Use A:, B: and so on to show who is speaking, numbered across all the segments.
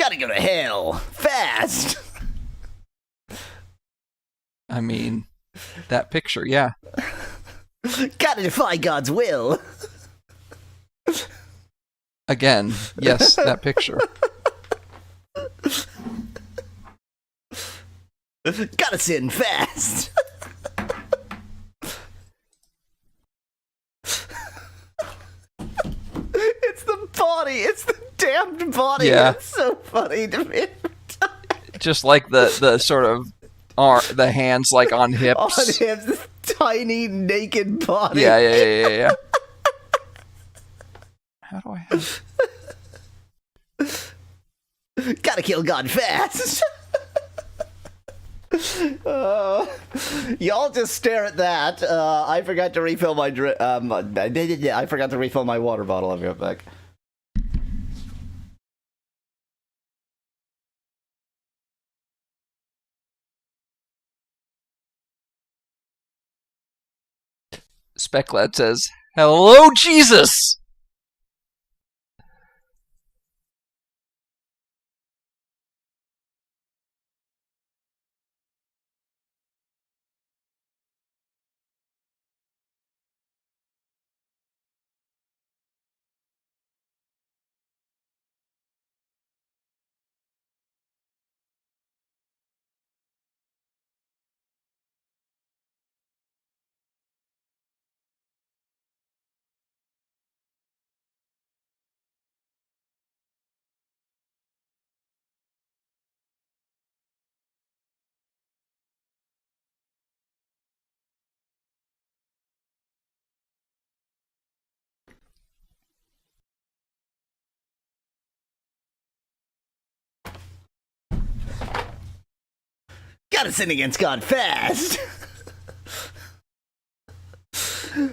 A: Gotta go to hell. Fast.
B: I mean, that picture, yeah.
A: Gotta defy God's will.
B: Again, yes, that picture.
A: Gotta sin fast. It's the body. It's the damned body.
B: Yeah.
A: It's so funny to me.
B: Just like the sort of the hands like on hips.
A: On him, this tiny naked body.
B: Yeah. How do I have...
A: Gotta kill God fast. Y'all just stare at that. I forgot to refill my I forgot to refill my water bottle. I'll be right back.
B: Specklad says, "Hello, Jesus."
A: Gotta sin against God fast.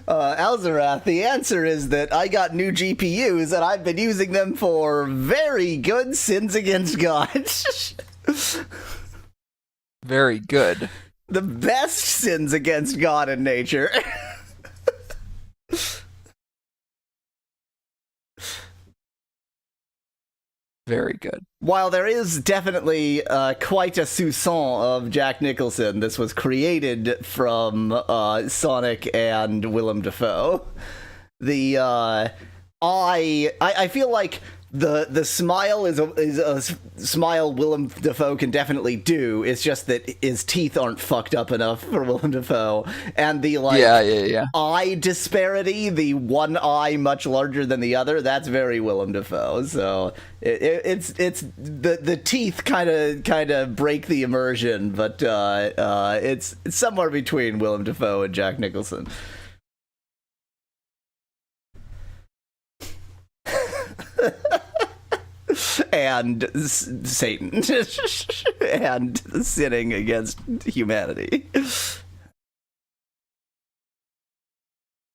A: Alzarath, the answer is that I got new GPUs and I've been using them for very good sins against God.
B: Very good.
A: The best sins against God and nature.
B: Very good.
A: While there is definitely quite a soupçon of Jack Nicholson, this was created from Sonic and Willem Dafoe. I feel like the smile is a smile Willem Dafoe can definitely do. It's just that his teeth aren't fucked up enough for Willem Dafoe, and the eye disparity, the one eye much larger than the other, that's very Willem Dafoe. So it's the teeth kind of break the immersion, but it's somewhere between Willem Dafoe and Jack Nicholson. And Satan. And sinning against humanity.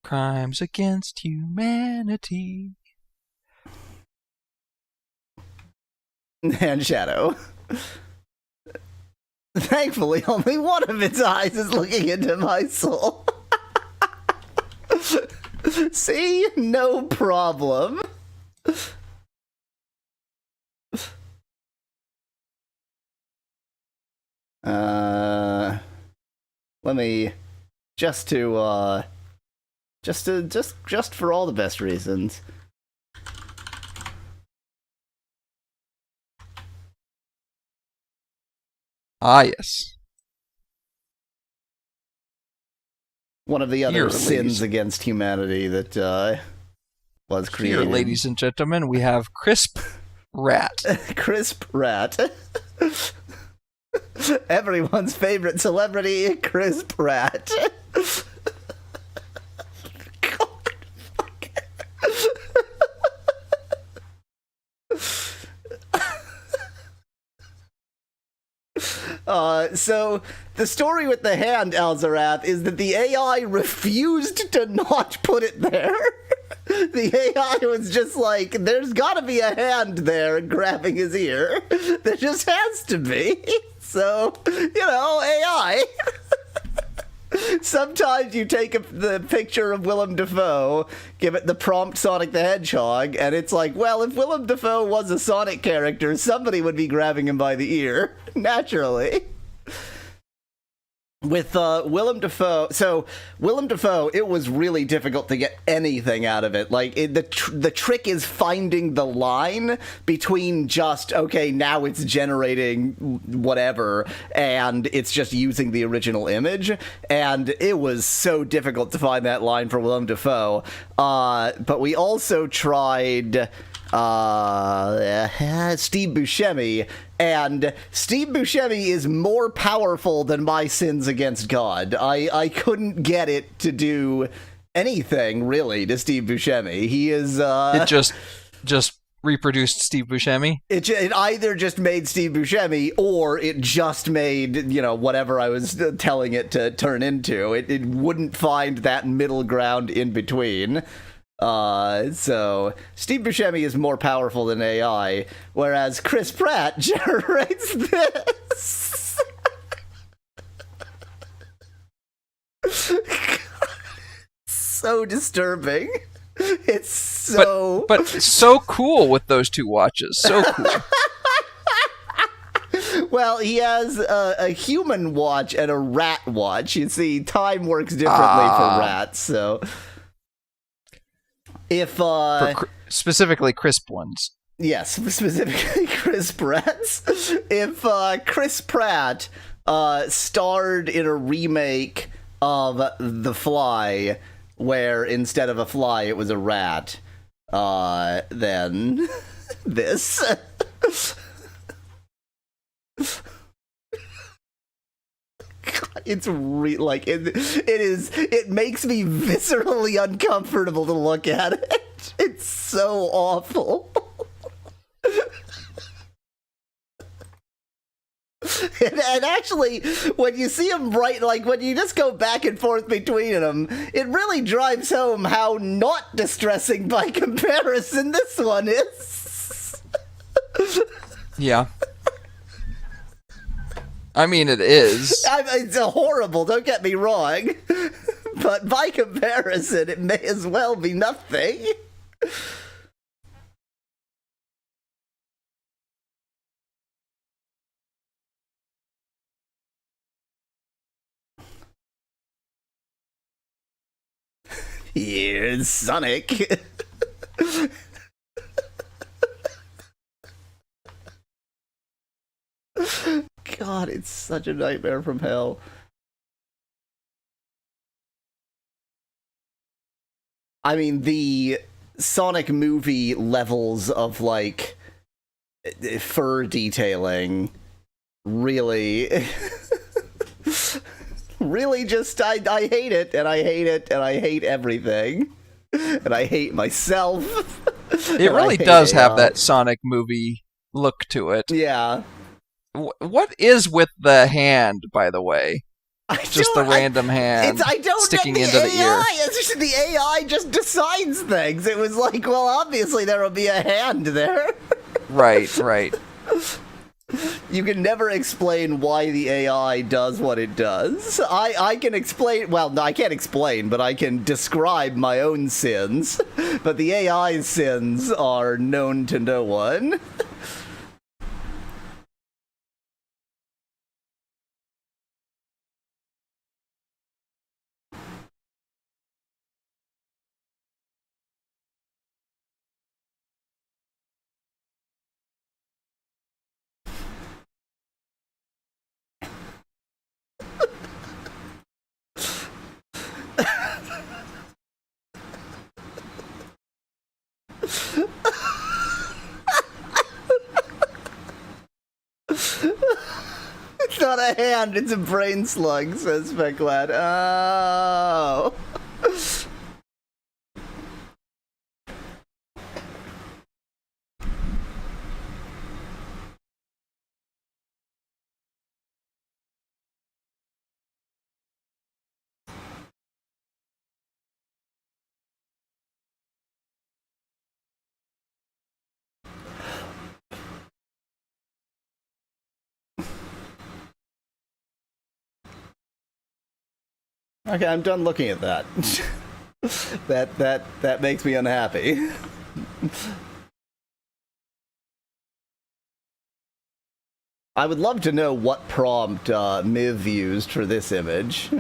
B: Crimes against humanity.
A: And Shadow. Thankfully, only one of its eyes is looking into my soul. See? No problem. Let me just for all the best reasons.
B: Ah, yes.
A: One of the other sins against humanity that was created.
B: Here, ladies and gentlemen, we have Crisp Rat.
A: Crisp Rat. Everyone's favorite celebrity, Crisp Rat. So the story with the hand, Alzarath, is that the AI refused to not put it there. The AI was just like, there's gotta be a hand there grabbing his ear. There just has to be. So, AI. Sometimes you take the picture of Willem Dafoe, give it the prompt Sonic the Hedgehog, and it's like, well, if Willem Dafoe was a Sonic character, somebody would be grabbing him by the ear, naturally. With Willem Dafoe, it was really difficult to get anything out of it. Like, the trick is finding the line between just, okay, now it's generating whatever, and it's just using the original image, and it was so difficult to find that line for Willem Dafoe. But we also tried Steve Buscemi, and Steve Buscemi is more powerful than my sins against God. I couldn't get it to do anything really to Steve Buscemi. He is
B: It just reproduced Steve Buscemi.
A: It either just made Steve Buscemi, or it just made, whatever I was telling it to turn into. It wouldn't find that middle ground in between. So Steve Buscemi is more powerful than AI, whereas Chris Pratt generates this. So disturbing. It's so...
B: But so cool with those two watches. So cool.
A: Well, he has a human watch and a rat watch. You see, time works differently for rats, so... If
B: specifically crisp ones.
A: Yes, specifically Chris Pratt's. If Chris Pratt starred in a remake of The Fly, where instead of a fly it was a rat, then this. It's it makes me viscerally uncomfortable to look at it. It's so awful. And actually, when you see them when you just go back and forth between them, it really drives home how not distressing by comparison this one is.
B: Yeah. I mean, it is.
A: It's horrible, don't get me wrong. But by comparison, it may as well be nothing. Here's Sonic. God, it's such a nightmare from hell. I mean, the Sonic movie levels of, fur detailing really... really just, I hate it, and I hate it, and I hate everything. And I hate myself.
B: It really does have that Sonic movie look to it.
A: Yeah.
B: What is with the hand, by the way? Just the random hand sticking into the ear.
A: The AI just decides things. It was like, well, obviously there will be a hand there.
B: Right.
A: You can never explain why the AI does what it does. I can explain, well, no, I can't explain, but I can describe my own sins. But the AI's sins are known to no one. It's not a hand, it's a brain slug, says Speclad. Oh. Okay, I'm done looking at that. that makes me unhappy. I would love to know what prompt Miv used for this image.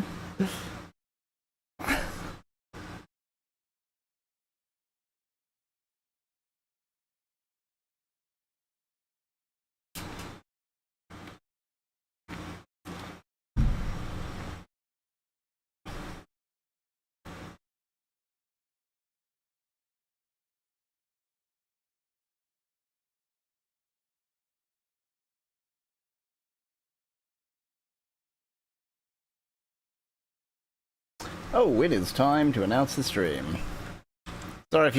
A: Oh, it is time to announce the stream. Sorry if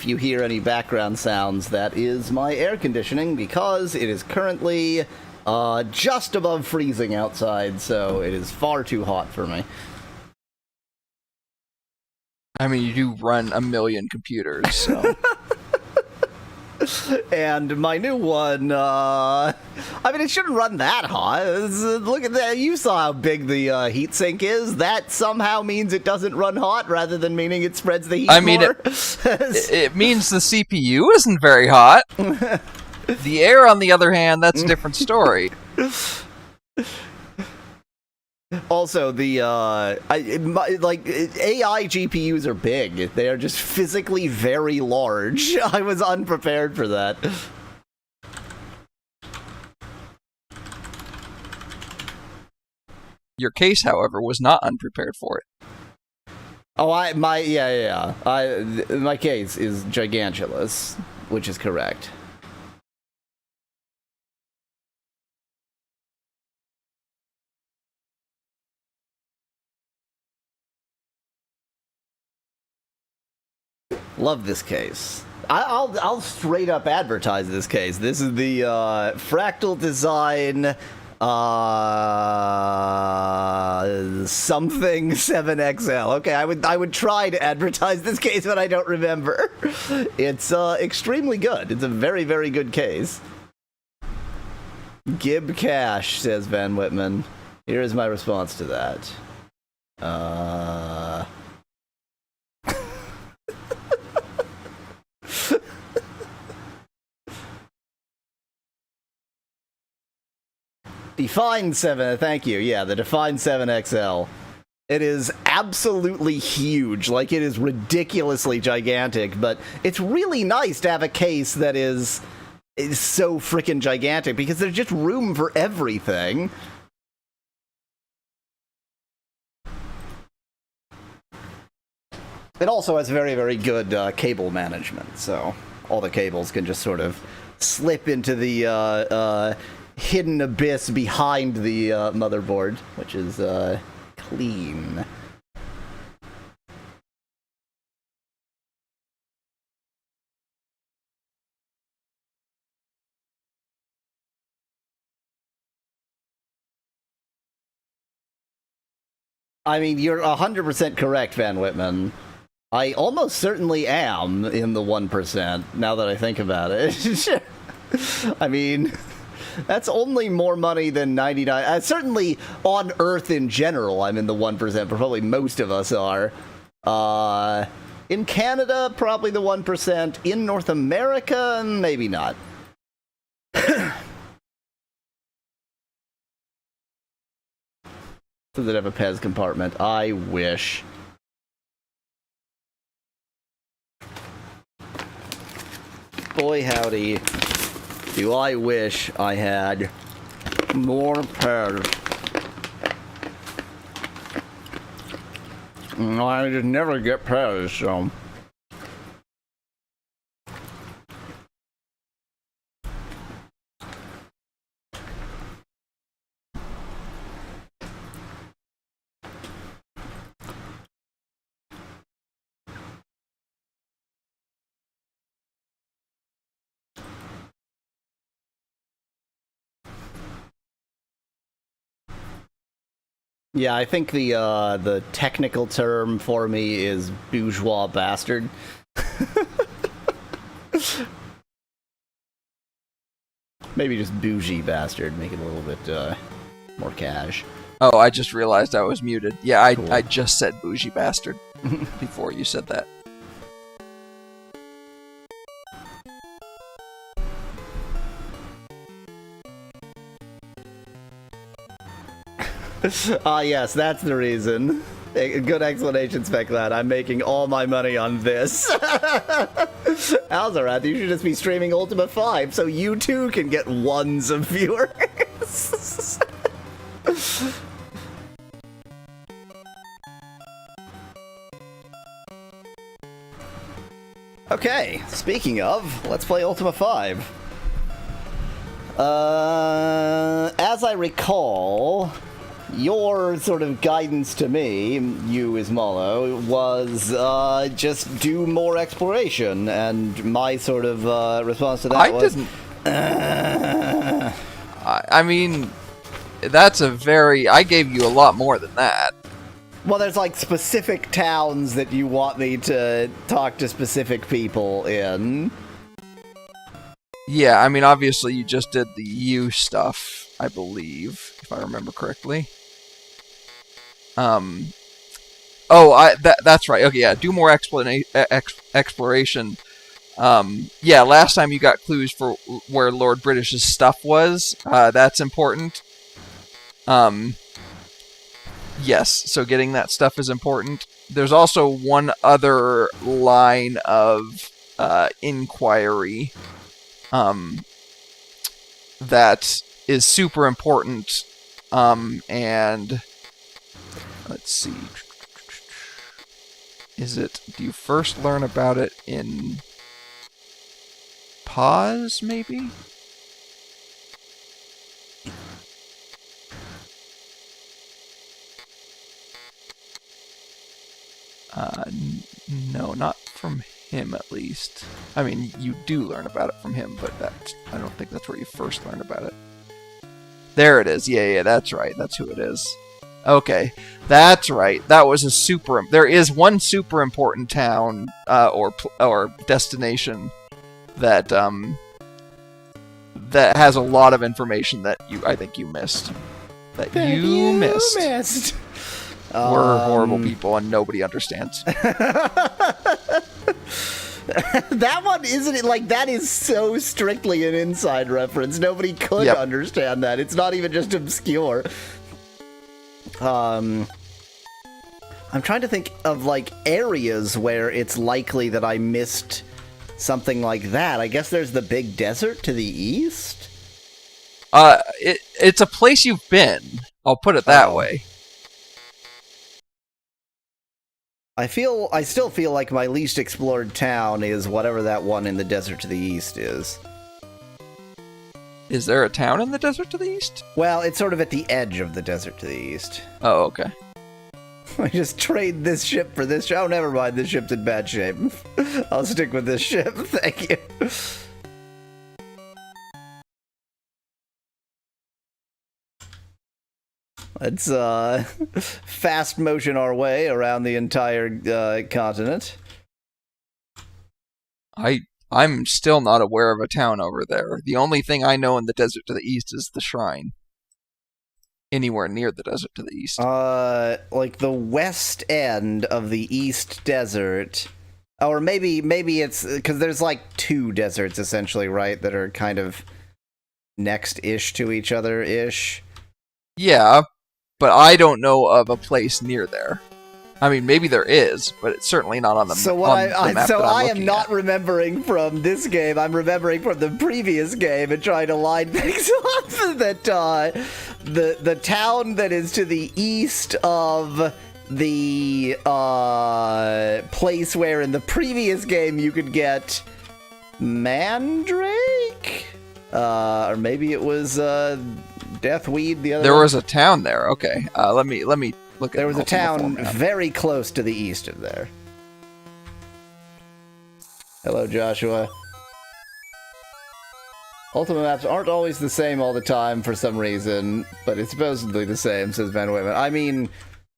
A: you hear any background sounds. That is my air conditioning because it is currently just above freezing outside, so it is far too hot for me.
B: I mean, you do run a million computers, so.
A: And my new one, I mean, it shouldn't run that hot. Look at that. You saw how big the heatsink is. That somehow means it doesn't run hot rather than meaning it spreads the heat more.
B: It means the CPU isn't very hot. The air, on the other hand, that's a different story.
A: Also, the AI GPUs are big. They are just physically very large. I was unprepared for that.
B: Your case, however, was not unprepared for it.
A: Oh, my case is gigantulous, which is correct. Love this case. I'll straight up advertise this case. This is the Fractal Design something 7XL. Okay, I would try to advertise this case, but I don't remember. It's extremely good. It's a very, very good case. Gib cash, says Van Whitman. Here is my response to that. Define 7, thank you. Yeah, the Define 7XL. It is absolutely huge. Like, it is ridiculously gigantic, but it's really nice to have a case that is so freaking gigantic because there's just room for everything. It also has very, very good cable management, so all the cables can just sort of slip into the hidden abyss behind the motherboard, which is clean. I mean, you're 100% correct, Van Whitman. I almost certainly am in the 1%, now that I think about it. I mean, that's only more money than 99. Certainly on Earth in general, I'm in the 1%, but probably most of us are. In Canada, probably the 1%. In North America, maybe not. Does it have a Pez compartment? I wish. Boy howdy, do I wish I had more Pez. I just never get Pez, so... Yeah, I think the technical term for me is bourgeois bastard. Maybe just bougie bastard, make it a little bit more cash.
B: Oh, I just realized I was muted. Yeah, cool. I just said bougie bastard before you said that.
A: Yes, that's the reason. A good explanation, Speclad. I'm making all my money on this. Alzarath, you should just be streaming Ultima 5 so you too can get ones of viewers. Okay, speaking of, let's play Ultima 5. As I recall, your sort of guidance to me, you as Mallow, was just do more exploration, and my sort of response to that was...
B: I mean, that's a very... I gave you a lot more than that.
A: Well, there's like specific towns that you want me to talk to specific people in.
B: Yeah, I mean, obviously you just did the U stuff, I believe, if I remember correctly. That's right. Okay, yeah, do more exploration. Yeah, last time you got clues for where Lord British's stuff was. That's important. Yes, so getting that stuff is important. There's also one other line of inquiry that is super important, and let's see. Do you first learn about it in pause, maybe? No, not from him, at least. I mean, you do learn about it from him, but I don't think that's where you first learn about it. There it is. Yeah, that's right. That's who it is. Okay, that's right. That was a super... There is one super important town, or destination that that has a lot of information that I think you missed. That you missed. We're horrible people and nobody understands.
A: That one, isn't it? Like, that is so strictly an inside reference. Nobody could understand that. It's not even just obscure. I'm trying to think of, like, areas where it's likely that I missed something like that. I guess there's the big desert to the east?
B: It's a place you've been. I'll put it that way.
A: I still feel like my least explored town is whatever that one in the desert to the east is.
B: Is there a town in the desert to the east?
A: Well, it's sort of at the edge of the desert to the east.
B: Oh, okay.
A: I just trade this ship for this ship. Oh, never mind. This ship's in bad shape. I'll stick with this ship. Thank you. Let's fast motion our way around the entire continent.
B: I'm still not aware of a town over there. The only thing I know in the desert to the east is the shrine. Anywhere near the desert to the east.
A: Like the west end of the east desert. Or maybe it's... Because there's like two deserts, essentially, right? That are kind of next-ish to each other-ish.
B: Yeah, but I don't know of a place near there. I mean, maybe there is, but it's certainly not on the, map.
A: I am not remembering from this game. I'm remembering from the previous game and trying to line things up. That the town that is to the east of the place where in the previous game you could get Mandrake, or maybe it was Deathweed. The other.
B: There was a town there. Okay, let me look at.
A: There was a town very close to the east of there. Hello, Joshua. Ultima maps aren't always the same all the time for some reason, but it's supposedly the same, says Van Wayman. I mean,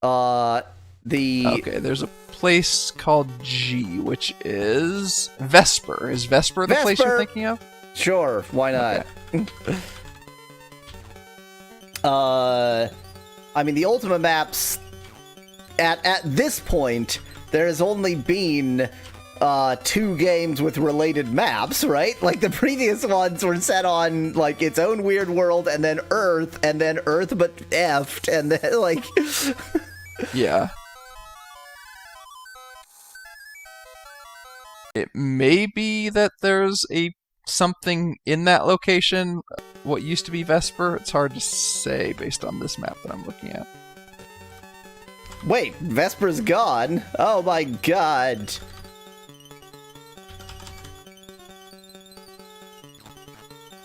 B: Okay, there's a place called G, which is Vesper. Is Vesper the place you're thinking of?
A: Sure, why not? Okay. I mean, the Ultima maps, at this point, there has only been 2 games with related maps, right? Like, the previous ones were set on, like, its own weird world, and then Earth but effed, and then, like...
B: Yeah. It may be that there's something in that location, what used to be Vesper. It's hard to say based on this map that I'm looking at.
A: Wait, Vesper's gone? Oh my god.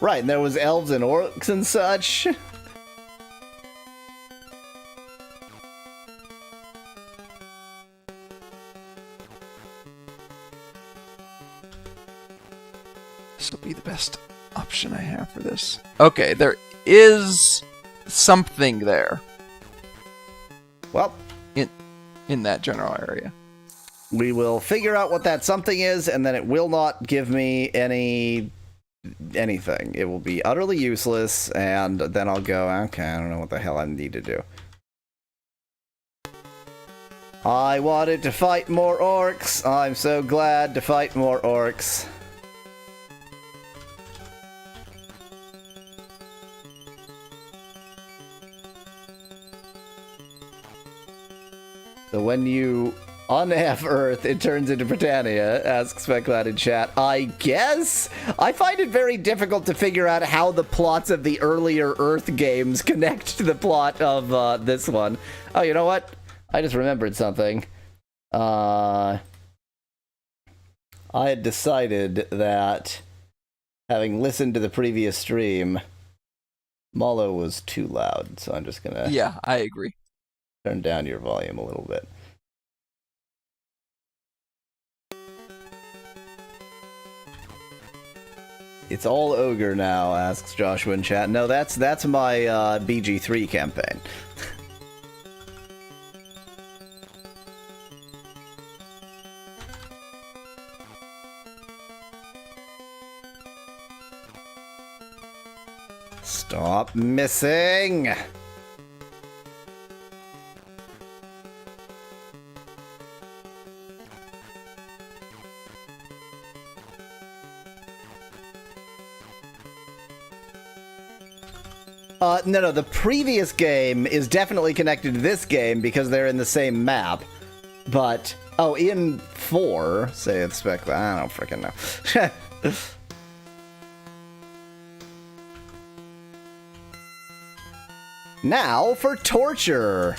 A: Right, and there was elves and orcs and such.
B: This will be the best option I have for this. Okay, there is something there.
A: Well,
B: in that general area.
A: We will figure out what that something is, and then it will not give me anything. It will be utterly useless, and then I'll go, okay, I don't know what the hell I need to do. I wanted to fight more orcs. I'm so glad to fight more orcs. So when you un-F Earth, it turns into Britannia, asks Speclad in chat. I guess? I find it very difficult to figure out how the plots of the earlier Earth games connect to the plot of this one. Oh, you know what? I just remembered something. I had decided that, having listened to the previous stream, Mallow was too loud, so I'm just gonna...
B: Yeah, I agree.
A: Turn down your volume a little bit. It's all ogre now, asks Joshua in chat. No, that's my BG3 campaign. Stop missing! No, the previous game is definitely connected to this game because they're in the same map. But, oh, in 4, say it's spec, I don't freaking know. Now for torture.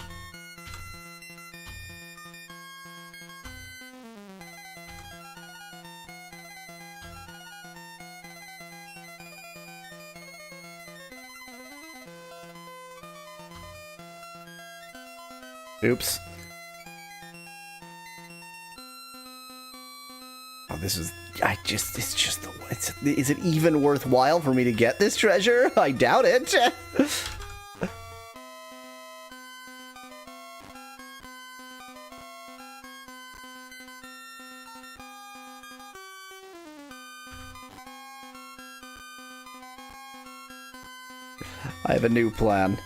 A: Oops. Oh, this is... it's just the... Is it even worthwhile for me to get this treasure? I doubt it. I have a new plan.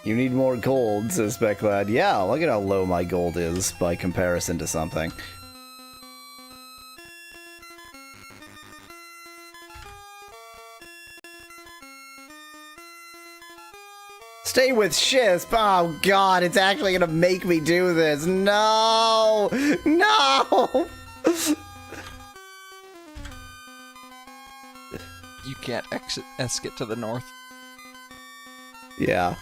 A: You need more gold, says Speclad. Yeah, look at how low my gold is by comparison to something. Stay with Shisp. Oh god, it's actually gonna make me do this. No! No!
B: You can't escape to the north.
A: Yeah.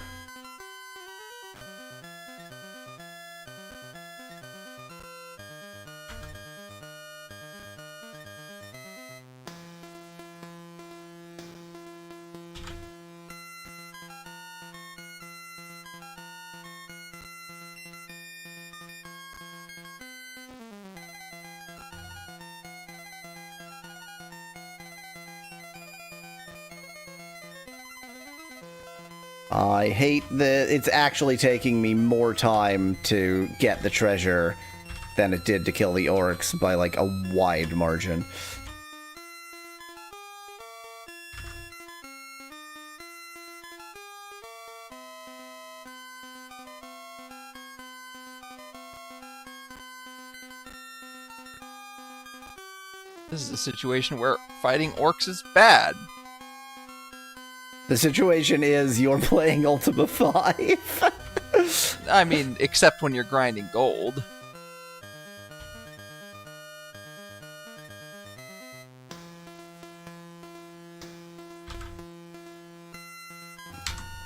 A: I hate that it's actually taking me more time to get the treasure than it did to kill the orcs by, like, a wide margin.
B: This is a situation where fighting orcs is bad.
A: The situation is you're playing Ultima V.
B: I mean, except when you're grinding gold.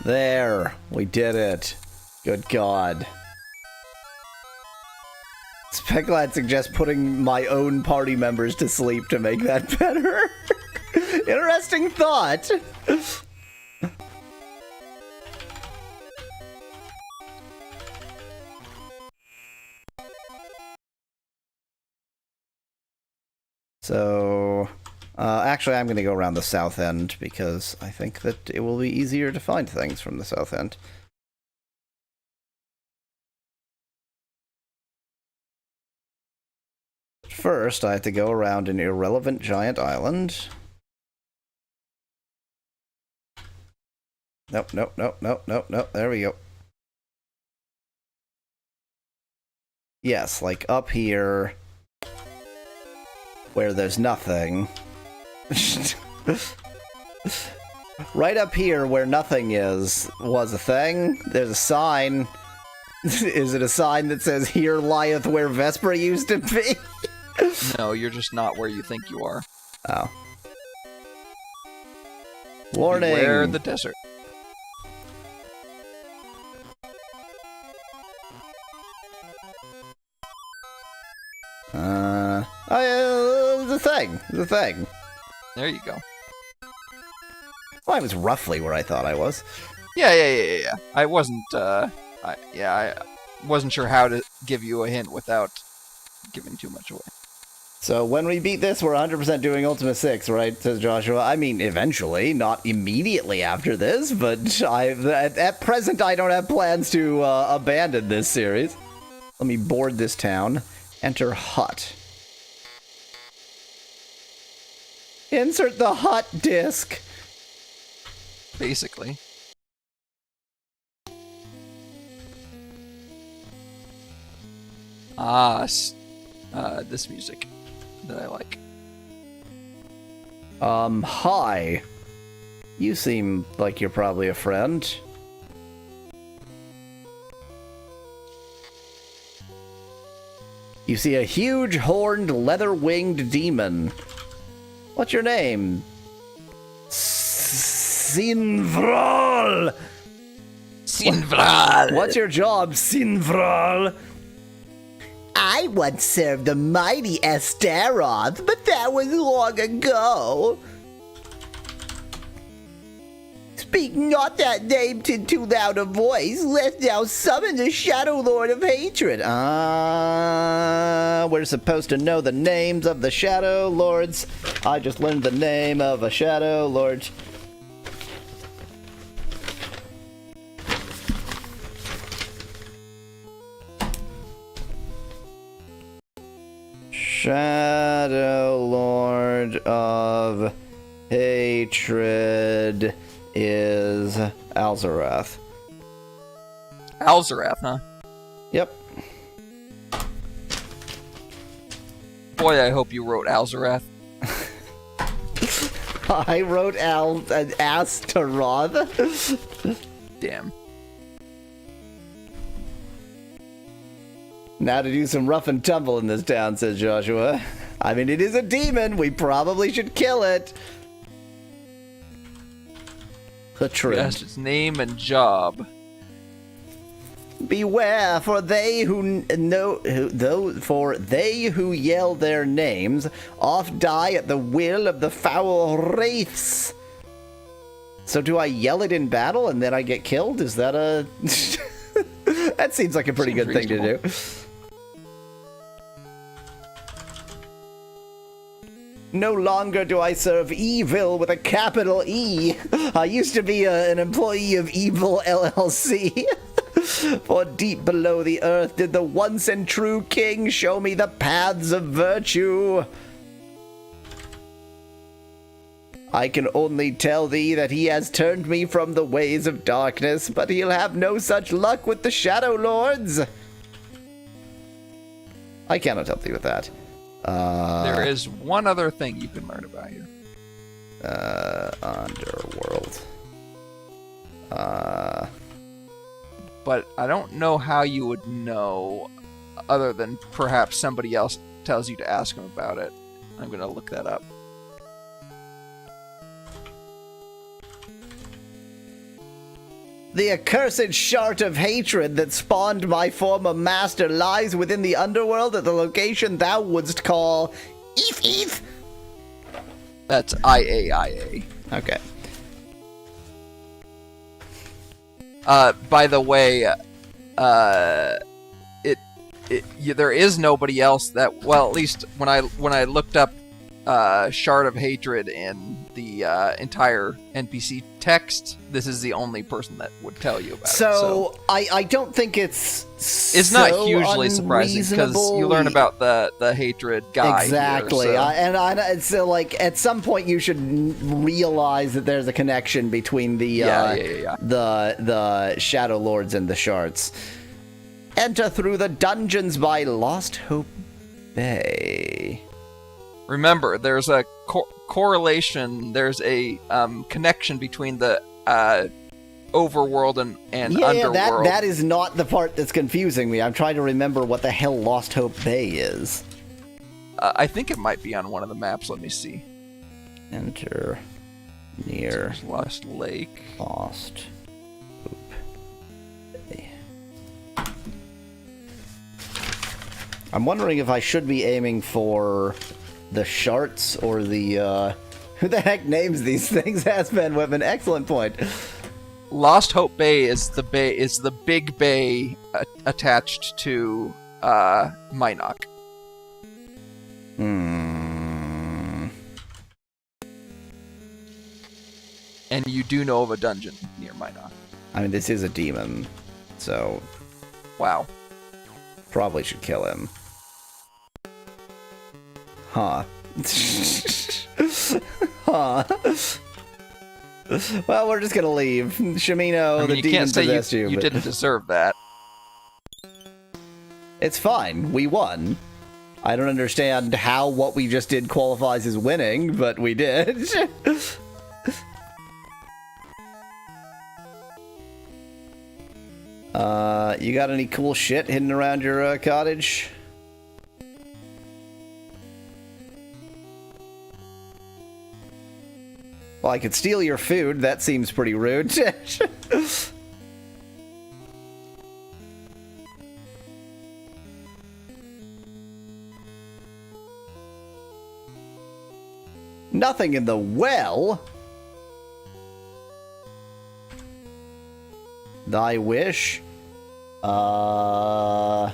A: There, we did it. Good God. Specklat suggests putting my own party members to sleep to make that better. Interesting thought. So, actually I'm going to go around the south end because I think that it will be easier to find things from the south end. First, I have to go around an irrelevant giant island. Nope, nope, nope, nope, nope, nope. There we go. Yes, like up here, where there's nothing. Right up here where nothing is, was a thing. There's a sign. Is it a sign that says, "Here lieth where Vespera used to be"?
B: No, you're just not where you think you are.
A: Oh. Warning!
B: Beware the desert.
A: The thing. The thing.
B: There you go.
A: Well, I was roughly where I thought I was.
B: Yeah. I wasn't, I wasn't sure how to give you a hint without giving too much away.
A: So when we beat this, we're 100% doing Ultima 6, right, says Joshua? I mean, eventually, not immediately after this, but at present I don't have plans to abandon this series. Let me board this town. Enter hut. Insert the hut disc.
B: Basically. This music that I like.
A: Hi. You seem like you're probably a friend. You see a huge horned leather-winged demon. What's your name? Sinvral!
B: Sinvral!
A: What's your job, Sinvral? I once served the mighty Astaroth, but that was long ago. Speak not that name in too loud a voice, lest thou summon the Shadow Lord of Hatred. We're supposed to know the names of the Shadow Lords. I just learned the name of a Shadow Lord. Shadow Lord of Hatred is Alzarath.
B: Alzarath, huh?
A: Yep.
B: Boy, I hope you wrote Alzarath.
A: I wrote Astaroth.
B: Damn.
A: Now to do some rough and tumble in this town, says Joshua. I mean, it is a demon. We probably should kill it. Hatred.
B: That's its name and job.
A: Beware, for they who yell their names oft die at the will of the foul wraiths. So do I yell it in battle and then I get killed? Is that a... That seems like a pretty good thing to do. No longer do I serve evil with a capital E. I used to be an employee of Evil LLC. For deep below the earth did the once and true king show me the paths of virtue. I can only tell thee that he has turned me from the ways of darkness, but he'll have no such luck with the Shadow Lords. I cannot help thee with that.
B: There is one other thing you can learn about here.
A: Underworld.
B: But I don't know how you would know, other than perhaps somebody else tells you to ask him about it. I'm going to look that up.
A: The accursed shart of hatred that spawned my former master lies within the underworld at the location thou wouldst call Eef.
B: That's IAIA.
A: Okay.
B: By the way, there is nobody else that, well, at least when I looked up Shard of Hatred in the entire NPC text, this is the only person that would tell you about it. So
A: I don't think it's
B: not hugely surprising because you learn about the hatred guy.
A: Exactly.
B: Here, so.
A: It's like at some point you should realize that there's a connection between the Shadow Lords and the Shards. Enter through the dungeons by Lost Hope Bay.
B: Remember, there's a correlation, there's a connection between the overworld and underworld.
A: Yeah, that is not the part that's confusing me. I'm trying to remember what the hell Lost Hope Bay is.
B: I think it might be on one of the maps. Let me see.
A: Enter near
B: Lost Lake.
A: Lost Hope Bay. I'm wondering if I should be aiming for the Sharts or the who the heck names these things? Has-been Whitman. Excellent point.
B: Lost Hope Bay is the big bay attached to Minok. And you do know of a dungeon near Minok.
A: I mean, this is a demon, so
B: wow.
A: Probably should kill him. Huh. Huh. Well, we're just gonna leave. Shamino, the demon possessed you.
B: You didn't deserve that.
A: It's fine. We won. I don't understand how what we just did qualifies as winning, but we did. You got any cool shit hidden around your cottage? Well, I could steal your food. That seems pretty rude. Nothing in the well. Thy wish. The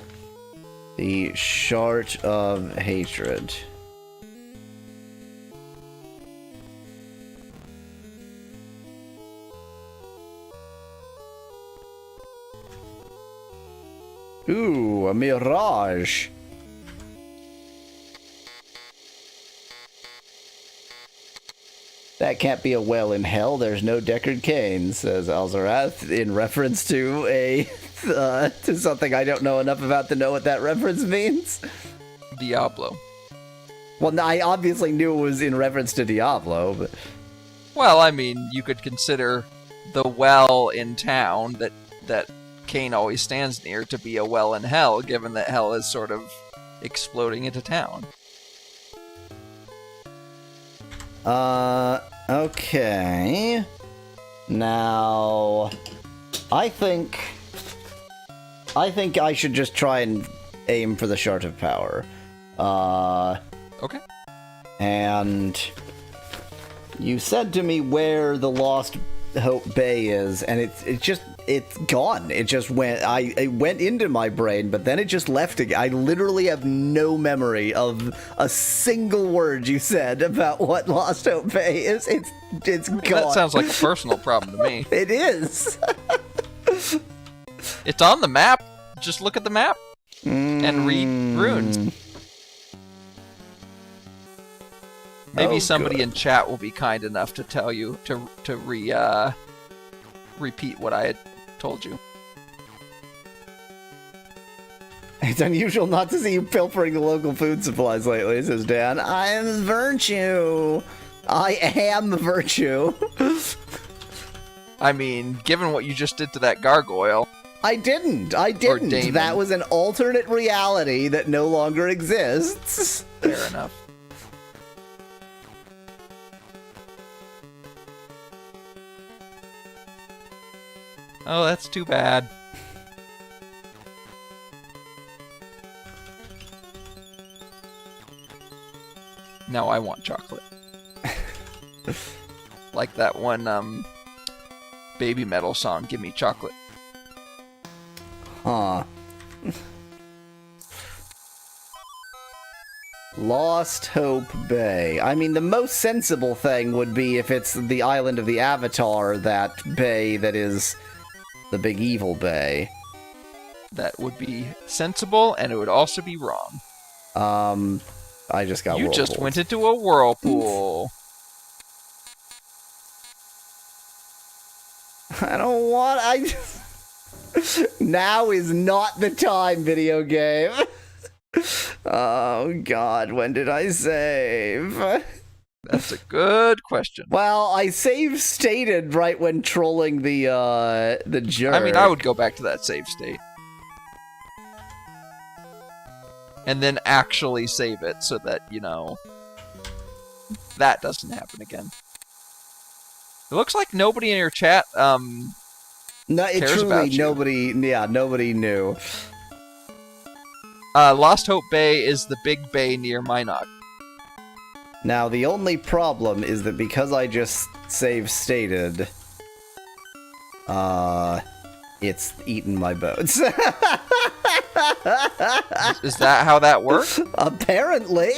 A: Shart of Hatred. Ooh, a mirage. That can't be a well in hell. There's no Deckard Cain, says Alzarath, in reference to to something I don't know enough about to know what that reference means.
B: Diablo.
A: Well, I obviously knew it was in reference to Diablo, but...
B: Well, I mean, you could consider the well in town that Cain always stands near to be a well in hell, given that hell is sort of exploding into town.
A: Okay. Now, I think I should just try and aim for the Shard of Power.
B: Okay.
A: And you said to me where the Lost Hope Bay is, and it's just it's gone. It just went. It went into my brain, but then it just left again. I literally have no memory of a single word you said about what Lost Hope Bay is. It's gone.
B: That sounds like a personal problem to me.
A: It is.
B: It's on the map. Just look at the map and read runes. Maybe somebody in chat will be kind enough to tell you to repeat what I had told you.
A: It's unusual not to see you pilfering the local food supplies lately, says Dan. I am Virtue. I am Virtue.
B: I mean, given what you just did to that gargoyle.
A: I didn't. That was an alternate reality that no longer exists.
B: Fair enough. Oh, that's too bad. Now I want chocolate. Like that one Baby Metal song, Give Me Chocolate.
A: Huh. Lost Hope Bay. I mean, the most sensible thing would be if it's the island of the Avatar, that bay that is the big evil bay.
B: That would be sensible, and it would also be wrong.
A: I just got
B: You
A: whirlpooled.
B: just went into a whirlpool.
A: I don't want... Now is not the time, video game. Oh, God, when did I save?
B: That's a good question.
A: Well, I save stated right when trolling the jerk.
B: I mean, I would go back to that save state. And then actually save it so that, you know, that doesn't happen again. It looks like nobody in your chat
A: No, it
B: cares
A: truly
B: about you.
A: nobody knew.
B: Lost Hope Bay is the big bay near Minot.
A: Now, the only problem is that because I just save stated, it's eaten my boats.
B: Is that how that works?
A: Apparently.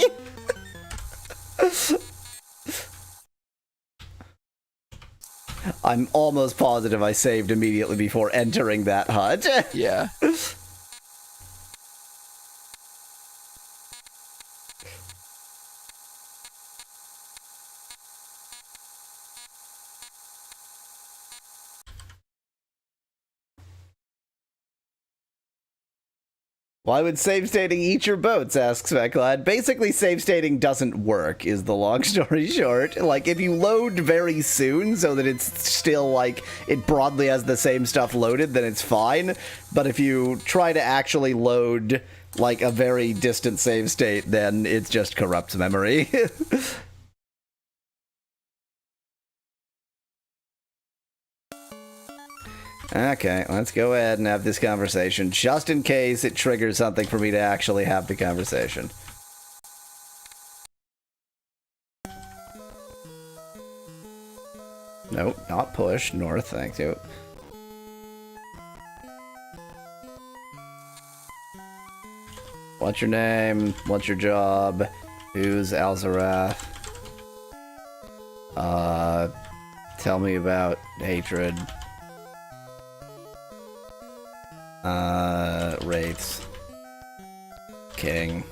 A: I'm almost positive I saved immediately before entering that hut.
B: Yeah.
A: Why would save stating eat your boats, asks Svecklad. Basically, save stating doesn't work, is the long story short. Like, if you load very soon so that it's still, like, it broadly has the same stuff loaded, then it's fine. But if you try to actually load, like, a very distant save state, then it just corrupts memory. Okay, let's go ahead and have this conversation, just in case it triggers something for me to actually have the conversation. Nope, not push. North, thank you. What's your name? What's your job? Who's Alzarath? Tell me about hatred. Wraiths. King.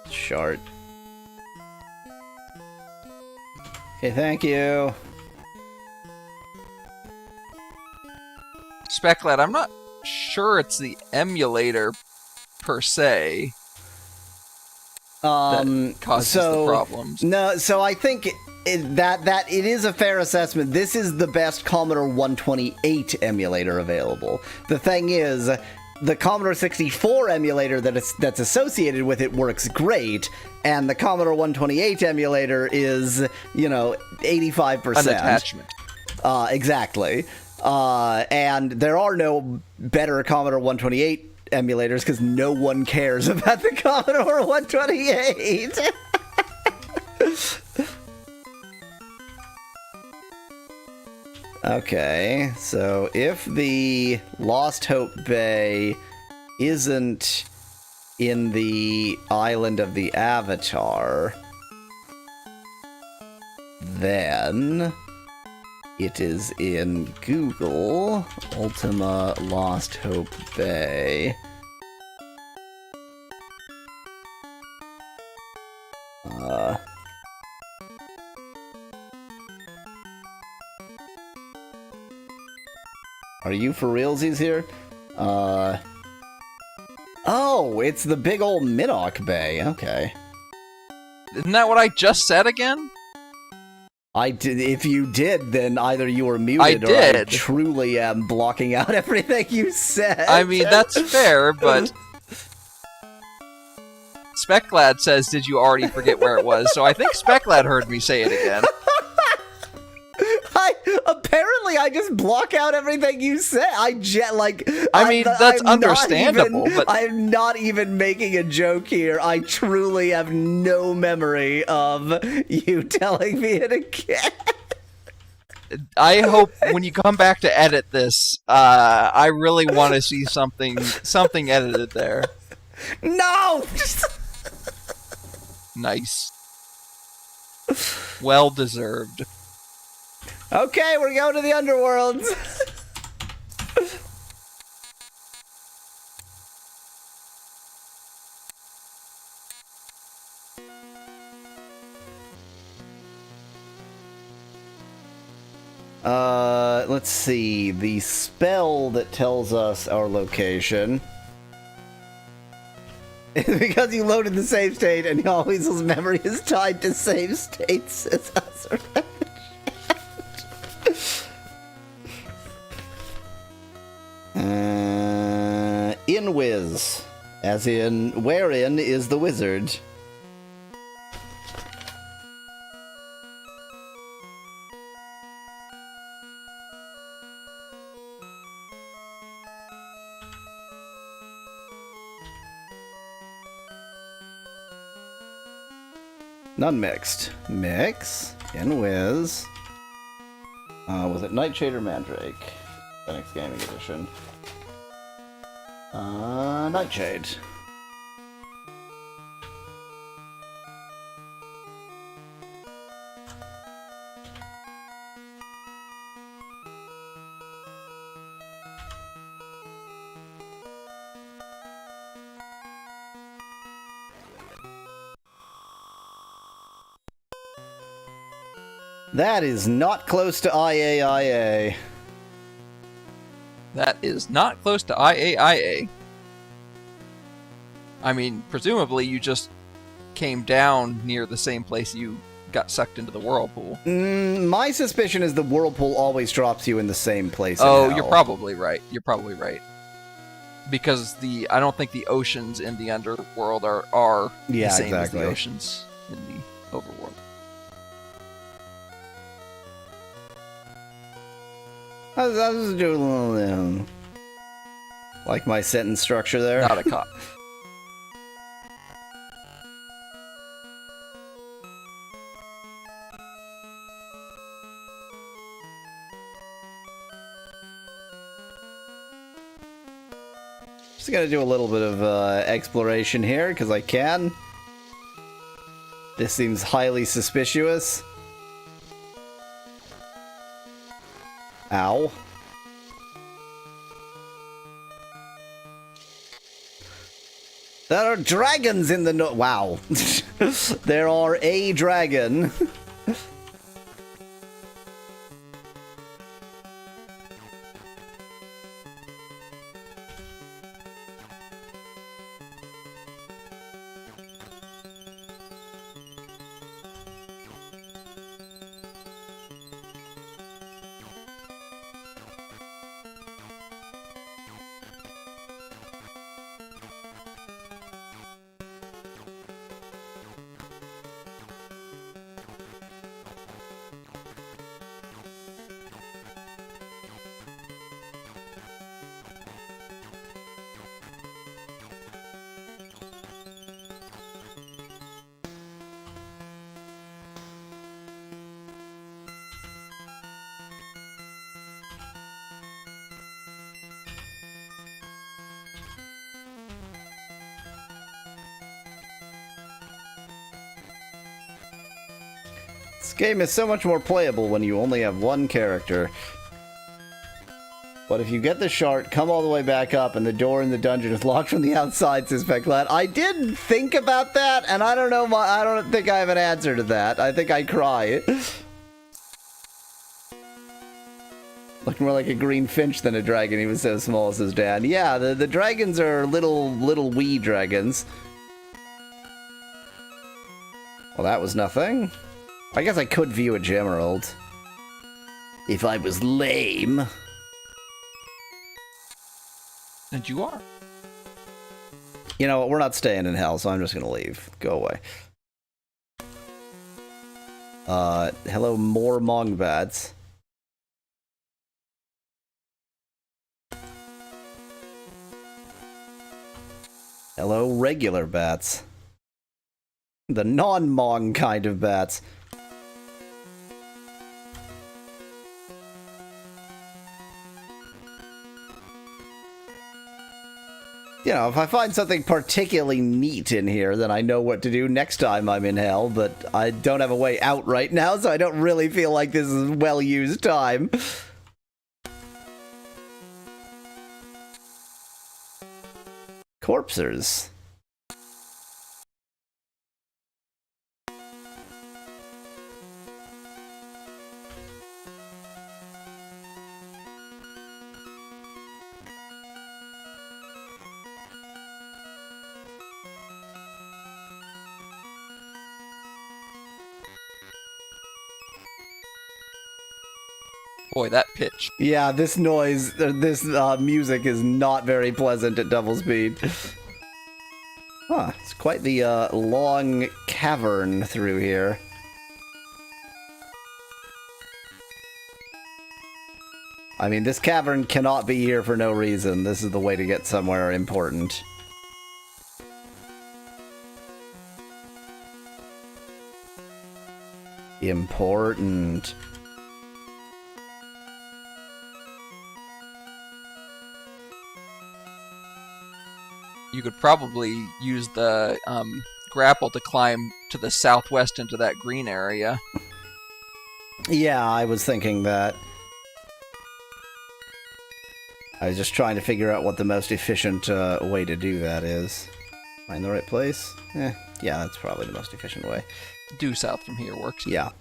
A: Shart. Okay, thank you.
B: Specklad, I'm not sure it's the emulator per se that causes the problems.
A: No, so I think that it is a fair assessment. This is the best Commodore 128 emulator available. The thing is, the Commodore 64 emulator that's associated with it works great, and the Commodore 128 emulator is, 85%.
B: An attachment.
A: Exactly. And there are no better Commodore 128 emulators because no one cares about the Commodore 128. Okay, so if the Lost Hope Bay isn't in the Island of the Avatar, then it is in Google, Ultima Lost Hope Bay. Are you for realsies here? Oh, it's the big old Minnock Bay. Okay.
B: Isn't that what I just said again?
A: I did. If you did, then either you were muted
B: I did.
A: or I truly am blocking out everything you said.
B: I mean, that's fair, but Speclad says, did you already forget where it was? So I think Speclad heard me say it again.
A: Apparently I just block out everything you say.
B: I mean, that's understandable, but
A: I'm not even making a joke here. I truly have no memory of you telling me it again.
B: I hope when you come back to edit this, I really want to see something edited there.
A: No!
B: Nice. Well deserved.
A: Okay, we're going to the underworld. Let's see. The spell that tells us our location is because you loaded the save state and Weasel's memory is tied to save states as us. Inwiz, as in, wherein is the wizard? None mixed. Mix. Inwiz. Was it Nightshade or Mandrake? Phoenix Gaming Edition. Nightshade. That is not close to IAIA.
B: That is not close to IAIA. I mean, presumably you just came down near the same place you got sucked into the whirlpool.
A: My suspicion is the whirlpool always drops you in the same place.
B: Oh,
A: in hell.
B: You're probably right. You're probably right. Because I don't think the oceans in the underworld are the same as the oceans in the overworld.
A: I was doing a little, like my sentence structure there.
B: Not a cop.
A: Just gonna do a little bit of exploration here, because I can. This seems highly suspicious. Ow. There are dragons in the wow. There are a dragon. This game is so much more playable when you only have one character. But if you get the shard, come all the way back up, and the door in the dungeon is locked from the outside, says Peclat. I did think about that, and I don't know. I don't think I have an answer to that. I think I cry. Looked more like a green finch than a dragon. He was so small, says Dan. Yeah, the dragons are little wee dragons. Well, that was nothing. I guess I could view a Gemerald. If I was lame.
B: And you are.
A: You know what? We're not staying in hell, so I'm just gonna leave. Go away. Hello, more Mongbats. Hello, regular bats. The non-Mong kind of bats. You know, if I find something particularly neat in here, then I know what to do next time I'm in hell, but I don't have a way out right now, so I don't really feel like this is well-used time. Corpsers.
B: Boy, that pitch.
A: Yeah, this noise, this music is not very pleasant at double speed. Huh, it's quite the long cavern through here. I mean, this cavern cannot be here for no reason. This is the way to get somewhere important. Important.
B: You could probably use the grapple to climb to the southwest into that green area.
A: Yeah, I was thinking that. I was just trying to figure out what the most efficient way to do that is. Am I in the right place? Yeah, that's probably the most efficient way.
B: Due south from here works.
A: Yeah.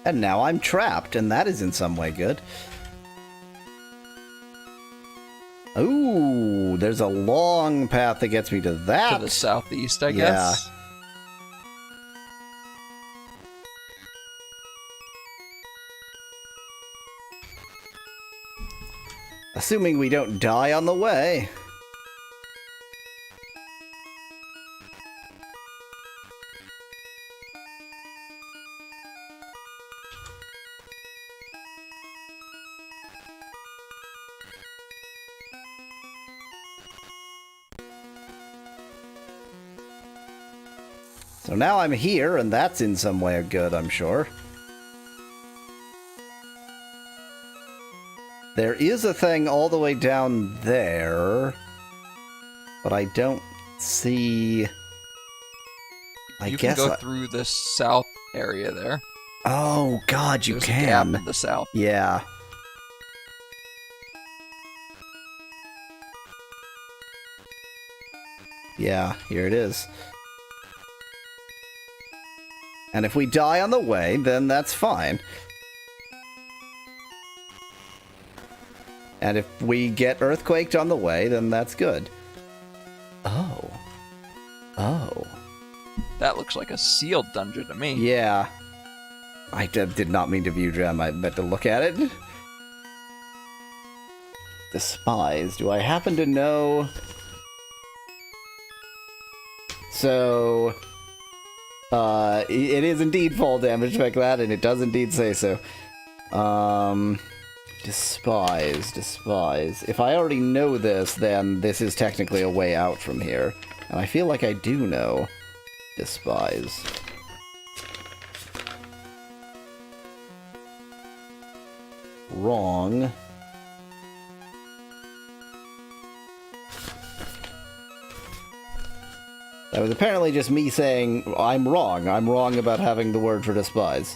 A: And now I'm trapped, and that is in some way good. Ooh, there's a long path that gets me to that.
B: To the southeast, I guess.
A: Assuming we don't die on the way. So now I'm here, and that's in some way good, I'm sure. There is a thing all the way down there, but I don't see...
B: You can go through the south area there.
A: Oh, God, you
B: There's
A: can.
B: A gap in the south.
A: Yeah. Yeah, here it is. And if we die on the way, then that's fine. And if we get earthquaked on the way, then that's good. Oh. Oh.
B: That looks like a sealed dungeon to me.
A: Yeah. I did not mean to view gem. I meant to look at it. The spies. Do I happen to know... So... it is indeed fall damage like that, and it does indeed say so. Despise. If I already know this, then this is technically a way out from here. And I feel like I do know despise. Wrong. That was apparently just me saying, I'm wrong. I'm wrong about having the word for despise.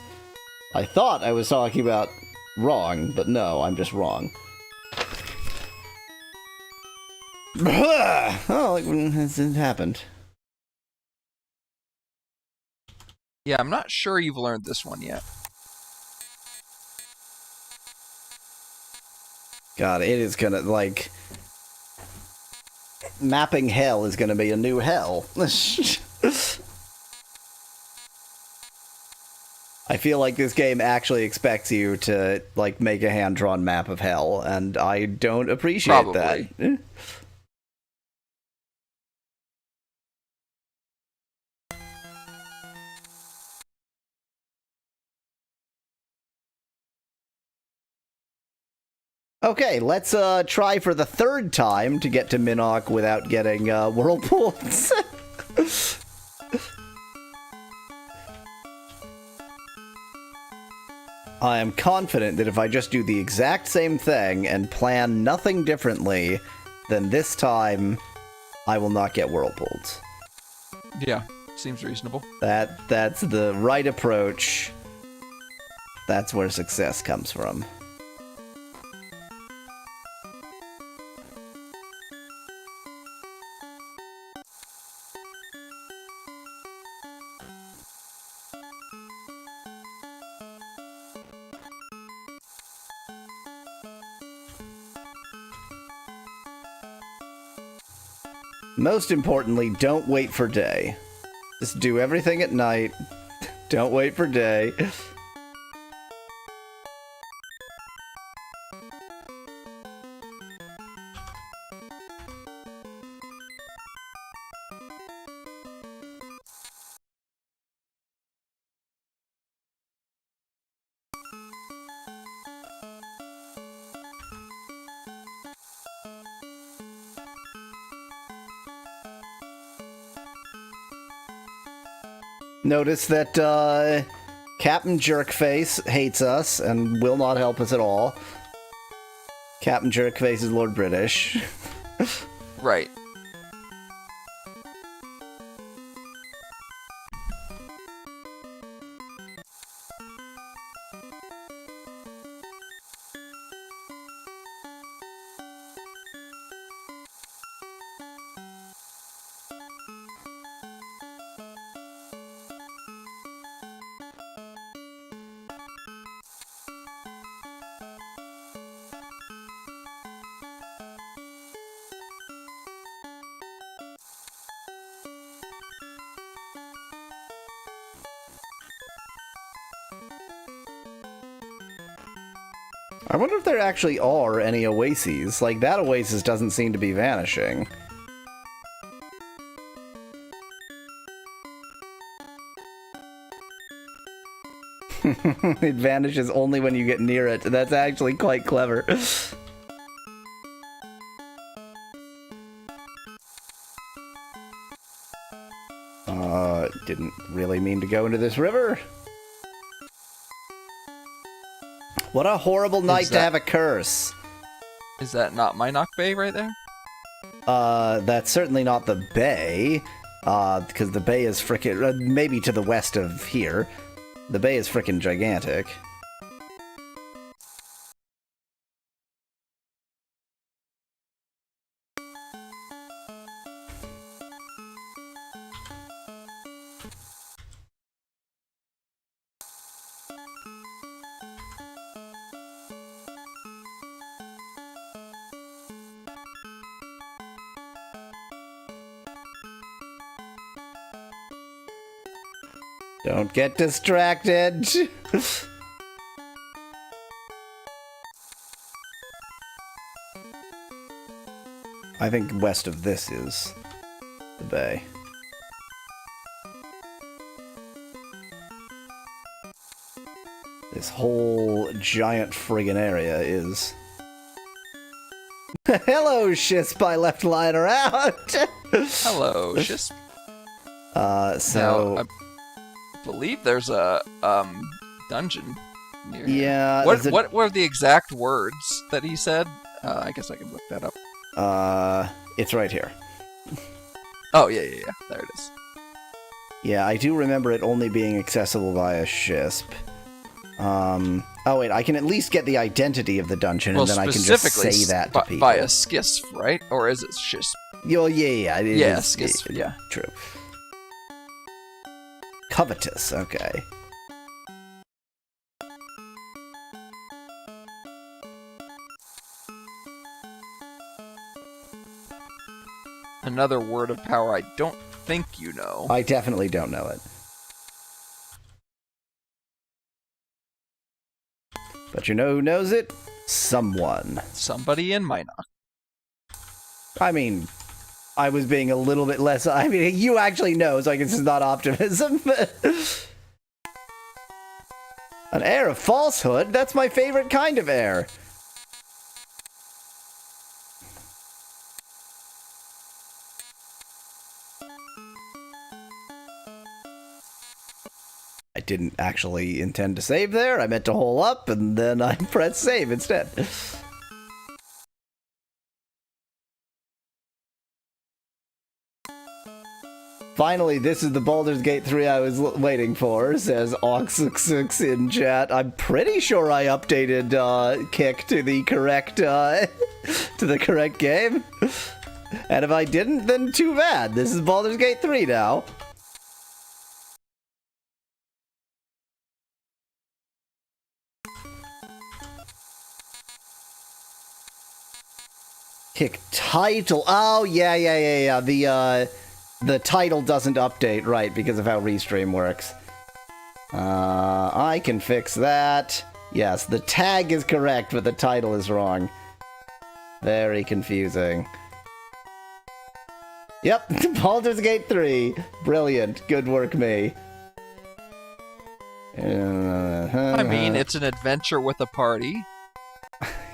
A: I thought I was talking about wrong, but no, I'm just wrong. Oh, it happened.
B: Yeah, I'm not sure you've learned this one yet.
A: God, it is gonna, like... Mapping hell is gonna be a new hell. I feel like this game actually expects you to, like, make a hand-drawn map of hell, and I don't appreciate that. Okay, let's try for the third time to get to Minnock without getting whirlpools. I am confident that if I just do the exact same thing and plan nothing differently, then this time I will not get whirlpools.
B: Yeah, seems reasonable.
A: That's the right approach. That's where success comes from. Most importantly, don't wait for day. Just do everything at night. Don't wait for day. Notice that Captain Jerkface hates us and will not help us at all. Captain Jerkface is Lord British.
B: Right.
A: I wonder if there actually are any oases. Like, that oasis doesn't seem to be vanishing. It vanishes only when you get near it. That's actually quite clever. Didn't really mean to go into this river. What a horrible night to have a curse.
B: Is that not Minnock Bay right there?
A: That's certainly not the bay. Because the bay is frickin'... maybe to the west of here. The bay is frickin' gigantic. Don't get distracted. I think west of this is the bay. This whole giant friggin' area is... Hello, Shisp, I left lying around!
B: Hello, Shisp.
A: So...
B: Now, I believe there's a, dungeon near here.
A: Yeah...
B: What were the exact words that he said? I guess I can look that up.
A: It's right here.
B: Oh, yeah. There it is.
A: Yeah, I do remember it only being accessible via SHISP. Oh wait, I can at least get the identity of the dungeon, and then I can just say that to people.
B: Via SCISP, right? Or is it SHISP?
A: Yeah.
B: Yeah, SCISP, yeah.
A: True. Covetous, okay.
B: Another word of power I don't think you know.
A: I definitely don't know it. But you know who knows it? Someone.
B: Somebody in Minot.
A: I mean, I was being a little bit less... I mean, you actually know, so I guess it's not optimism. An air of falsehood? That's my favorite kind of air. I didn't actually intend to save there. I meant to hole up, and then I pressed save instead. Finally, this is the Baldur's Gate 3 I was waiting for, says Ox66 in chat. I'm pretty sure I updated Kick to the correct game. And if I didn't, then too bad. This is Baldur's Gate 3 now. Kick title. Oh, yeah. The title doesn't update, right, because of how Restream works. I can fix that. Yes, the tag is correct, but the title is wrong. Very confusing. Yep, Baldur's Gate 3. Brilliant. Good work, me.
B: I mean, it's an adventure with a party.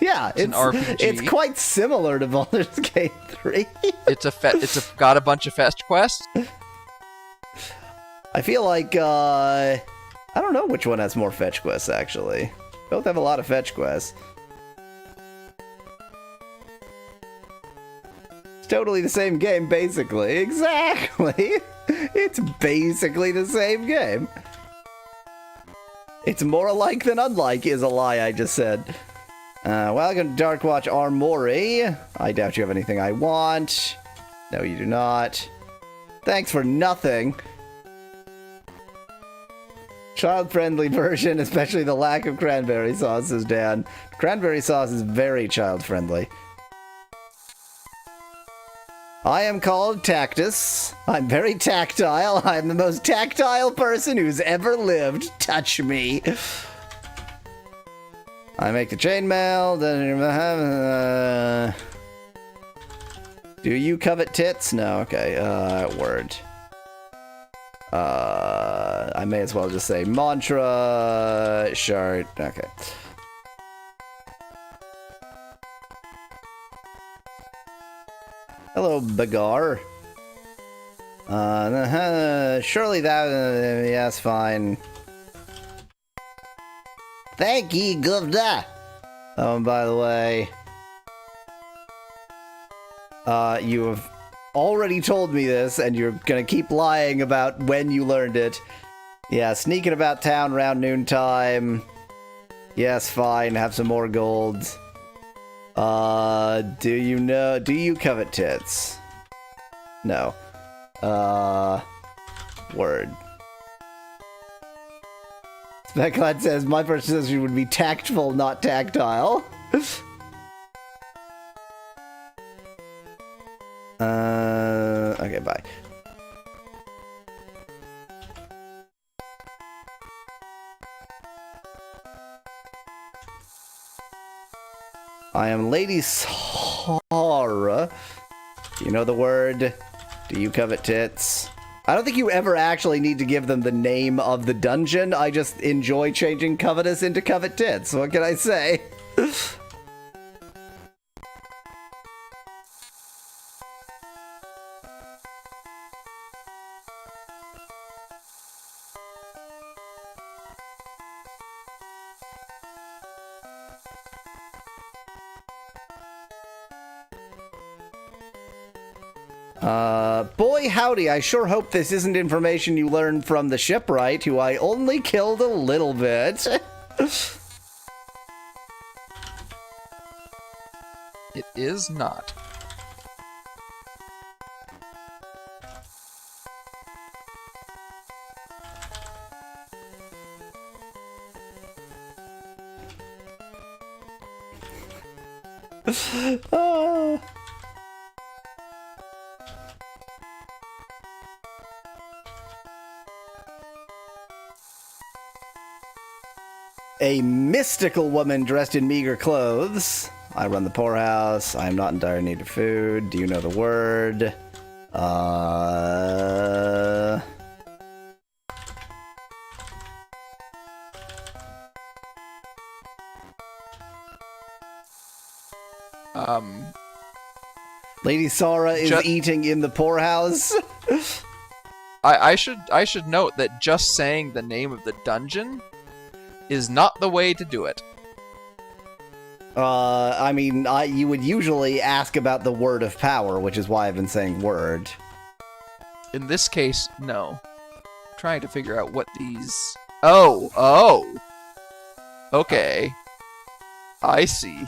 A: Yeah,
B: it's an RPG.
A: It's quite similar to Baldur's Gate 3.
B: It's got a bunch of fetch quests.
A: I feel like I don't know which one has more fetch quests actually. Both have a lot of fetch quests. It's totally the same game basically. Exactly. It's basically the same game. It's more alike than unlike is a lie I just said. Welcome to Darkwatch Armory. I doubt you have anything I want. No, you do not. Thanks for nothing. Child-friendly version, especially the lack of cranberry sauce, says Dan. Cranberry sauce is very child-friendly. I am called Tactus. I'm very tactile. I'm the most tactile person who's ever lived. Touch me. I make the chainmail. Do you covet tits? No, okay. Word. I may as well just say mantra, shard. Okay. Hello, Bagar. Surely that. Yes, fine. Thank you, Govda. Oh, and by the way, you have already told me this, and you're gonna keep lying about when you learned it. Yeah, sneaking about town around noontime. Yes, fine. Have some more gold. Do you covet tits? No. Word. Specklad says, my perception would be tactful, not tactile. Okay, bye. I am Lady Sara. Do you know the word? Do you covet tits? I don't think you ever actually need to give them the name of the dungeon. I just enjoy changing covetous into covet tits. What can I say? Boy howdy, I sure hope this isn't information you learned from the shipwright, who I only killed a little bit.
B: It is not.
A: A mystical woman dressed in meager clothes. I run the poorhouse. I am not in dire need of food. Do you know the word? Lady Sara is eating in the poorhouse.
B: I should note that just saying the name of the dungeon is not the way to do it.
A: I mean, you would usually ask about the word of power, which is why I've been saying word.
B: In this case, no. I'm trying to figure out what these... Oh! Okay. I see.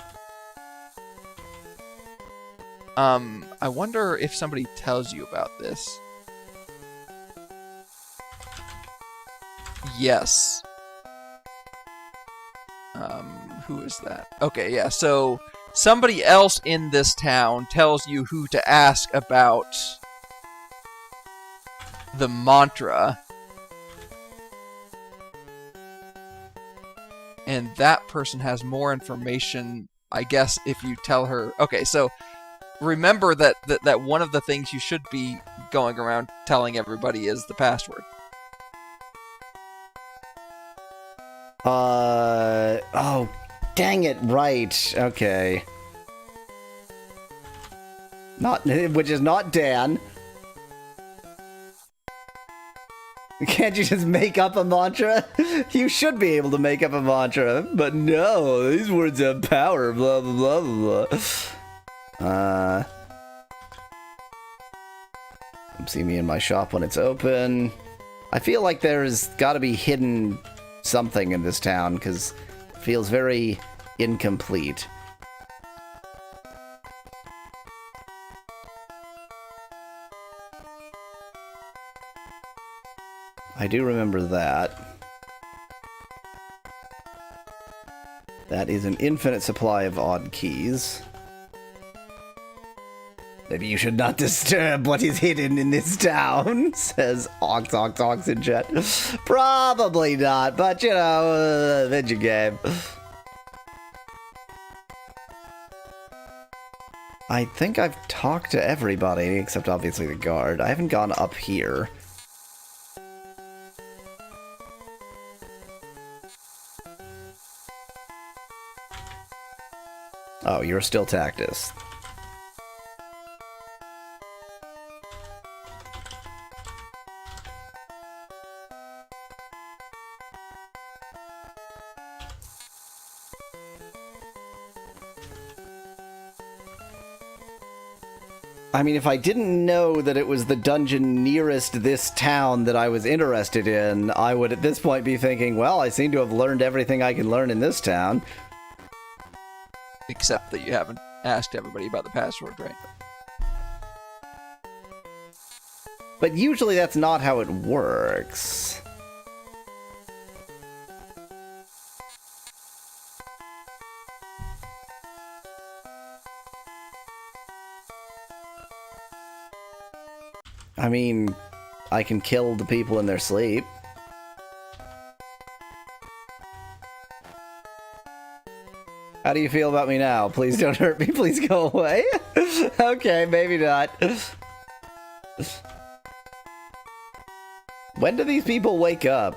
B: I wonder if somebody tells you about this. Yes. Who is that? Okay, yeah, so somebody else in this town tells you who to ask about the mantra. And that person has more information, I guess, if you tell her... Okay, so remember that one of the things you should be going around telling everybody is the password.
A: Oh, dang it, right. Okay. Which is not Dan. Can't you just make up a mantra? You should be able to make up a mantra, but no, these words have power, blah, blah, blah, blah, blah. Come see me in my shop when it's open. I feel like there's gotta be hidden something in this town, because it feels very incomplete. I do remember that. That is an infinite supply of odd keys. Maybe you should not disturb what is hidden in this town, says Ox in chat. Probably not, but you know, video game. I think I've talked to everybody, except obviously the guard. I haven't gone up here. Oh, you're still Tactus. I mean, if I didn't know that it was the dungeon nearest this town that I was interested in, I would at this point be thinking, well, I seem to have learned everything I can learn in this town.
B: Except that you haven't asked everybody about the password, right?
A: But usually that's not how it works. I mean, I can kill the people in their sleep. How do you feel about me now? Please don't hurt me. Please go away. Okay, maybe not. When do these people wake up?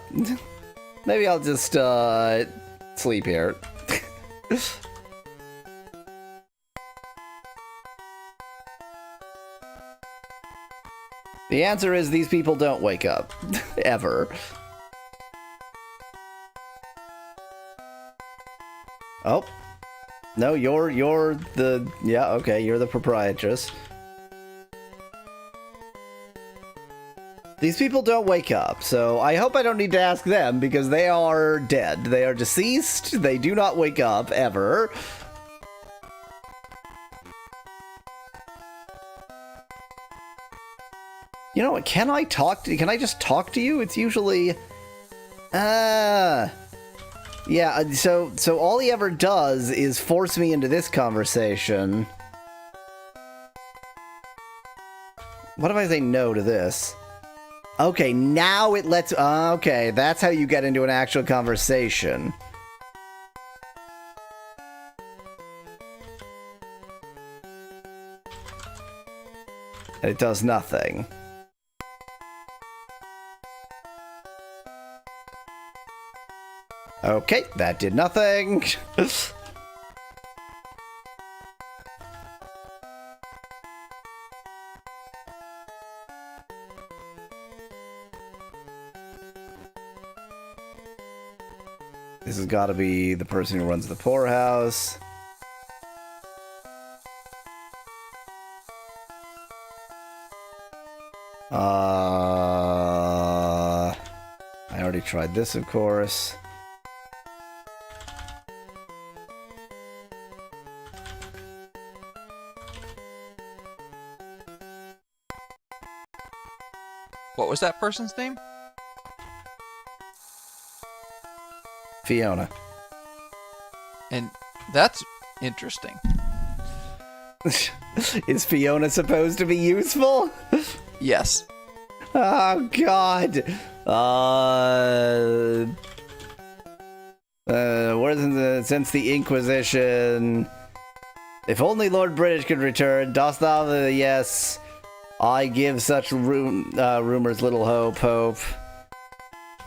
A: Maybe I'll just, sleep here. The answer is these people don't wake up. Ever. Oh. No, you're the... Yeah, okay, you're the proprietress. These people don't wake up, so I hope I don't need to ask them because they are dead. They are deceased. They do not wake up ever. You know what? Can I just talk to you? It's usually yeah, so all he ever does is force me into this conversation. What if I say no to this? Okay, now it lets... Okay, that's how you get into an actual conversation. And it does nothing. Okay, that did nothing. This has got to be the person who runs the poorhouse. I already tried this, of course.
B: What was that person's name?
A: Fiona.
B: And that's interesting.
A: Is Fiona supposed to be useful?
B: Yes.
A: Oh, God. Since the Inquisition... If only Lord British could return, dost thou... yes. I give such rumors little hope.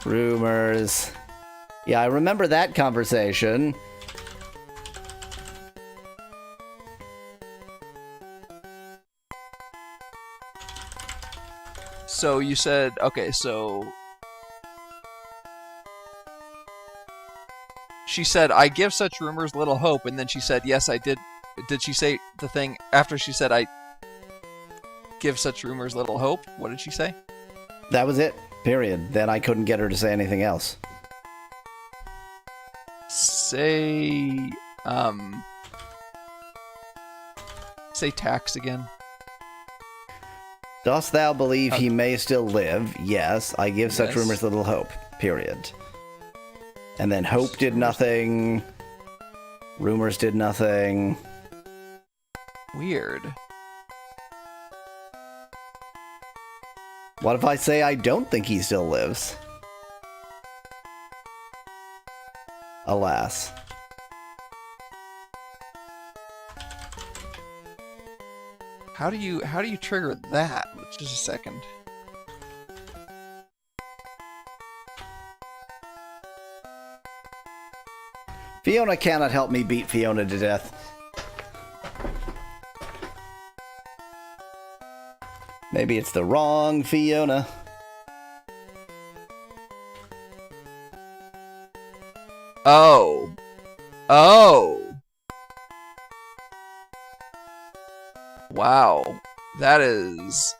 A: Rumors... Yeah, I remember that conversation.
B: So you said, okay, so... She said, I give such rumors little hope, and then she said, yes, I did. Did she say the thing after she said, I give such rumors little hope? What did she say?
A: That was it. Period. Then I couldn't get her to say anything else.
B: Say tax again.
A: Dost thou believe he may still live? Yes, I give such
B: Yes.
A: rumors little hope. Period. And then hope did nothing. Rumors did nothing.
B: Weird.
A: What if I say I don't think he still lives? Alas.
B: How do you trigger that? Just a second.
A: Fiona cannot help me beat Fiona to death. Maybe it's the wrong Fiona.
B: Oh. Oh. Wow. That is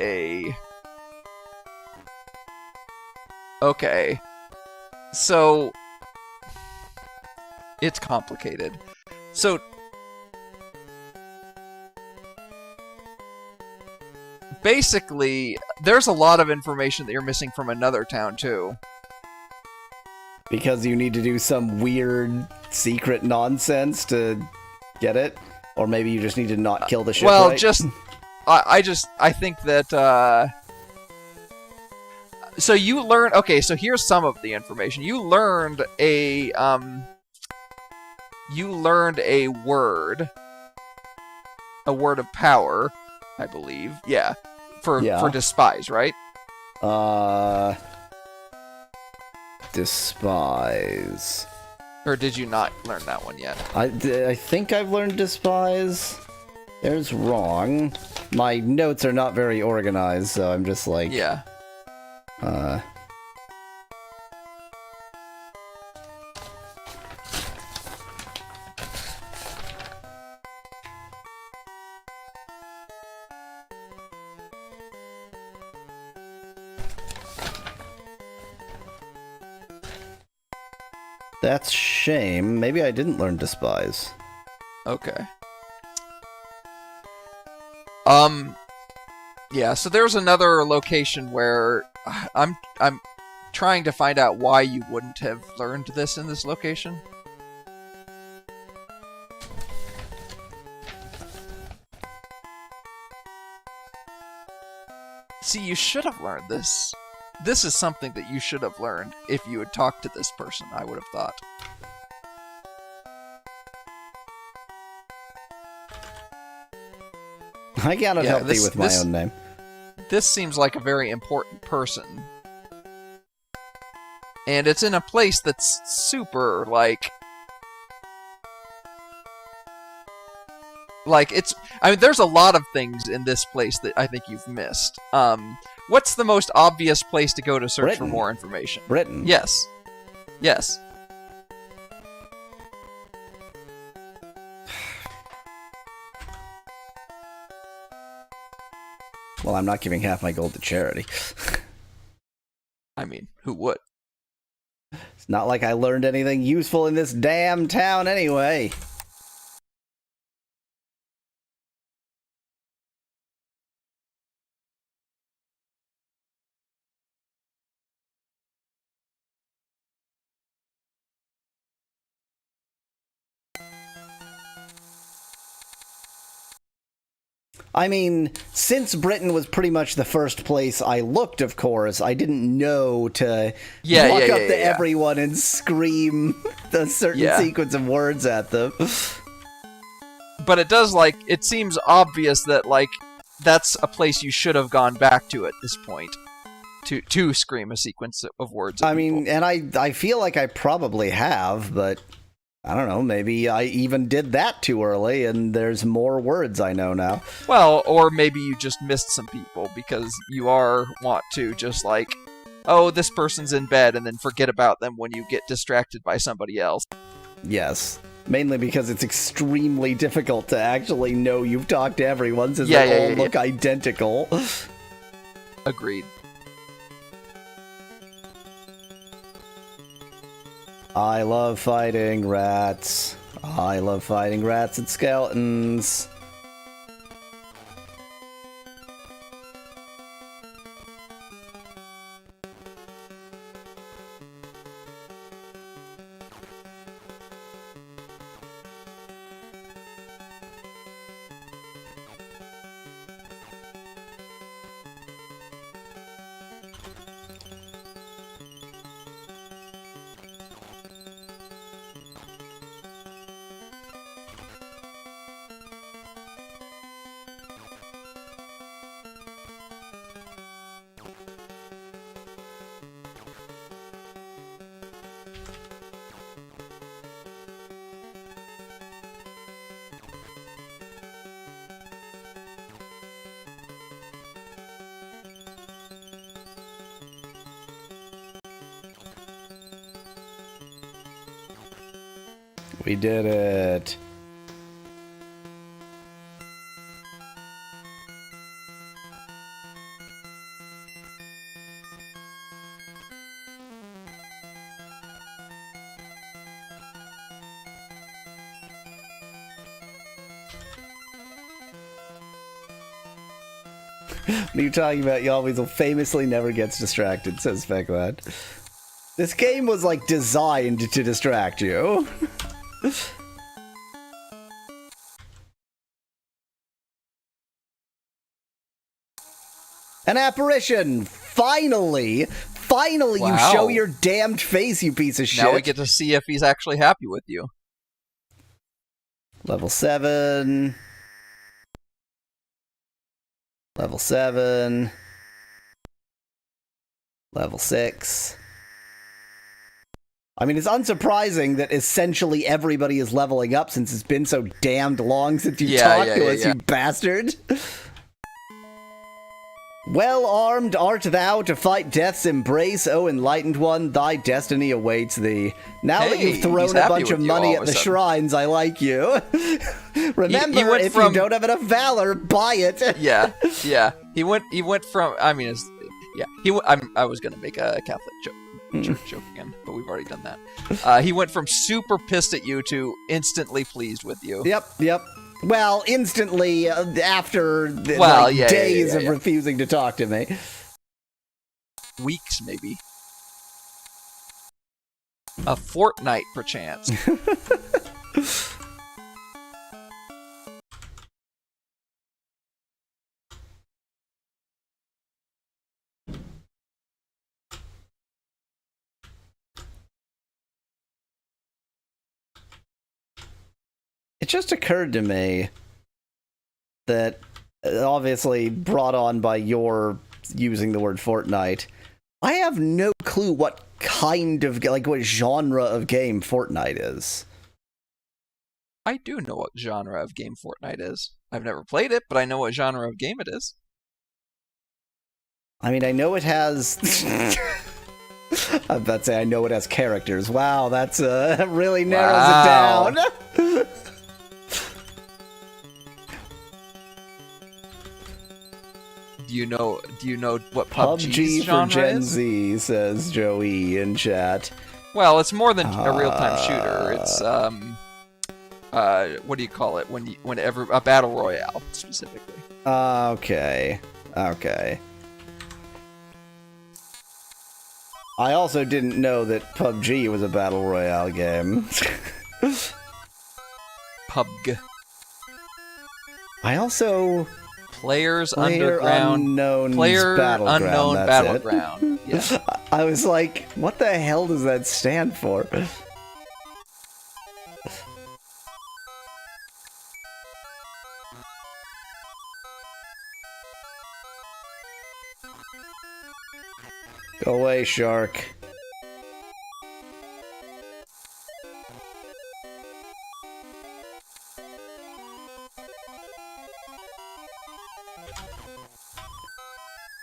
B: a... Okay. So... It's complicated. So... Basically, there's a lot of information that you're missing from another town, too.
A: Because you need to do some weird secret nonsense to get it? Or maybe you just need to not kill the ship,
B: Well,
A: right?
B: I think that, so you learn, okay, so here's some of the information. You learned a word of power, I believe. Yeah. For despise, right?
A: Despise.
B: Or did you not learn that one yet?
A: I think I've learned despise. There's wrong. My notes are not very organized, so I'm just like...
B: Yeah.
A: That's shame. Maybe I didn't learn Despise.
B: Okay. Yeah, so there's another location where I'm trying to find out why you wouldn't have learned this in this location. See, you should have learned this. This is something that you should have learned if you had talked to this person, I would have thought.
A: I cannot help thee with my own name.
B: This seems like a very important person. And it's in a place that's super, like, it's... I mean, there's a lot of things in this place that I think you've missed. What's the most obvious place to go to search for more information?
A: Britain.
B: Yes. Yes.
A: Well, I'm not giving half my gold to charity.
B: I mean, who would?
A: It's not like I learned anything useful in this damn town anyway. I mean, since Britain was pretty much the first place I looked, of course, I didn't know to walk up to everyone and scream a certain sequence of words at them.
B: But it does, like, it seems obvious that, like, that's a place you should have gone back to at this point. To scream a sequence of words at
A: I mean,
B: people.
A: and I feel like I probably have, but... I don't know, maybe I even did that too early, and there's more words I know now.
B: Well, or maybe you just missed some people, because you want to just like, oh, this person's in bed, and then forget about them when you get distracted by somebody else.
A: Yes. Mainly because it's extremely difficult to actually know you've talked to everyone, since they all look identical.
B: Agreed.
A: I love fighting rats. I love fighting rats and skeletons. We did it. What are you talking about? Yalweasel famously never gets distracted, says Specklad. This game was, like, designed to distract you. An apparition! Finally! Finally,
B: wow.
A: You show your damned face, you piece of shit!
B: Now we get to see if he's actually happy with you.
A: Level 7... Level 7... Level 6... I mean, it's unsurprising that essentially everybody is leveling up since it's been so damned long since you talked to us, you bastard. Well armed art thou to fight death's embrace, O enlightened one, thy destiny awaits thee. Now that you've thrown a bunch of money at the shrines, I like you. Remember, if you don't have enough valor, buy it.
B: Yeah. He went from, I mean, I was gonna make a Catholic joke. Joke again, but we've already done that. He went from super pissed at you to instantly pleased with you.
A: Yep. Well, instantly after
B: yeah,
A: days of refusing to talk to me.
B: Weeks, maybe. A fortnight, perchance.
A: It just occurred to me that, obviously brought on by your using the word Fortnite, I have no clue what kind of, what genre of game Fortnite is.
B: I do know what genre of game Fortnite is. I've never played it, but I know what genre of game it is.
A: I mean, I know it has... I'm about to say I know it has characters. Wow, that's really narrows it down.
B: Do you know what
A: PUBG
B: genre
A: for Gen
B: is?
A: Z, says Joey in chat.
B: Well, it's more than a real-time shooter. It's what do you call it? Whenever a battle royale specifically.
A: Okay. I also didn't know that PUBG was a battle royale game.
B: PUBG.
A: I also...
B: Players
A: Player
B: Underground. Player
A: Battleground,
B: Unknown
A: that's
B: Battleground. Yeah.
A: I was like, what the hell does that stand for? Go away, shark.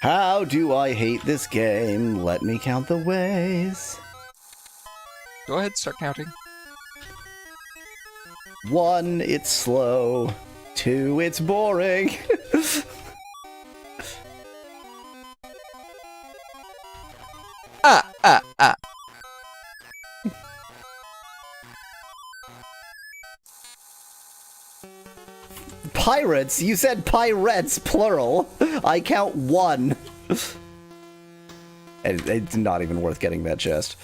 A: How do I hate this game? Let me count the ways.
B: Go ahead, start counting.
A: 1, it's slow. 2, it's boring.
B: Ah.
A: Pirates? You said pirates, plural. I count 1. It's not even worth getting that chest.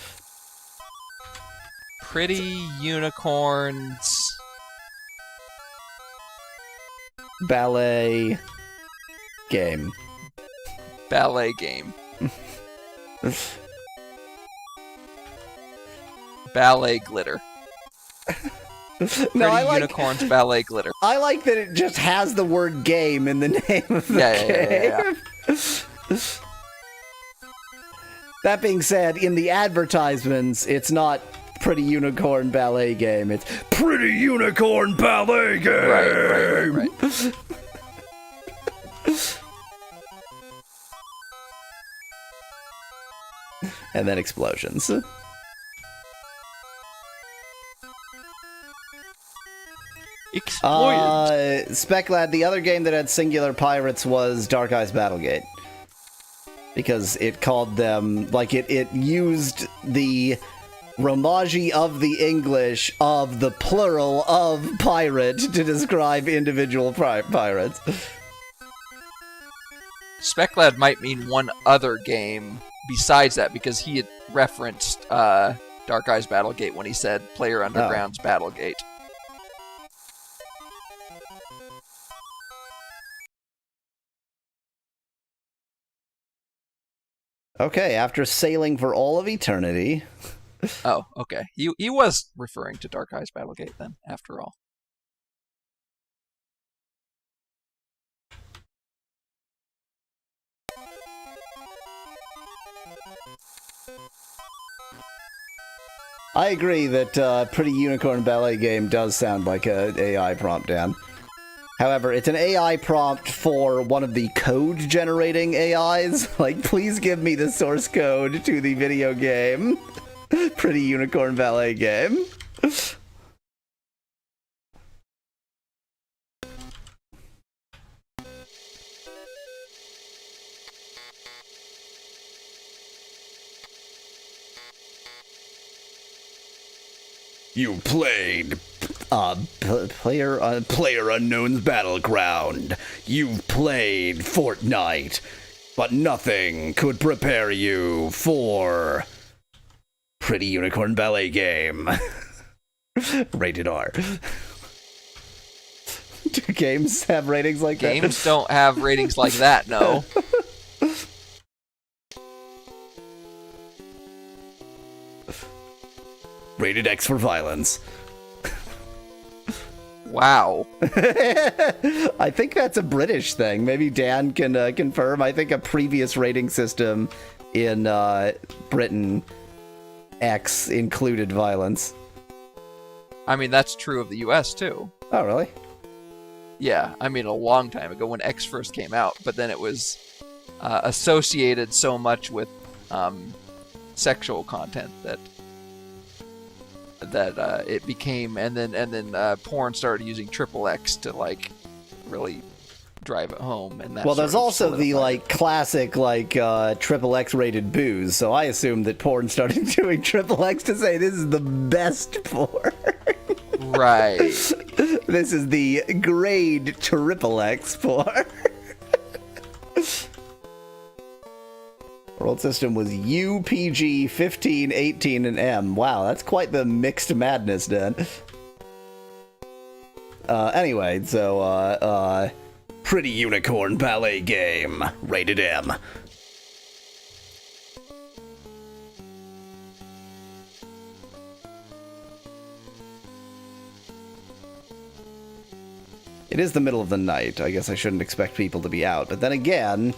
B: Pretty unicorns.
A: Ballet game.
B: Ballet game. Ballet glitter. Pretty unicorns, ballet glitter.
A: I like that it just has the word game in the name of the game. That being said, in the advertisements, it's not Pretty Unicorn Ballet Game. It's Pretty Unicorn Ballet Game!
B: Right.
A: And then explosions. Speclad, the other game that had singular pirates was Dark Eyes Battlegate. Because it called them, it used the Romaji of the English of the plural of pirate to describe individual pirates.
B: Speclad might mean one other game besides that, because he had referenced Dark Eyes Battlegate when he said Player Underground's Battlegate.
A: Okay, after sailing for all of eternity...
B: Oh, okay. He was referring to Dark Eyes Battlegate then, after all.
A: I agree that Pretty Unicorn Ballet Game does sound like an AI prompt, Dan. However, it's an AI prompt for one of the code-generating AIs. Please give me the source code to the video game. Pretty Unicorn Ballet Game. You played player unknown's battleground. You've played Fortnite, but nothing could prepare you for Pretty Unicorn Ballet Game. Rated R. Do games have ratings like that?
B: Games don't have ratings like that, no.
A: Rated X for violence.
B: Wow.
A: I think that's a British thing. Maybe Dan can confirm. I think a previous rating system in Britain, X included violence.
B: I mean, that's true of the US, too.
A: Oh, really?
B: Yeah, I mean, a long time ago when X first came out, but then it was associated so much with sexual content that it became, and then porn started using XXX to like really drive it home. And that
A: well, there's also the like classic like XXX rated booze. So I assumed that porn started doing XXX to say this is the best porn.
B: Right.
A: This is the grade XXX porn. World system was UPG 15, 18, and M. Wow, that's quite the mixed madness, Dan. Anyway, so, Pretty Unicorn Ballet Game, rated M. It is the middle of the night. I guess I shouldn't expect people to be out. But then again,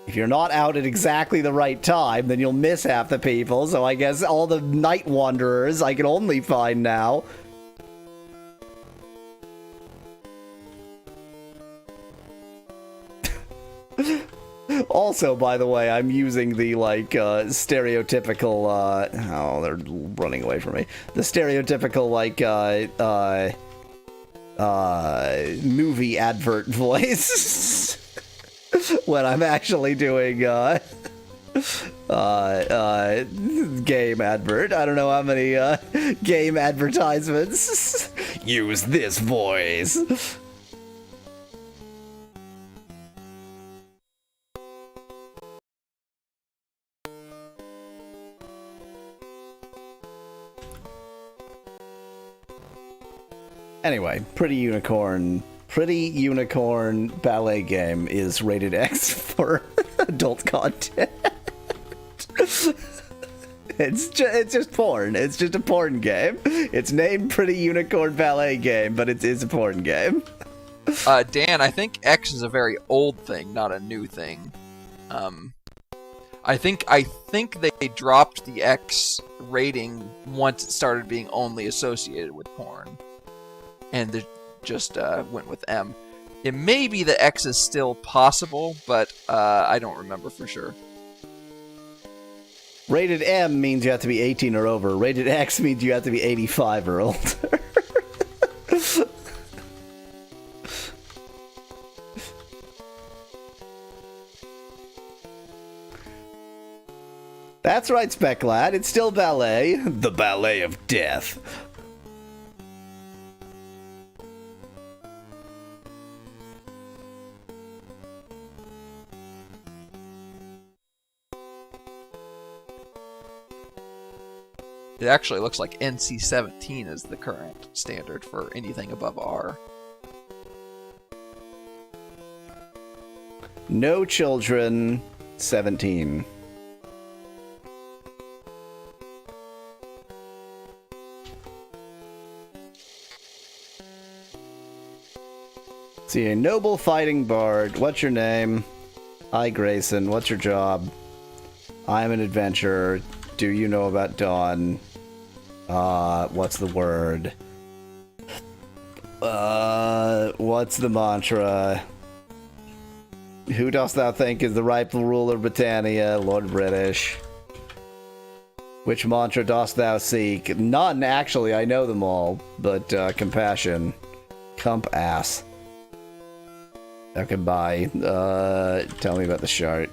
A: if you're not out at exactly the right time, then you'll miss half the people. So I guess all the night wanderers I can only find now. Also, by the way, I'm using the, like, stereotypical, oh, they're running away from me. The stereotypical, like, movie advert voice when I'm actually doing game advert. I don't know how many game advertisements use this voice. Anyway, Pretty Unicorn Ballet Game is rated X for adult content. It's just porn. It's just a porn game. It's named Pretty Unicorn Ballet Game, but it's a porn game.
B: Dan, I think X is a very old thing, not a new thing. I think they dropped the X rating once it started being only associated with porn. And they just went with M. It may be that X is still possible, but I don't remember for sure.
A: Rated M means you have to be 18 or over. Rated X means you have to be 85 or older. That's right, Spec Lad. It's still ballet. The ballet of death.
B: It actually looks like NC-17 is the current standard for anything above R.
A: No children, 17. See, a noble fighting bard. What's your name? Hi, Grayson. What's your job? I'm an adventurer. Do you know about Dawn? What's the word? What's the mantra? Who dost thou think is the rightful ruler of Britannia? Lord British. Which mantra dost thou seek? None, actually. I know them all. But, compassion. Cump ass. Okay, bye. Tell me about the chart.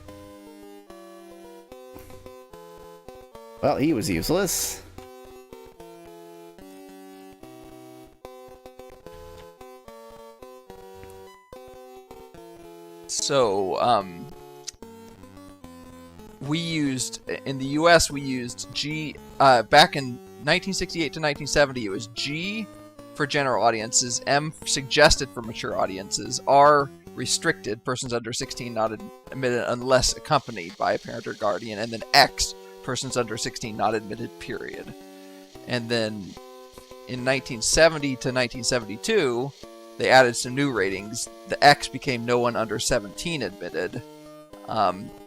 A: Well, he was useless.
B: So, we used, in the US, we used G, back in 1968 to 1970, it was G for general audiences, M suggested for mature audiences, R restricted, persons under 16 not admitted unless accompanied by a parent or guardian, and then X, persons under 16 not admitted, period. And then in 1970 to 1972, they added some new ratings. The X became no one under 17 admitted,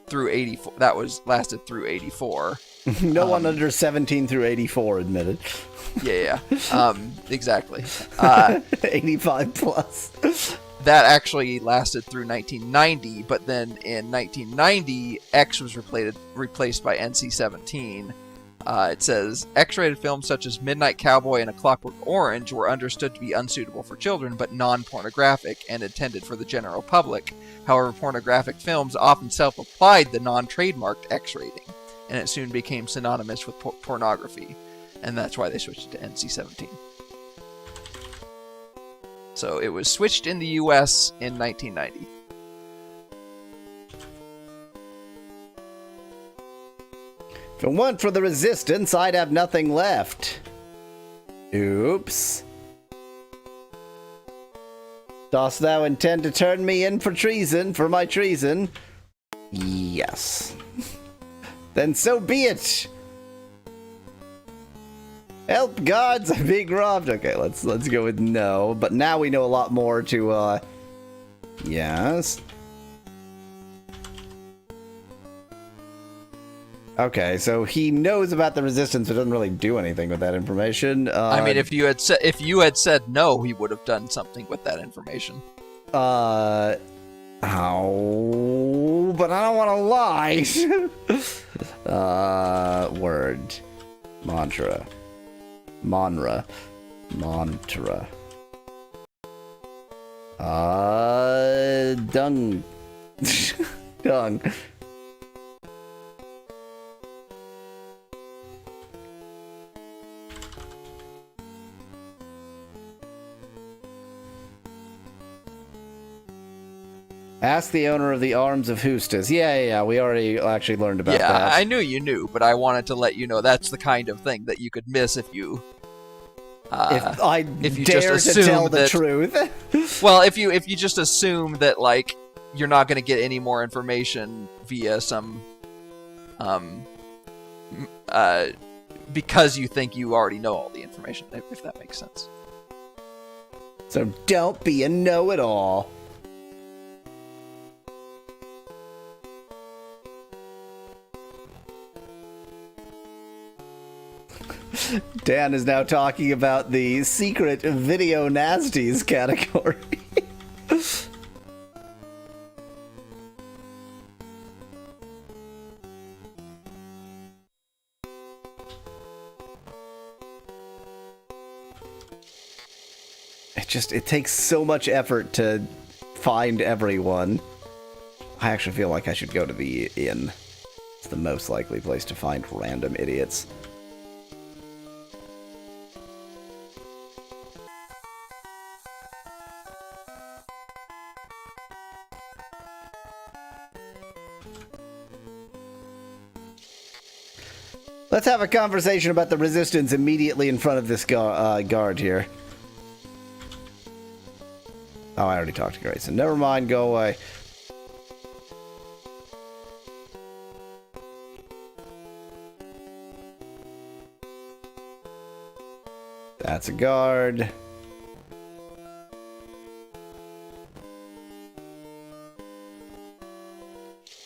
B: through 84. That lasted through 84.
A: No one under 17 through 84 admitted.
B: Yeah. Exactly.
A: 85 plus.
B: That actually lasted through 1990, but then in 1990, X was replaced by NC-17. It says, X-rated films such as Midnight Cowboy and A Clockwork Orange were understood to be unsuitable for children, but non-pornographic and intended for the general public. However, pornographic films often self-applied the non-trademarked X rating, and it soon became synonymous with pornography, and that's why they switched it to NC-17. So it was switched in the US in 1990.
A: If it weren't for the resistance, I'd have nothing left. Oops. Dost thou intend to turn me in for treason, for my treason? Yes. Then so be it. Help, guards, I'm being robbed. Okay, let's go with no. But now we know a lot more to, yes. Okay, so he knows about the resistance, but doesn't really do anything with that information.
B: I mean, if you had said no, he would have done something with that information.
A: But I don't want to lie. Word, mantra, mantra. Dung, dung. Ask the owner of the Arms of Hustis. Yeah, we already actually learned about that.
B: Yeah, I knew you knew, but I wanted to let you know that's the kind of thing that you could miss if you...
A: if you dare to tell the truth.
B: Well, if you just assume that, like, you're not going to get any more information via some... because you think you already know all the information, if that makes sense.
A: So don't be a know-it-all. Dan is now talking about the secret video nasties category. It takes so much effort to find everyone. I actually feel like I should go to the inn. It's the most likely place to find random idiots. Let's have a conversation about the resistance immediately in front of this guard here. Oh, I already talked to Grayson. Never mind, go away. That's a guard.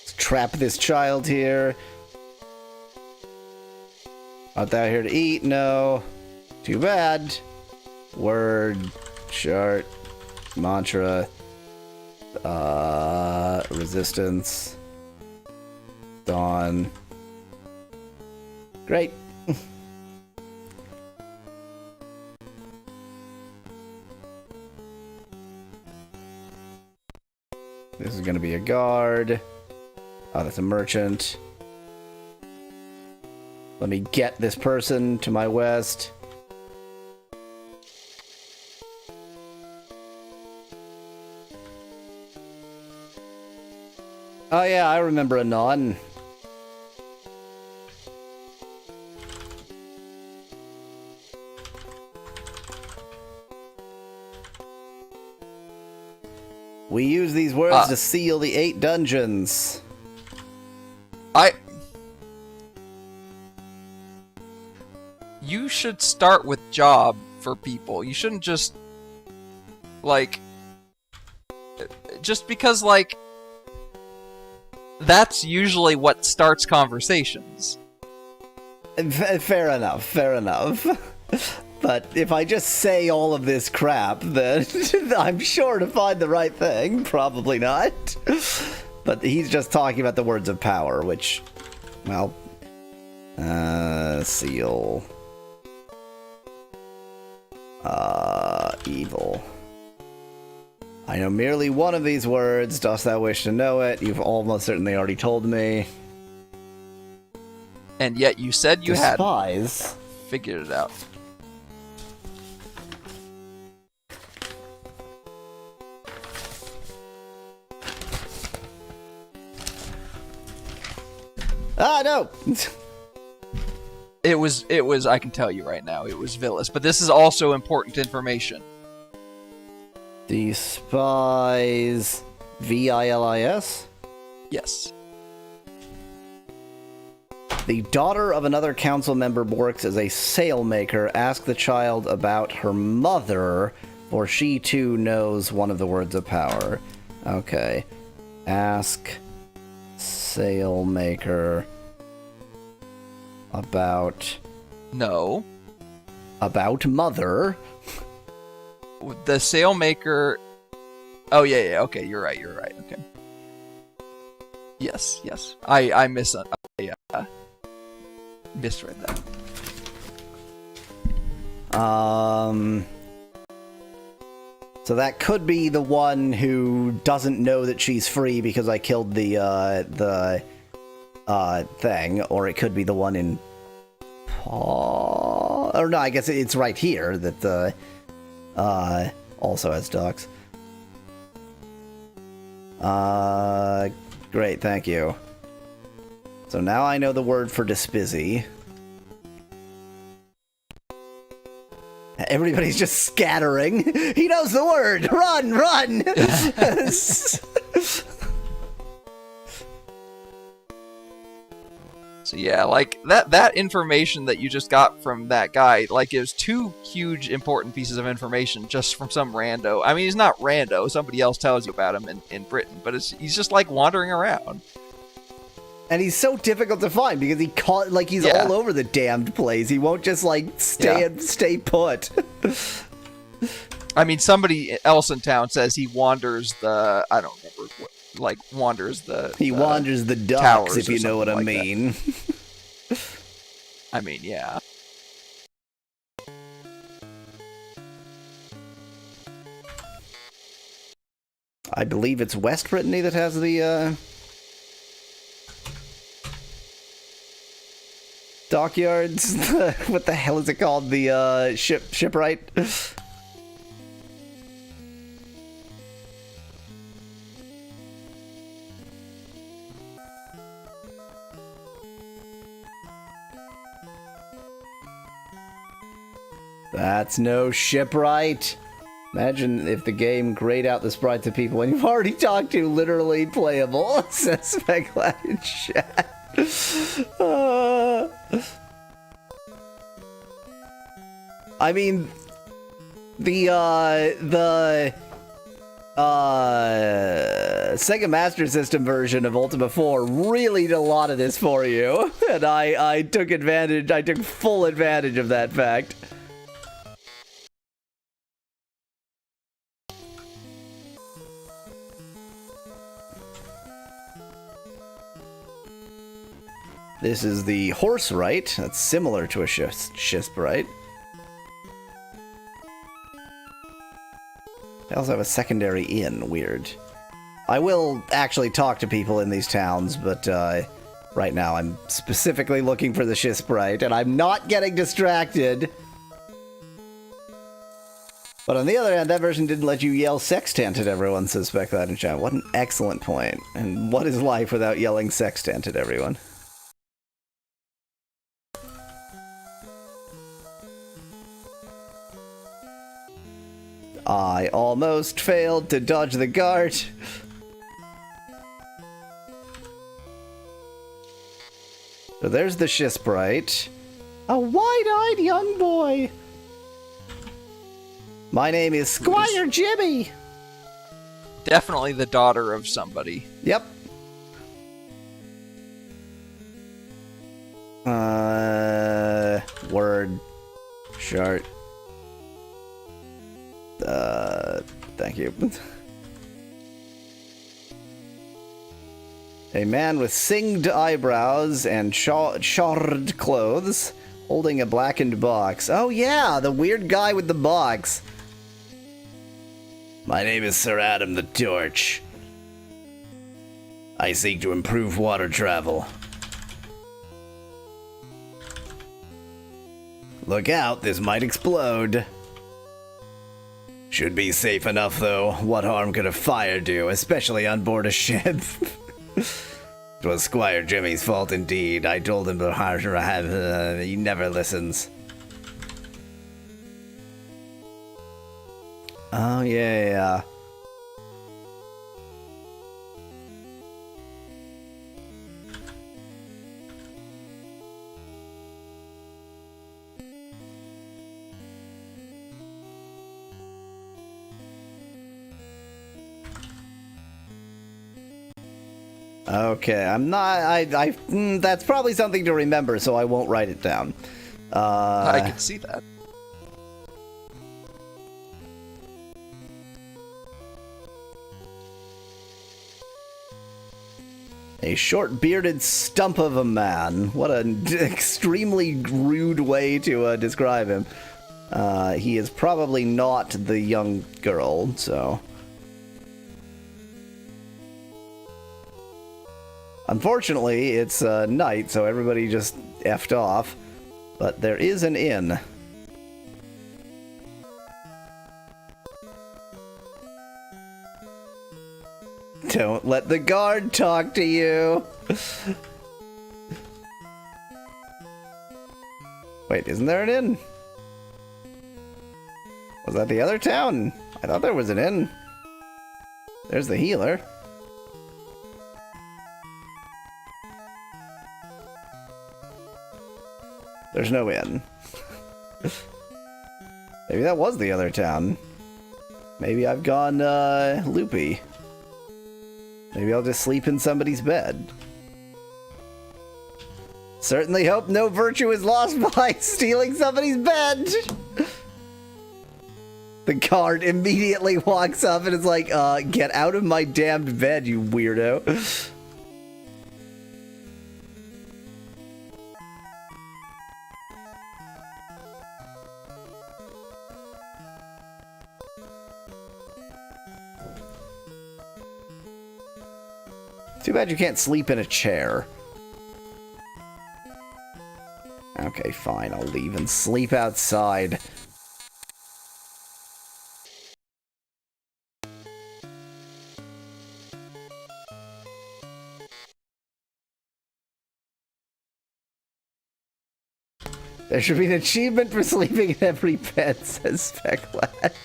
A: Let's trap this child here. Not out here to eat, no. Too bad. Word, chart, mantra, resistance, dawn. Great. This is gonna be a guard. Oh, that's a merchant. Let me get this person to my west. Oh yeah, I remember Anon. We use these words to seal the 8 dungeons.
B: You should start with job for people. You shouldn't just, like... Just because, like... That's usually what starts conversations.
A: Fair enough, fair enough. But if I just say all of this crap, then I'm sure to find the right thing. Probably not. But he's just talking about the words of power, which, well, seal. Evil. I know merely one of these words. Dost thou wish to know it? You've almost certainly already told me.
B: And yet you said you
A: Despise.
B: had figured it out.
A: Ah, no!
B: It was, I can tell you right now, it was Villas. But this is also important information.
A: Despise. V-I-L-I-S?
B: Yes.
A: The daughter of another council member works as a sailmaker. Ask the child about her mother, for she too knows one of the words of power. Okay. Ask sailmaker about...
B: No.
A: About mother.
B: The sailmaker... Oh, yeah, okay, you're right, okay. Yes. I misread that.
A: So that could be the one who doesn't know that she's free because I killed the thing, or it could be the one in or no, I guess it's right here that also has ducks. Great, thank you. So now I know the word for Despizzy. Everybody's just scattering. He knows the word! Run, run!
B: So yeah, like, that information that you just got from that guy, like, it was 2 huge important pieces of information just from some rando. I mean, he's not rando, somebody else tells you about him in Britain, but he's just, like, wandering around.
A: And he's so difficult to find because he's all over the damned place. He won't just, like, stay put.
B: I mean, somebody else in town says he wanders the, I don't remember what, like, wanders the...
A: He wanders the docks, if you know what I mean.
B: I mean, yeah.
A: I believe it's West Brittany that has the, dockyards. What the hell is it called? The, shipwright? That's no shipwright. Imagine if the game grayed out the sprites of people when you've already talked to literally playable, says Specklad in chat. I mean, the Sega Master System version of Ultima 4 really did a lot of this for you, and I took full advantage of that fact. This is the horse right. That's similar to a shipwright. They also have a secondary inn. Weird. I will actually talk to people in these towns, but right now I'm specifically looking for the shipwright, and I'm not getting distracted. But on the other hand, that version didn't let you yell sextant at everyone, says Specklad in chat. What an excellent point. And what is life without yelling sextant at everyone? I almost failed to dodge the guard. So there's the Shisprite. A wide-eyed young boy. My name is Squire Jimmy.
B: Definitely the daughter of somebody.
A: Yep. Word. Short. Thank you. A man with singed eyebrows and charred clothes, holding a blackened box. Oh yeah, the weird guy with the box. My name is Sir Adam the Torch. I seek to improve water travel. Look out, this might explode. Should be safe enough, though. What harm could a fire do, especially on board a ship? It was Squire Jimmy's fault indeed. I told him to he never listens. Oh, yeah. Okay, I'm not. That's probably something to remember, so I won't write it down.
B: I can see that.
A: A short-bearded stump of a man. What an extremely rude way to describe him. He is probably not the young girl, so... Unfortunately, it's night, so everybody just effed off. But there is an inn. Don't let the guard talk to you. Wait, isn't there an inn? Was that the other town? I thought there was an inn. There's the healer. There's no inn. Maybe that was the other town. Maybe I've gone, loopy. Maybe I'll just sleep in somebody's bed. Certainly hope no virtue is lost by stealing somebody's bed! The guard immediately walks up and is like, get out of my damned bed, you weirdo. Too bad you can't sleep in a chair. Okay, fine, I'll leave and sleep outside. There should be an achievement for sleeping in every bed, says Specklad.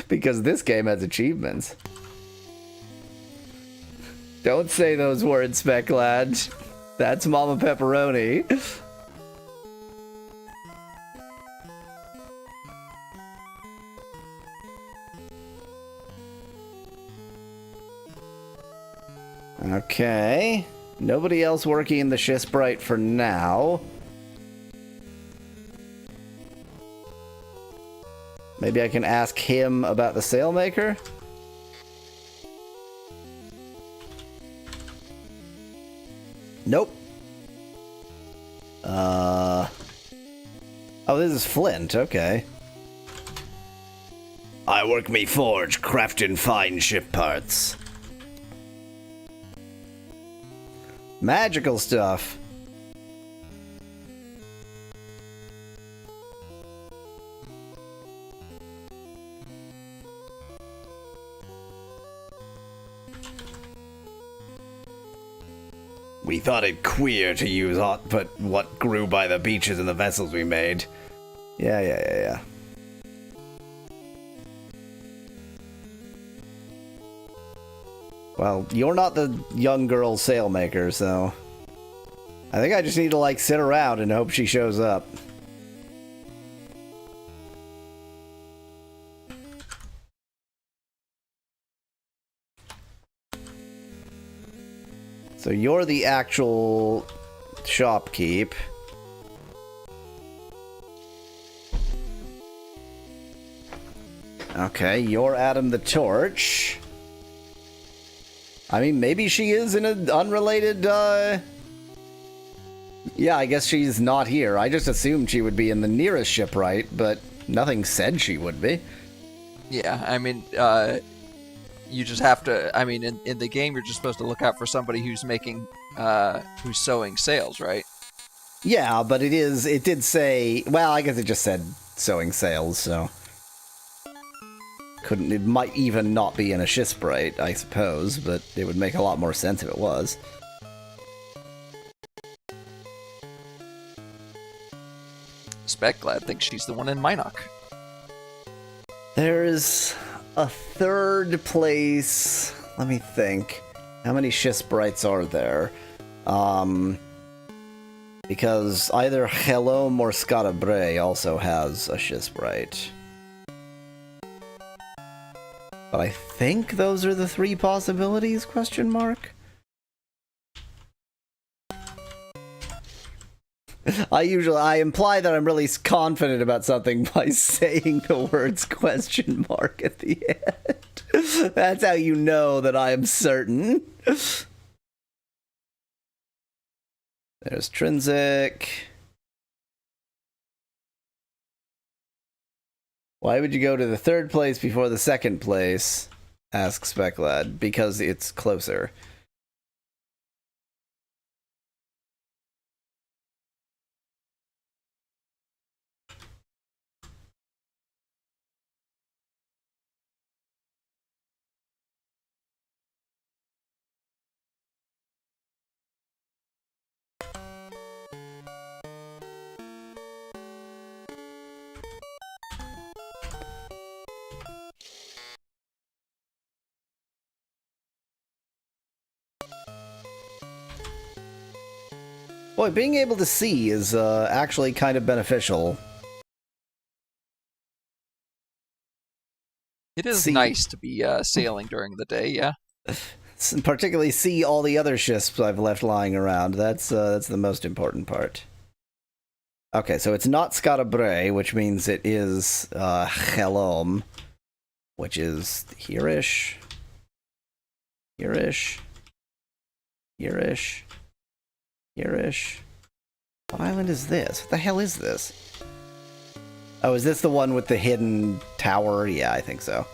A: Because this game has achievements. Don't say those words, Specklad. That's Mama Pepperoni. Okay. Nobody else working in the Shisprite for now. Maybe I can ask him about the Sailmaker? Nope. Oh, this is Flint, okay. I work me forge, crafting fine ship parts. Magical stuff. We thought it queer to use but what grew by the beaches and the vessels we made. Yeah. Well, you're not the young girl sailmaker, so... I think I just need to, like, sit around and hope she shows up. So you're the actual shopkeep. Okay, you're Adam the Torch. I mean, maybe she is in an unrelated, Yeah, I guess she's not here. I just assumed she would be in the nearest shipwright, but nothing said she would be.
B: Yeah, I mean, you just have to, I mean, in the game, you're just supposed to look out for somebody who's making, who's sewing sails, right?
A: Yeah, but it did say, well, I guess it just said sewing sails, so... It might even not be in a shipwright, I suppose, but it would make a lot more sense if it was.
B: Speckglad thinks she's the one in Minok.
A: There's a third place. Let me think. How many shipwrights are there? Because either Helom or Scarabre also has a shipwright. But I think those are the three possibilities, question mark? I imply that I'm really confident about something by saying the words question mark at the end. That's how you know that I am certain. There's Trinsic. Why would you go to the third place before the second place? Asks Speckglad. Because it's closer. Boy, being able to see is actually kind of beneficial.
B: It is nice to be sailing during the day, yeah.
A: Particularly see all the other ships I've left lying around. That's the most important part. Okay, so it's not Scarabre, which means it is Helom, which is here-ish. Here-ish. Here-ish. Here-ish. What island is this? What the hell is this? Oh, is this the one with the hidden tower? Yeah, I think so.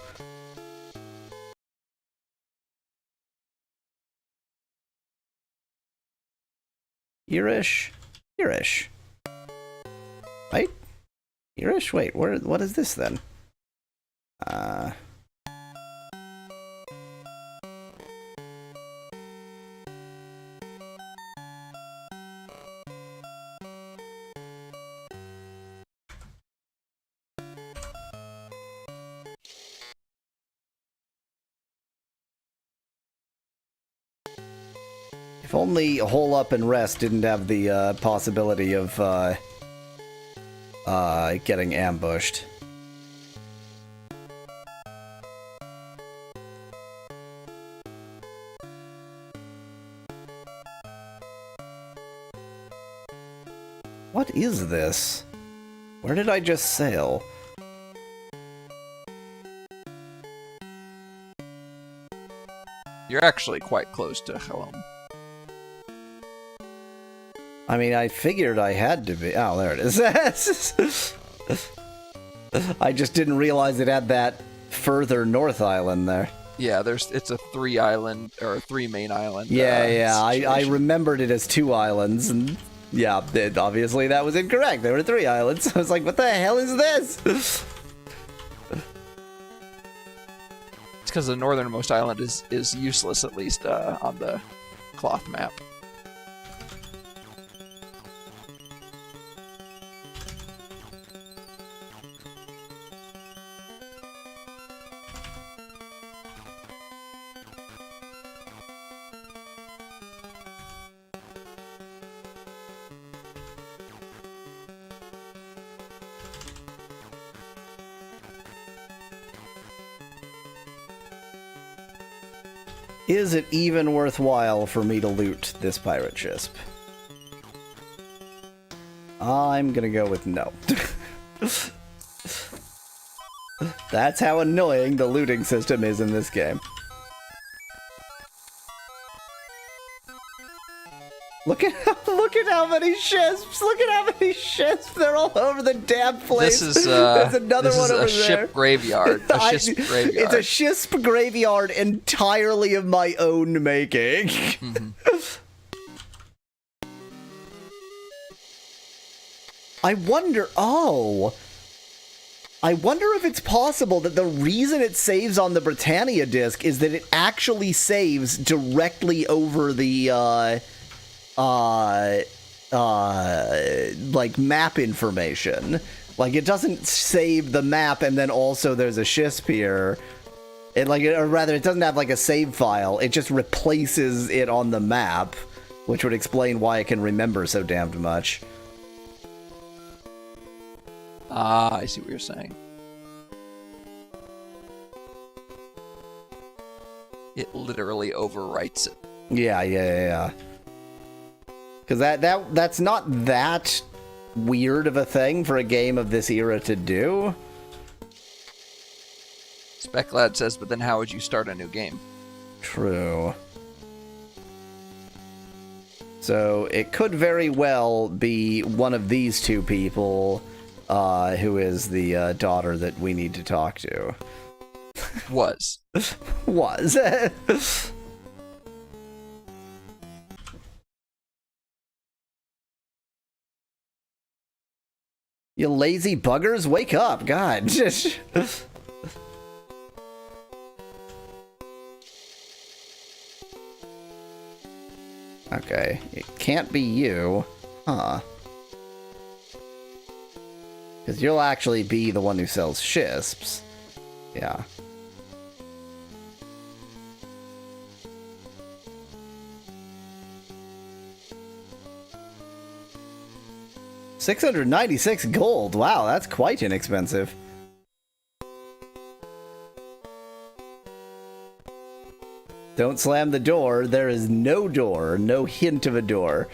A: Here-ish. Here-ish. Right? Here-ish? Wait, what is this then? If only Hole Up and Rest didn't have the possibility of getting ambushed. What is this? Where did I just sail?
B: You're actually quite close to Helom.
A: I mean, I figured I had to be. Oh, there it is. I just didn't realize it had that further north island there.
B: Yeah, it's a three main island.
A: Yeah. I remembered it as 2 islands, and yeah, obviously that was incorrect. There were 3 islands. I was like, what the hell is this?
B: It's because the northernmost island is useless, at least on the cloth map.
A: Is it even worthwhile for me to loot this pirate ship? I'm gonna go with no. That's how annoying the looting system is in this game. Look at how many ships! Look at how many ships! They're all over the damn place.
B: This is
A: There's another one over
B: a
A: there.
B: ship graveyard. A ship graveyard.
A: It's a ship graveyard entirely of my own making.
B: Mm-hmm.
A: I wonder if it's possible that the reason it saves on the Britannia disk is that it actually saves directly over the like map information. Like it doesn't save the map and then also there's a ship here. It or rather it doesn't have like a save file. It just replaces it on the map, which would explain why it can remember so damned much.
B: Ah, I see what you're saying. It literally overwrites it.
A: Yeah. Because that's not that weird of a thing for a game of this era to do.
B: Speclad says, but then how would you start a new game?
A: True. So it could very well be one of these two people who is the daughter that we need to talk to.
B: Was.
A: Was. You lazy buggers, wake up, God. Okay, it can't be you. Huh. Because you'll actually be the one who sells ships. Yeah. $696 gold. Wow, that's quite inexpensive. Don't slam the door. There is no door. No hint of a door.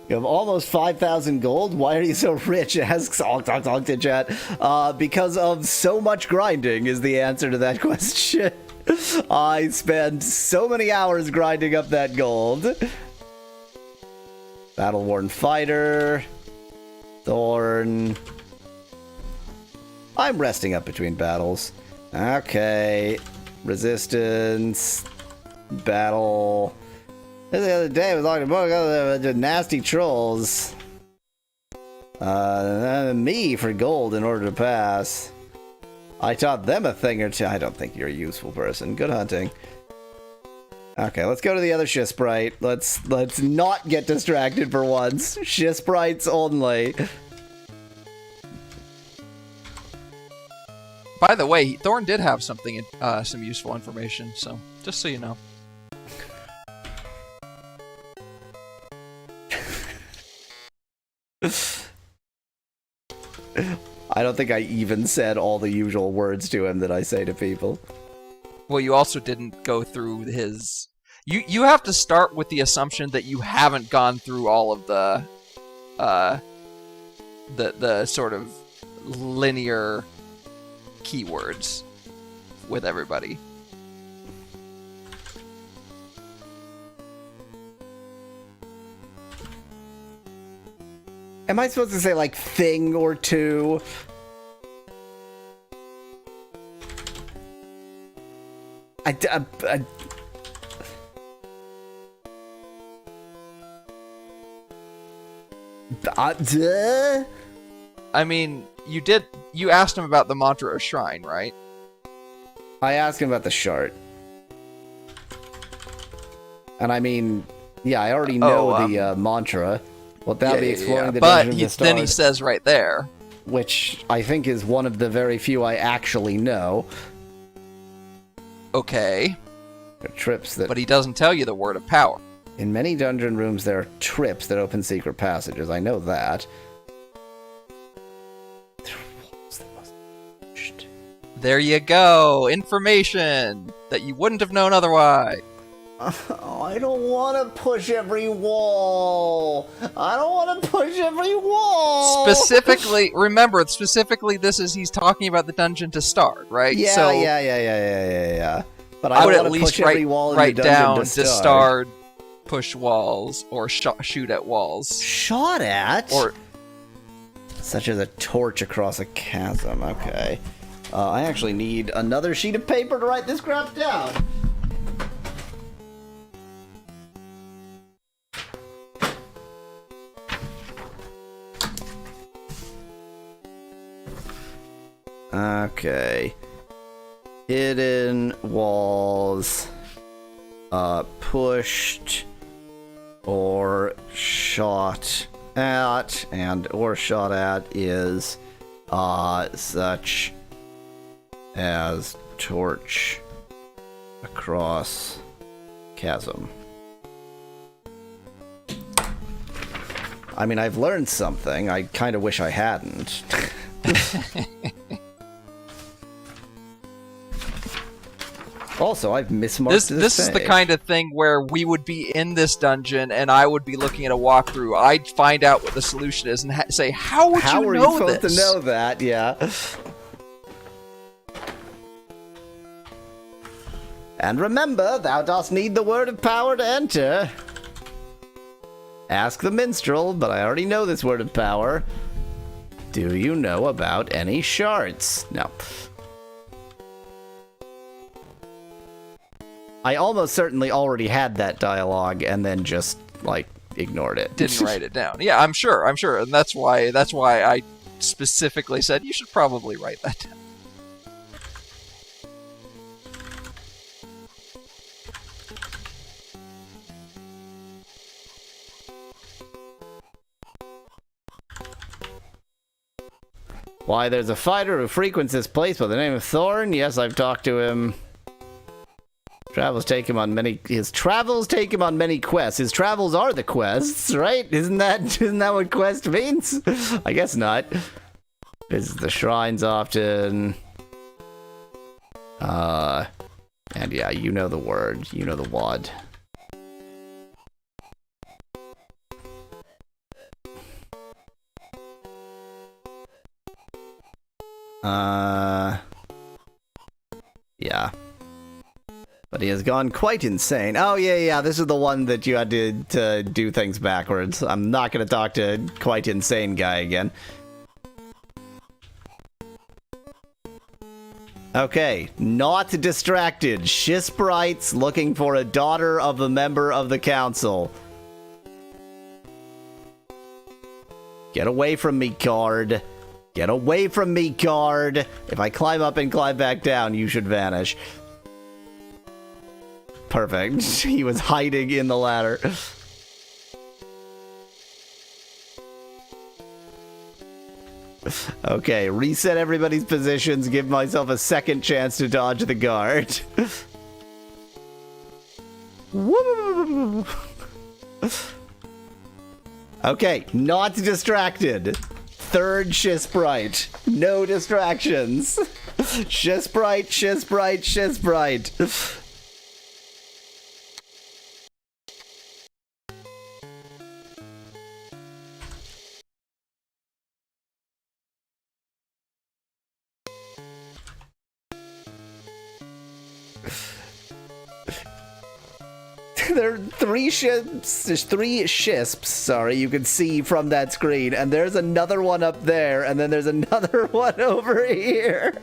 A: You have almost 5,000 gold? Why are you so rich? Asks to chat. Because of so much grinding is the answer to that question. I spend so many hours grinding up that gold. Battle-worn fighter. Thorn. I'm resting up between battles. Okay. Resistance. Battle. The other day I was talking about nasty trolls. Me for gold in order to pass. I taught them a thing or two. I don't think you're a useful person. Good hunting. Okay, let's go to the other Shissprite. Let's not get distracted for once. Shissprites only.
B: By the way, Thorn did have something, some useful information, so just so you know.
A: I don't think I even said all the usual words to him that I say to people.
B: Well, you also didn't go through his... You have to start with the assumption that you haven't gone through all of the sort of linear keywords with everybody.
A: Am I supposed to say, like, thing or two?
B: I mean, you asked him about the mantra of shrine, right?
A: I asked him about the shard. And I mean, yeah, I already know the mantra. Well, that'll be exploring the dungeon of the stars.
B: Then he says right there,
A: which I think is one of the very few I actually know.
B: Okay.
A: There are trips that...
B: But he doesn't tell you the word of power.
A: In many dungeon rooms, there are trips that open secret passages. I know that. There are walls that must be pushed.
B: There you go. Information that you wouldn't have known otherwise.
A: I don't want to push every wall. I don't want to push every wall.
B: Specifically, remember, he's talking about the dungeon to start, right?
A: Yeah,
B: so
A: yeah. But
B: I would
A: don't
B: at
A: want to
B: least
A: push every wall in
B: write
A: the dungeon
B: down
A: to start.
B: push walls, or shoot at walls.
A: Shot at?
B: Or
A: such as a torch across a chasm. Okay. I actually need another sheet of paper to write this crap down. Okay. Hidden walls. Pushed or shot at, and or shot at is such as torch across chasm. I mean, I've learned something. I kind of wish I hadn't. Also, I've mismarked
B: this is the kind of thing where we would be in this dungeon and I would be looking at a walkthrough. I'd find out what the solution is and say, how would you know this? How are you supposed
A: to know that? Yeah. And remember, thou dost need the word of power to enter. Ask the minstrel, but I already know this word of power. Do you know about any shards? No. I almost certainly already had that dialogue and then just, like, ignored it.
B: Didn't write it down. Yeah, I'm sure. And that's why I specifically said you should probably write that down.
A: Why, there's a fighter who frequents this place by the name of Thorn. Yes, I've talked to him. His travels take him on many quests. His travels are the quests, right? Isn't that what quest means? I guess not. Visits the shrines often. And yeah, you know the word. You know the wad. Yeah. But he has gone quite insane. Oh, yeah, this is the one that you had to do things backwards. I'm not going to talk to quite insane guy again. Okay, not distracted. Shisprites looking for a daughter of a member of the council. Get away from me, card. Get away from me, card. If I climb up and climb back down, you should vanish. Perfect. He was hiding in the ladder. Okay, reset everybody's positions, give myself a second chance to dodge the guard. Okay, not distracted. Third Shisprite. No distractions. Shisprite, Shisprite, Shisprite. There are three ships. There's three shisps, sorry, you can see from that screen. And there's another one up there, and then there's another one over here.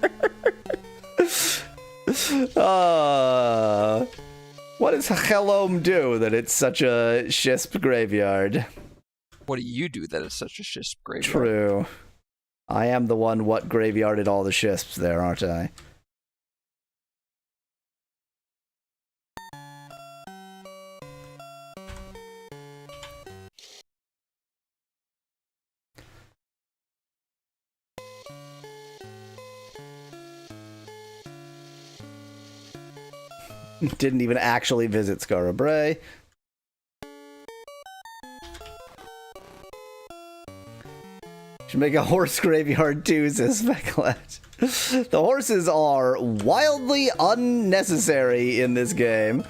A: What does Helom do that it's such a shisp graveyard?
B: What do you do that it's such a shisp graveyard?
A: True. I am the one what graveyarded all the shisps there, aren't I? Didn't even actually visit Skara Brae. Should make a horse graveyard too, says Speculat. The horses are wildly unnecessary in this game.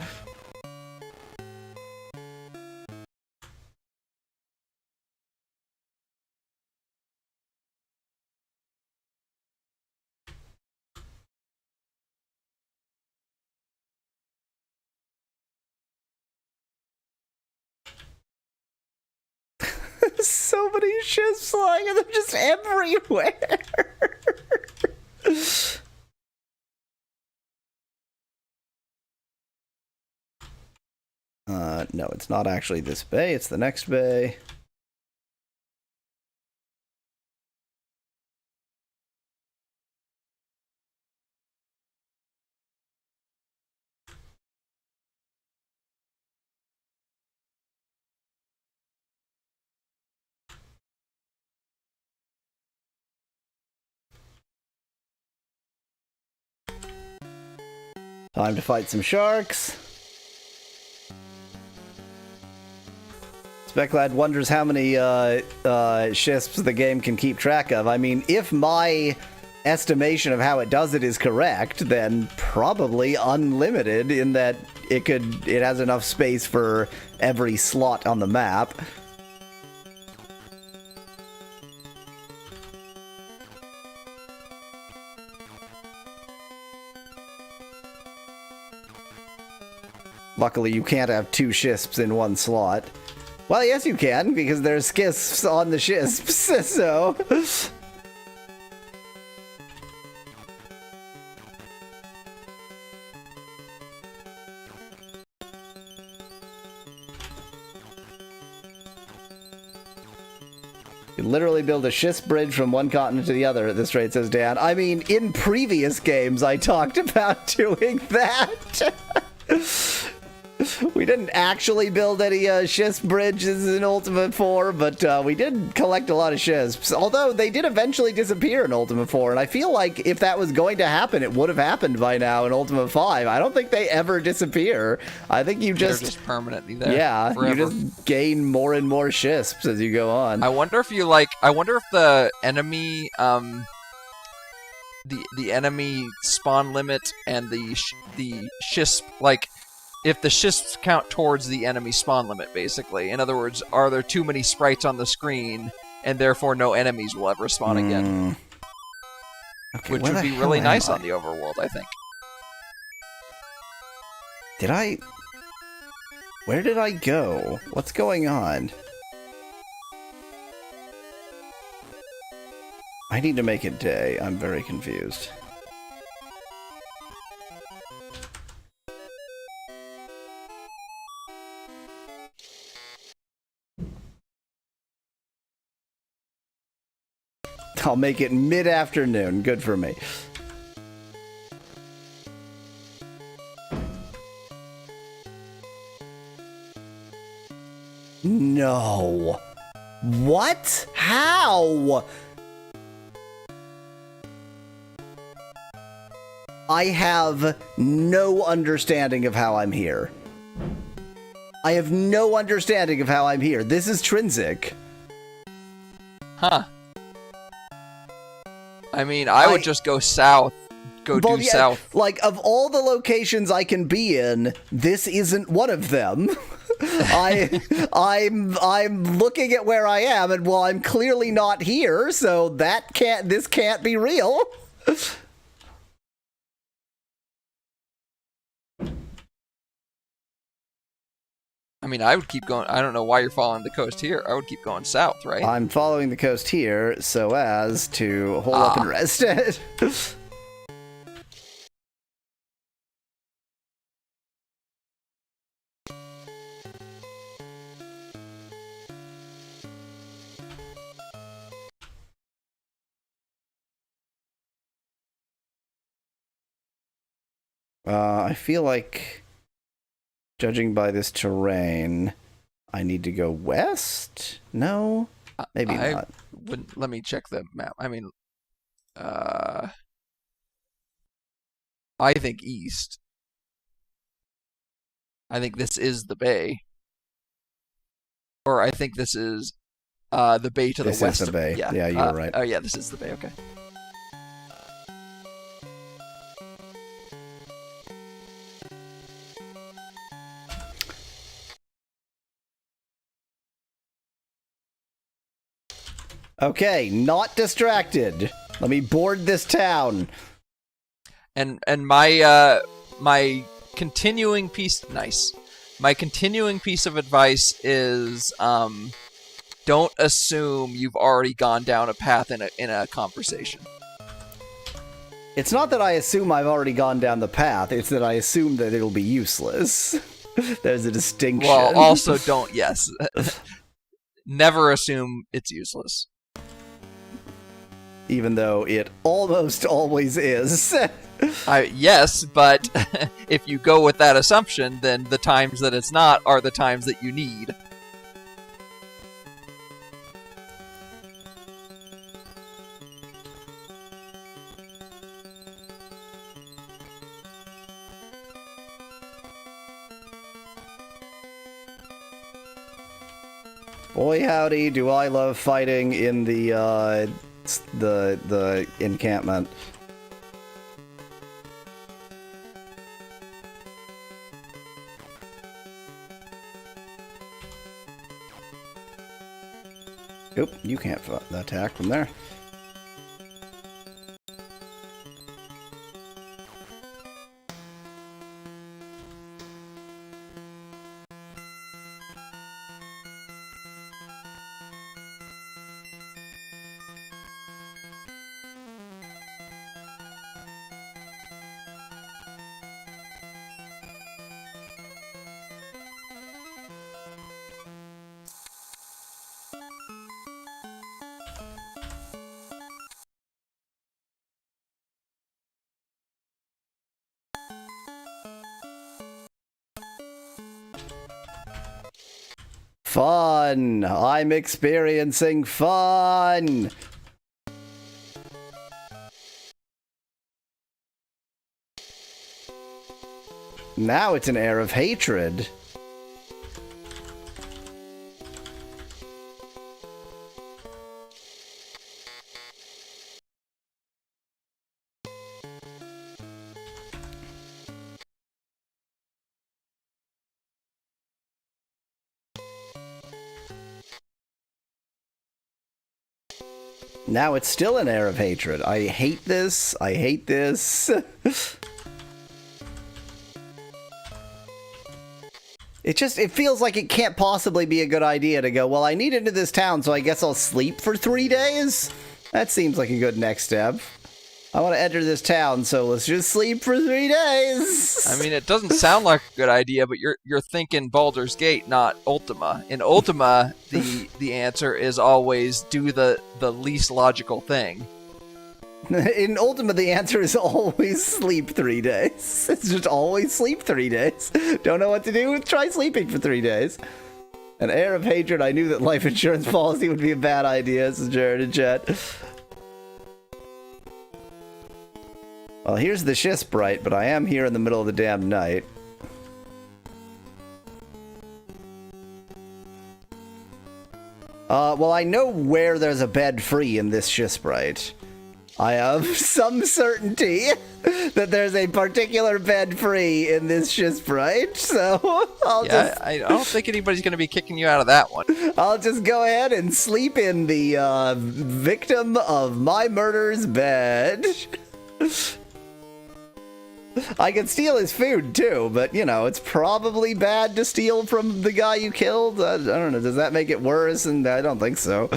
A: So many ships flying and they're just everywhere. No, it's not actually this bay, it's the next bay. Time to fight some sharks. Speclad wonders how many ships the game can keep track of. I mean, if my estimation of how it does it is correct, then probably unlimited in that it has enough space for every slot on the map. Luckily, you can't have 2 ships in one slot. Well, yes, you can, because there's skiffs on the ships, so... You literally build a ship bridge from one continent to the other at this rate, says Dan. I mean, in previous games, I talked about doing that. We didn't actually build any ships bridges in Ultima 4, but we did collect a lot of ships. Although they did eventually disappear in Ultima 4, and I feel like if that was going to happen, it would have happened by now in Ultima 5. I don't think they ever disappear. I think you just...
B: They're just permanently there.
A: Yeah,
B: forever.
A: You just gain more and more ships as you go on.
B: I wonder if the enemy, the enemy spawn limit and the ships, like, if the ships count towards the enemy spawn limit, basically. In other words, are there too many sprites on the screen, and therefore no enemies will ever spawn again?
A: Okay,
B: which would be really nice on the overworld, I think.
A: Where did I go? What's going on? I need to make it day. I'm very confused. I'll make it mid-afternoon. Good for me. No. What? How? I have no understanding of how I'm here. I have no understanding of how I'm here. This is Trinsic.
B: Huh. I mean, I would just go south. Go due south.
A: Like, of all the locations I can be in, this isn't one of them. I'm looking at where I am, and well, I'm clearly not here, so this can't be real.
B: I mean, I would keep going. I don't know why you're following the coast here. I would keep going south, right?
A: I'm following the coast here so as to hole up and rest it. I feel like, judging by this terrain, I need to go west? No? Maybe not.
B: Let me check the map. I mean, I think east. I think this is the bay. Or I think this is the bay to the west.
A: This is the bay. Yeah, you were right.
B: Oh, yeah, this is the bay. Okay.
A: Okay, not distracted. Let me board this town.
B: And my continuing piece My continuing piece of advice is don't assume you've already gone down a path in a conversation.
A: It's not that I assume I've already gone down the path, it's that I assume that it'll be useless. There's a distinction.
B: Well, also don't, yes. Never assume it's useless.
A: Even though it almost always is.
B: Yes, but if you go with that assumption, then the times that it's not are the times that you need.
A: Boy howdy, do I love fighting in the encampment. Oop, you can't attack from there. Fun! I'm experiencing fun! Now it's an air of hatred. Now it's still an air of hatred. I hate this. I hate this. It feels like it can't possibly be a good idea to go, well, I need into this town, so I guess I'll sleep for 3 days? That seems like a good next step. I want to enter this town, so let's just sleep for 3 days.
B: I mean, it doesn't sound like a good idea, but you're thinking Baldur's Gate, not Ultima. In Ultima, the answer is always do the least logical thing.
A: In Ultima, the answer is always sleep 3 days. It's just always sleep 3 days. Don't know what to do? Try sleeping for 3 days. An air of hatred. I knew that life insurance policy would be a bad idea, says Jared in chat. Well, here's the Shisprite, but I am here in the middle of the damn night. Well, I know where there's a bed free in this Shisprite. I have some certainty that there's a particular bed free in this Shisprite, so
B: I don't think anybody's going to be kicking you out of that one.
A: I'll just go ahead and sleep in the victim of my murder's bed. I could steal his food, too, but, you know, it's probably bad to steal from the guy you killed. I don't know, does that make it worse? And I don't think so.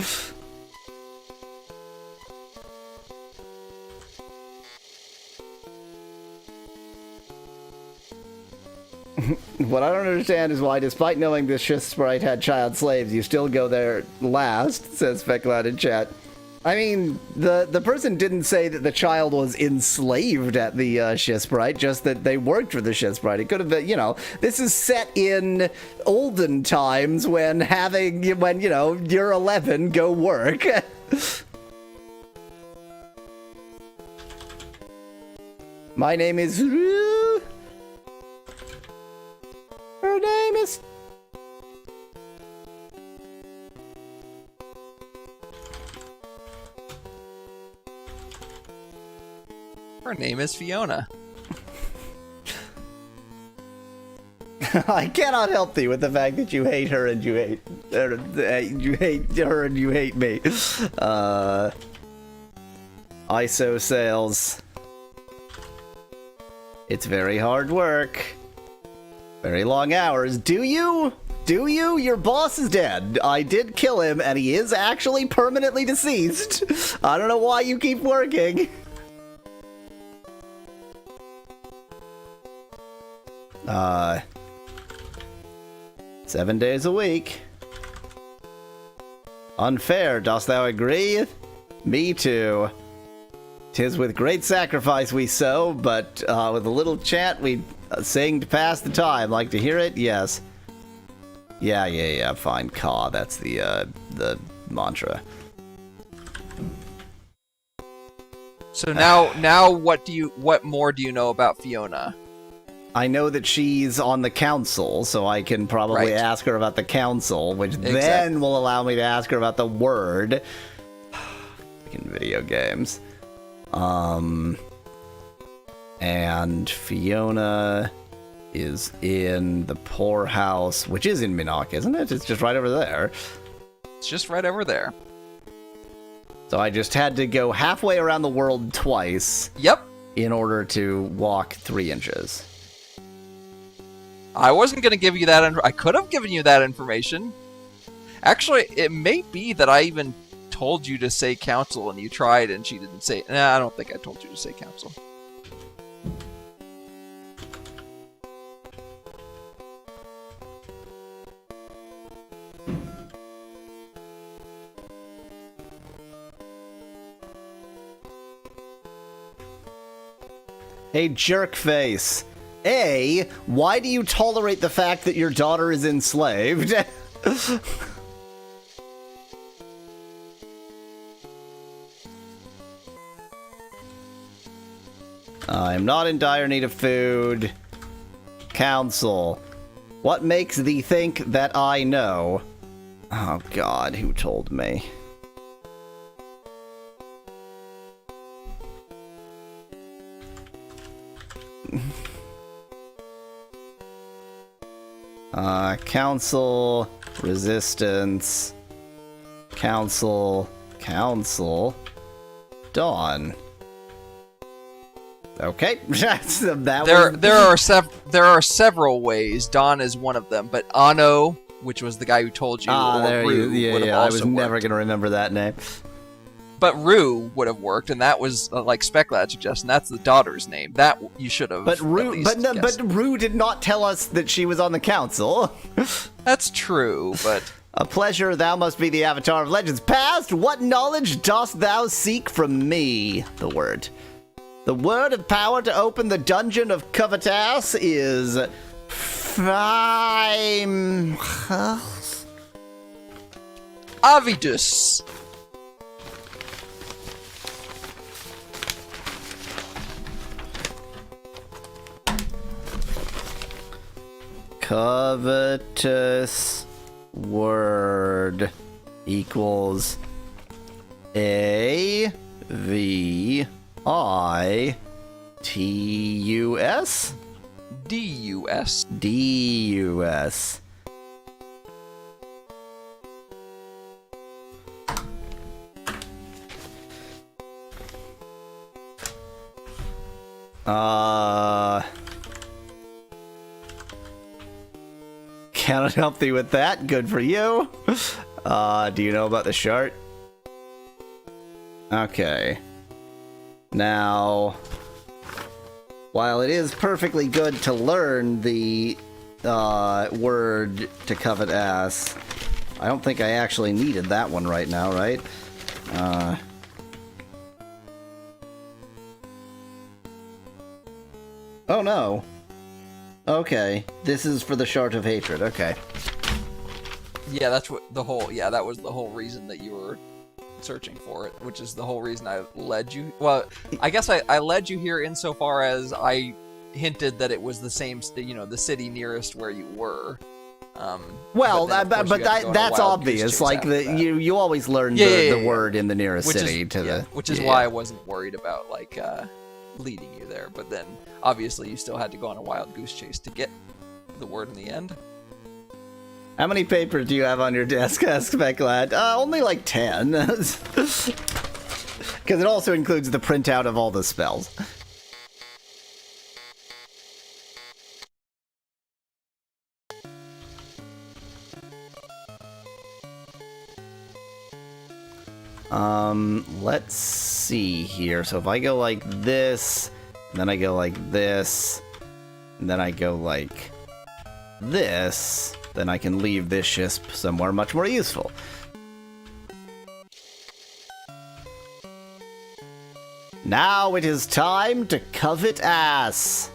A: What I don't understand is why, despite knowing this Shisprite had child slaves, you still go there last, says Fecklad in chat. I mean, the person didn't say that the child was enslaved at the Shisprite, just that they worked for the Shisprite. It could have been, you know, this is set in olden times when you know, you're 11, go work. My name is... Her name is...
B: Her name is Fiona.
A: I cannot help thee with the fact that you hate her and you hate you hate her and you hate me. ISO sales. It's very hard work. Very long hours. Do you? Do you? Your boss is dead. I did kill him, and he is actually permanently deceased. I don't know why you keep working. 7 days a week. Unfair, dost thou agree? Me too. 'Tis with great sacrifice we sow, but with a little chant we sing to pass the time. Like to hear it? Yes. Yeah, fine. Caw, that's the mantra.
B: So now what more do you know about Fiona?
A: I know that she's on the council, so I can probably ask her about the council, which then will allow me to ask her about the word. In video games. And Fiona is in the poorhouse, which is in Minok, isn't it? It's just right over there.
B: It's just right over there.
A: So I just had to go halfway around the world twice.
B: Yep.
A: In order to walk 3 inches.
B: I wasn't going to give you that. I could have given you that information. Actually, it may be that I even told you to say council and you tried and she didn't say it. Nah, I don't think I told you to say council.
A: Hey, jerkface. A, why do you tolerate the fact that your daughter is enslaved? I'm not in dire need of food. Council. What makes thee think that I know? Oh god, who told me? Council, resistance, council, dawn. Okay,
B: there are several ways. Dawn is one of them, but Ano, which was the guy who told you, or Rue,
A: I was never gonna remember that name.
B: But Rue would have worked, and that was like Specklad suggestion. That's the daughter's name. That you should have.
A: But Rue did not tell us that she was on the council.
B: That's true, but
A: a pleasure. Thou must be the avatar of legends past. What knowledge dost thou seek from me? The word of power to open the dungeon of Covetas is
B: Avidus.
A: Covetous word equals AVITUS?
B: DUS.
A: DUS. Cannot help thee with that. Good for you. Do you know about the shard? Okay. Now, while it is perfectly good to learn the word to covet ass, I don't think I actually needed that one right now, right? Oh no. Okay, this is for the Shard of Hatred, okay.
B: Yeah, that's what the whole, that was the whole reason that you were searching for it, which is the whole reason I led you, well, I guess I led you here insofar as I hinted that it was the same, the city nearest where you were.
A: Well, but that's obvious, like, you always learn the word in the nearest city
B: which is why I wasn't worried about, like, leading you there, but then obviously you still had to go on a wild goose chase to get the word in the end.
A: How many papers do you have on your desk, asked Specklad? Only like 10. Because it also includes the printout of all the spells. Let's see here. So if I go like this, then I go like this, and then I go like this, then I can leave this shisp somewhere much more useful. Now it is time to covet ass.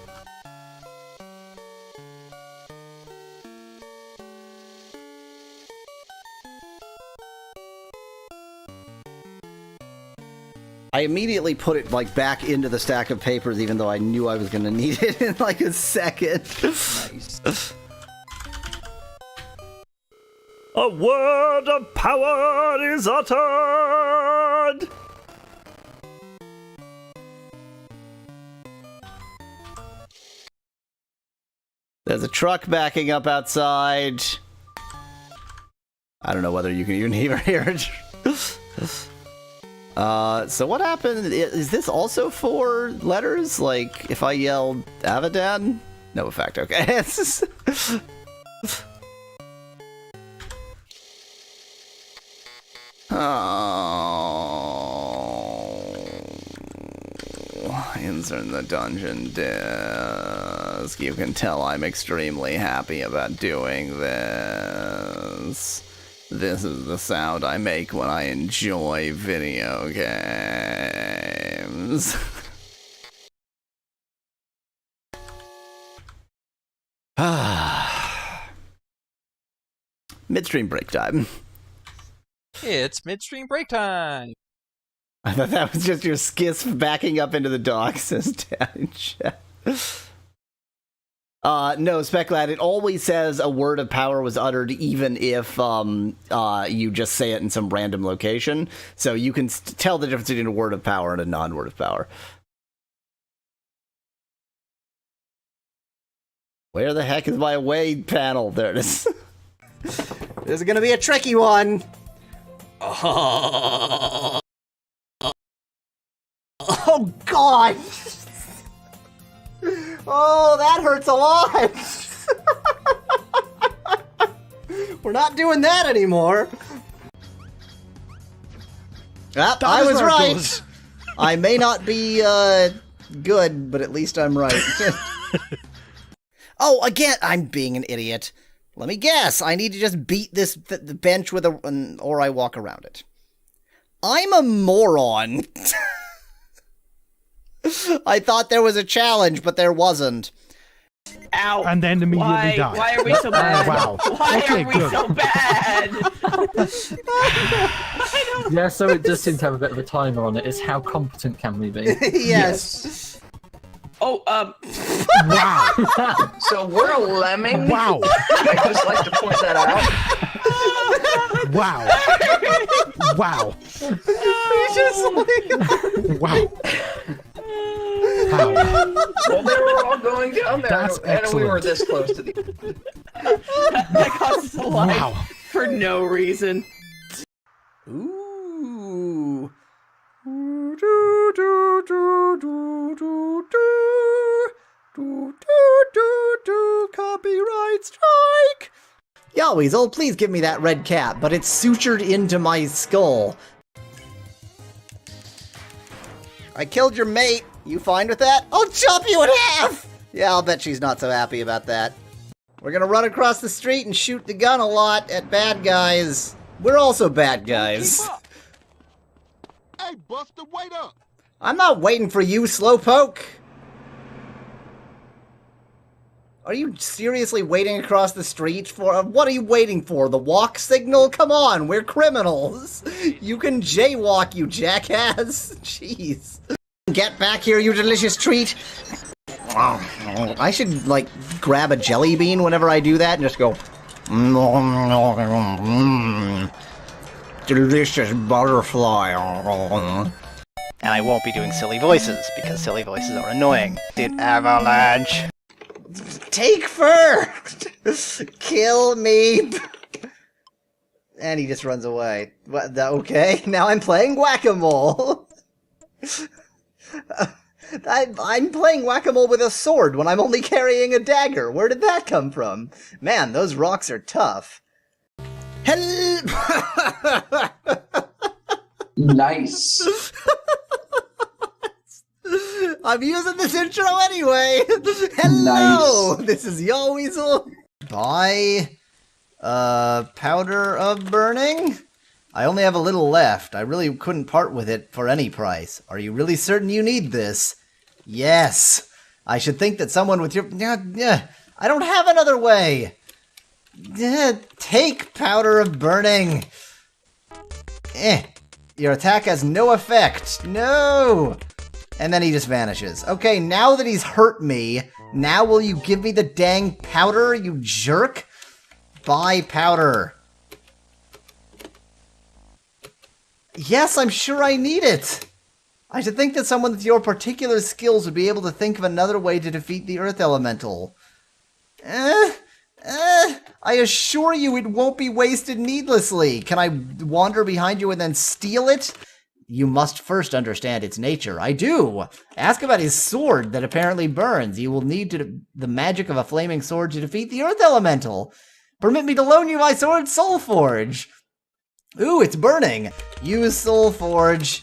A: I immediately put it like back into the stack of papers, even though I knew I was gonna need it in like a second.
B: Nice.
C: A word of power is uttered!
A: There's a truck backing up outside. I don't know whether you can even hear it. So what happened? Is this also 4 letters? Like, if I yell Avadan? No effect, okay. Insert the dungeon disc. You can tell I'm extremely happy about doing this. This is the sound I make when I enjoy video games. Midstream break time.
B: It's midstream break time.
A: I thought that was just your skiff backing up into the dock, says Dad in chat. No, Specklad, it always says a word of power was uttered even if you just say it in some random location. So you can tell the difference between a word of power and a non-word of power. Where the heck is my away panel? There it is. This is gonna be a tricky one. Oh, God! Oh, that hurts a lot! We're not doing that anymore. Ah, I was right. I may not be good, but at least I'm right. Oh, again, I'm being an idiot. Let me guess. I need to just beat this the bench with or I walk around it. I'm a moron. I thought there was a challenge, but there wasn't.
D: Ow!
C: And then immediately die.
D: Why are we so bad?
C: Wow.
D: Why
C: Okay,
D: are we
C: good.
D: so bad?
E: Yeah, so it does seem to have a bit of a timer on it. It's how competent can we be?
A: Yes.
D: Oh,
C: Wow.
F: So we're a lemming.
C: Wow.
F: I'd just like to point that out.
C: Wow. Wow. Wow. How?
F: Well, they were all going down there,
C: That's
F: and we were
C: excellent.
F: this close to the.
D: that cost us a life
C: Wow.
D: for no reason.
A: Ooh. Copyright strike! Yoweasel, please give me that red cap, but it's sutured into my skull. I killed your mate. You fine with that? I'll chop you in half! Yeah, I'll bet she's not so happy about that. We're gonna run across the street and shoot the gun a lot at bad guys. We're also bad guys.
G: Hey, Buster, wait up!
A: I'm not waiting for you, Slowpoke. Are you seriously waiting across the street for... what are you waiting for? The walk signal? Come on, we're criminals. You can jaywalk, you jackass. Jeez. Get back here, you delicious treat. I should, like, grab a jelly bean whenever I do that and just go... delicious butterfly. And I won't be doing silly voices, because silly voices are annoying. Did Avalanche... Take fur! Kill me! And he just runs away. Okay, now I'm playing whack-a-mole. I'm playing whack-a-mole with a sword when I'm only carrying a dagger. Where did that come from? Man, those rocks are tough.
F: Nice.
A: I'm using this intro anyway. Hello, this is Yo Weasel. Buy powder of burning. I only have a little left. I really couldn't part with it for any price. Are you really certain you need this? Yes. I should think that someone with your... I don't have another way. Take powder of burning. Your attack has no effect. No. And then he just vanishes. Okay, now that he's hurt me, now will you give me the dang powder, you jerk? Buy powder. Yes, I'm sure I need it. I should think that someone with your particular skills would be able to think of another way to defeat the Earth Elemental. I assure you it won't be wasted needlessly. Can I wander behind you and then steal it? You must first understand its nature. I do. Ask about his sword that apparently burns. You will need the magic of a flaming sword to defeat the Earth Elemental. Permit me to loan you my sword, Soulforge. Ooh, it's burning. Use Soulforge.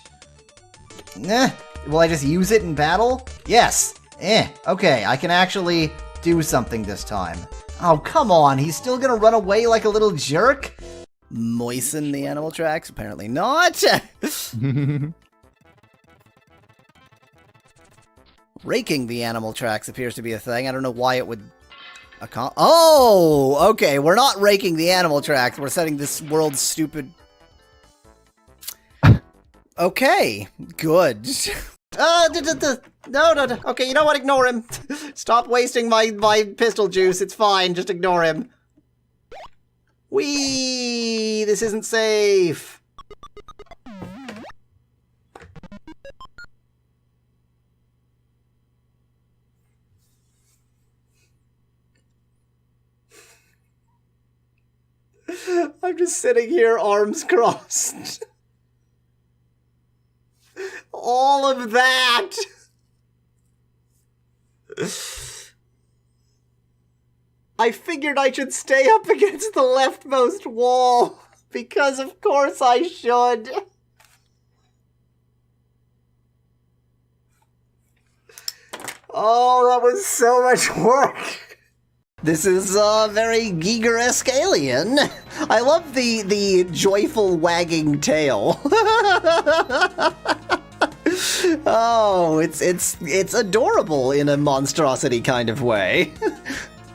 A: Will I just use it in battle? Yes. Okay, I can actually do something this time. Oh, come on. He's still gonna run away like a little jerk? Moisten the animal tracks? Apparently not. Raking the animal tracks appears to be a thing. I don't know why it would... Oh! Okay, we're not raking the animal tracks. We're setting this world stupid... Okay, good. No. Okay, you know what? Ignore him. Stop wasting my pistol juice. It's fine. Just ignore him. Whee! This isn't safe. I'm just sitting here, arms crossed. All of that! I figured I should stay up against the leftmost wall, because of course I should. Oh, that was so much work. This is a very Giger-esque alien. I love the joyful wagging tail. Oh, it's adorable in a monstrosity kind of way.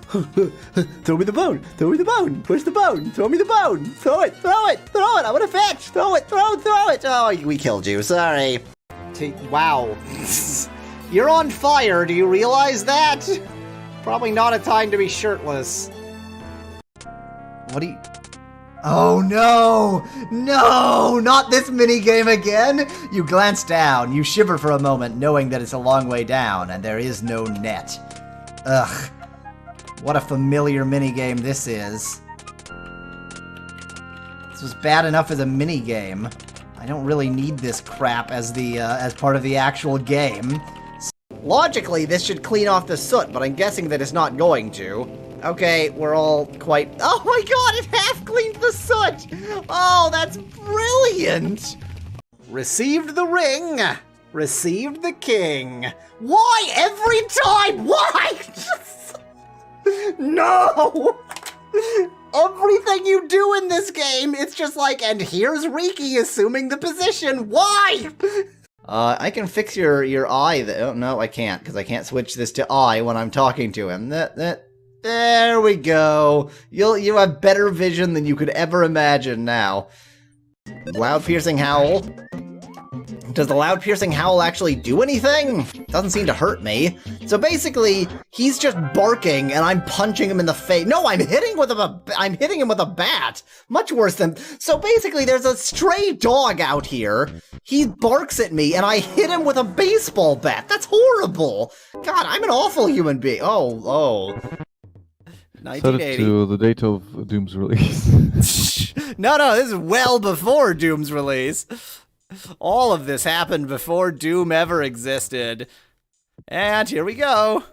A: Throw me the bone! Throw me the bone! Where's the bone? Throw me the bone! Throw it! Throw it! Throw it! I want to fetch! Throw it! Throw it! Oh, we killed you. Sorry. Wow. You're on fire. Do you realize that? Probably not a time to be shirtless. What do you... Oh no! No! Not this minigame again! You glance down, you shiver for a moment, knowing that it's a long way down, and there is no net. Ugh. What a familiar minigame this is. This was bad enough as a minigame. I don't really need this crap as as part of the actual game. Logically, this should clean off the soot, but I'm guessing that it's not going to. Okay, we're all quite... Oh my god, it half cleaned the soot! Oh, that's brilliant! Received the ring, received the king. Why every time? Why? No! Everything you do in this game, it's just like, and here's Riki assuming the position. Why? I can fix your eye. Oh, no, I can't, because I can't switch this to eye when I'm talking to him. There we go. You have better vision than you could ever imagine now. Loud piercing howl. Does the loud piercing howl actually do anything? Doesn't seem to hurt me. So basically, he's just barking and I'm punching him in the face. No, I'm hitting him with a bat. Much worse than... So basically, there's a stray dog out here. He barks at me and I hit him with a baseball bat. That's horrible. God, I'm an awful human being. Oh.
H: Set it
A: 1980.
H: to the date of Doom's release.
A: No, this is well before Doom's release. All of this happened before Doom ever existed. And here we go.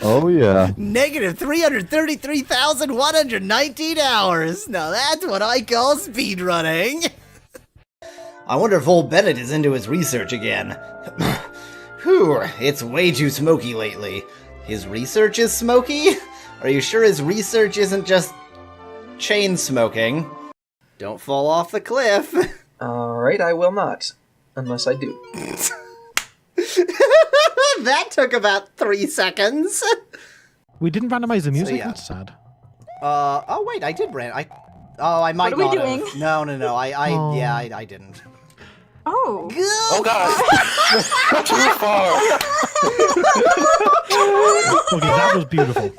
H: Oh yeah.
A: Negative 333,119 hours. Now that's what I call speedrunning. I wonder if old Bennett is into his research again. Whew, it's way too smoky lately. His research is smoky? Are you sure his research isn't just chain smoking? Don't fall off the cliff.
I: Alright, I will not. Unless I do.
A: That took about 3 seconds.
C: We didn't randomize the music?
A: yeah.
C: That's sad.
A: Oh wait, I did I might
J: What are we
A: not have.
J: doing?
A: No,
C: Oh.
A: I didn't.
J: Oh.
D: Oh god! Too far!
C: Okay, that was beautiful.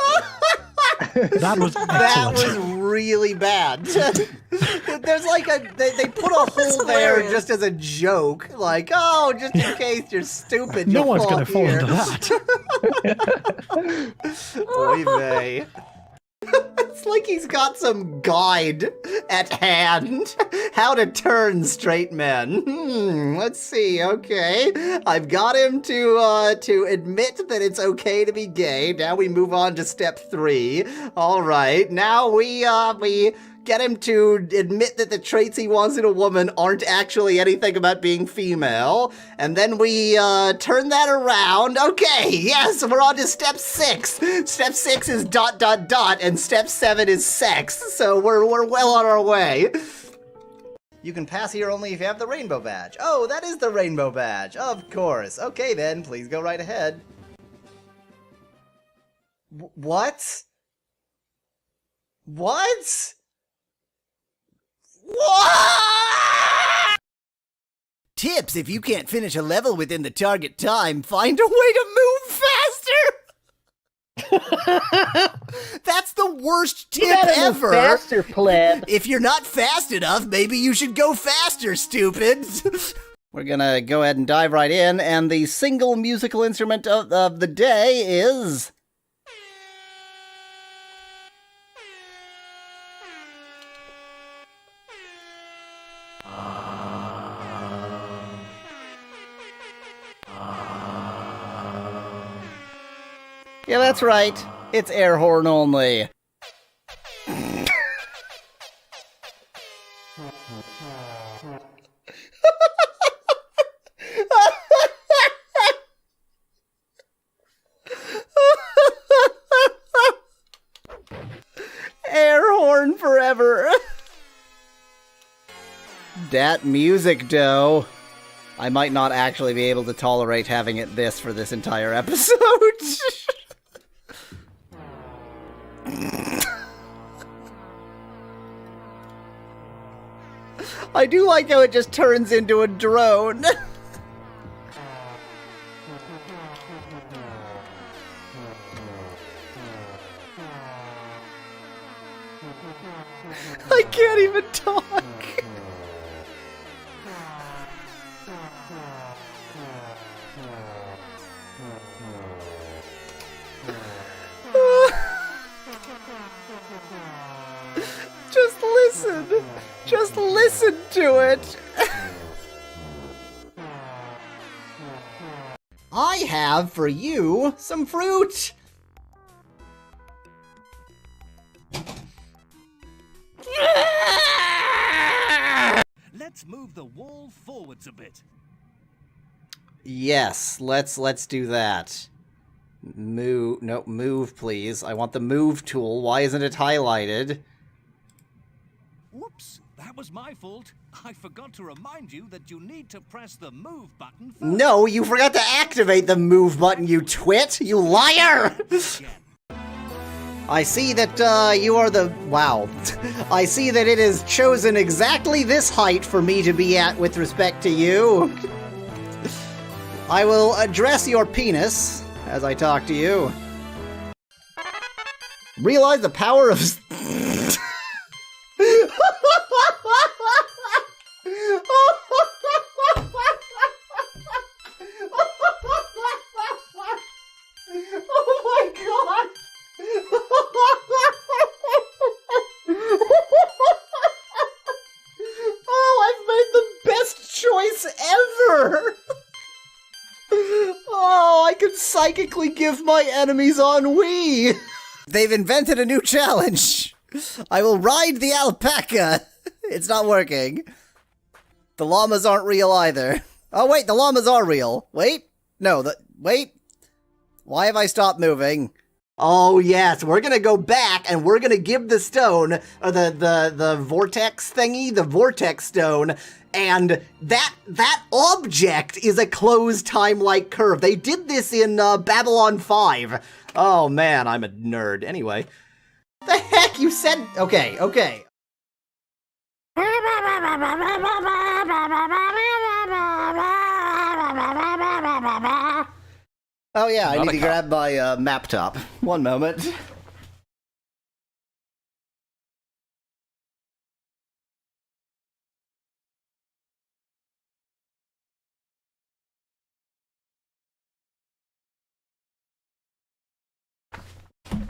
C: That was
A: That
C: excellent.
A: was really bad. There's like they put a hole there just as a joke, like, oh, just in case you're stupid.
C: No
A: you'll
C: one's
A: fall
C: gonna fall
A: here.
C: into that.
A: Oy vey. It's like he's got some guide at hand. How to turn straight men. Let's see. Okay, I've got him to admit that it's okay to be gay. Now we move on to step 3. All right. Now we get him to admit that the traits he wants in a woman aren't actually anything about being female. And then we turn that around. Okay, yes, we're on to step 6. Step 6 is ... and step 7 is sex. So we're well on our way. You can pass here only if you have the rainbow badge. Oh, that is the rainbow badge. Of course. Okay then, please go right ahead. What? What? What? Tips: if you can't finish a level within the target time, find a way to move faster. That's the worst tip ever.
J: Faster, pleb.
A: If you're not fast enough, maybe you should go faster, stupid. We're gonna go ahead and dive right in, and the single musical instrument of the day is... Yeah, that's right. It's air horn only. Air horn forever. Dat music, dough. I might not actually be able to tolerate having it this for this entire episode. I do like how it just turns into a drone. I can't even talk. Just listen. Just listen to it. I have for you some fruit.
K: Let's move the wall forwards a bit.
A: Yes, let's do that. Move, please. I want the move tool. Why isn't it highlighted?
K: Whoops, that was my fault. I forgot to remind you that you need to press the move button first.
A: No, you forgot to activate the move button, you twit! You liar! I see that, you are the... Wow. I see that it has chosen exactly this height for me to be at with respect to you. I will address your penis as I talk to you. Realize the power of... Oh my psychically give my enemies ennui. They've invented a new challenge. I will ride the alpaca. It's not working. The llamas aren't real either. Oh wait, the llamas are real. Wait. No, wait. Why have I stopped moving? Oh yes, we're gonna go back and we're gonna give the stone, or the vortex thingy, the vortex stone, and that object is a closed time-like curve. They did this in Babylon 5. Oh man, I'm a nerd. Anyway. The heck, you said... Okay. Oh yeah, I need to grab my map top. One moment.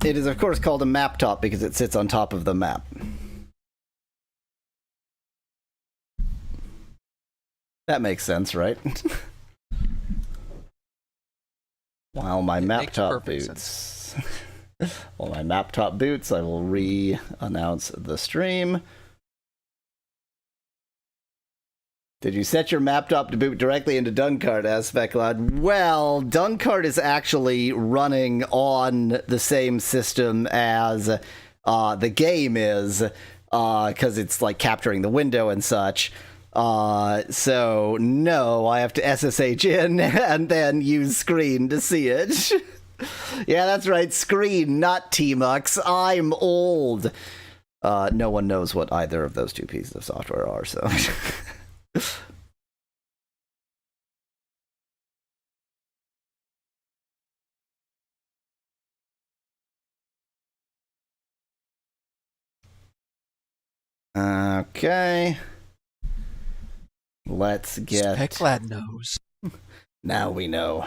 A: It is, of course, called a map top because it sits on top of the map. That makes sense, right? While my map top boots. While my map top boots, I will re-announce the stream. Did you set your map top to boot directly into Duncard, asked Speclad? Well, Duncard is actually running on the same system as the game is, because it's like capturing the window and such. So no, I have to SSH in and then use screen to see it. Yeah, that's right, screen, not Tmux. I'm old. No one knows what either of those two pieces of software are, so... Okay. Let's get...
B: Speclad knows.
A: Now we know.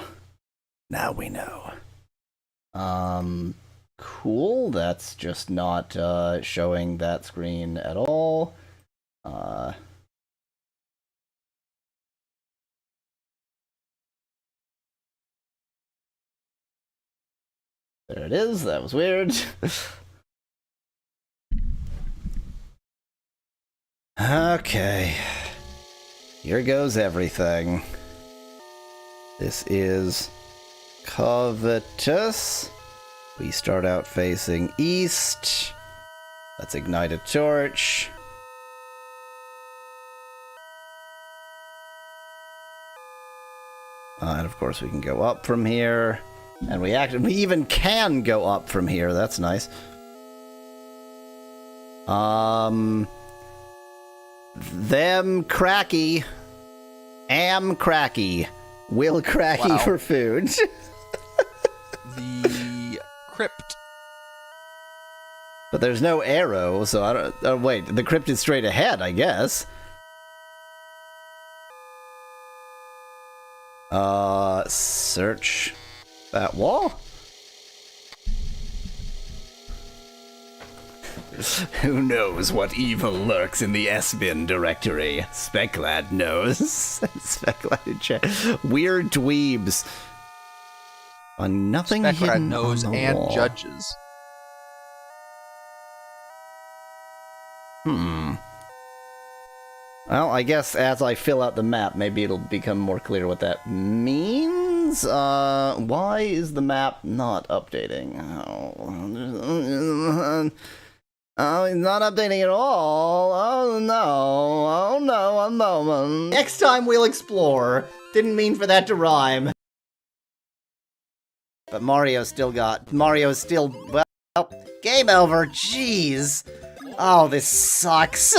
A: Cool. That's just not showing that screen at all. There it is. That was weird. Okay. Here goes everything. This is Covetous. We start out facing east. Let's ignite a torch. And of course we can go up from here. And we even can go up from here. That's nice. Them cracky. Am cracky. Will cracky
B: Wow.
A: for food.
B: The crypt.
A: But there's no arrow, so I don't... Oh, wait, the crypt is straight ahead, I guess. Search that wall? Who knows what evil lurks in the S-bin directory? Speclad knows. Speclad in chat. Weird dweebs. Nothing
B: Speclad
A: hidden
B: knows
A: on the
B: and
A: wall.
B: judges.
A: Well, I guess as I fill out the map, maybe it'll become more clear what that means. Why is the map not updating? Oh, it's not updating at all. Oh no, a moment. Next time we'll explore. Didn't mean for that to rhyme. But Mario's still, well, game over, jeez. Oh, this sucks.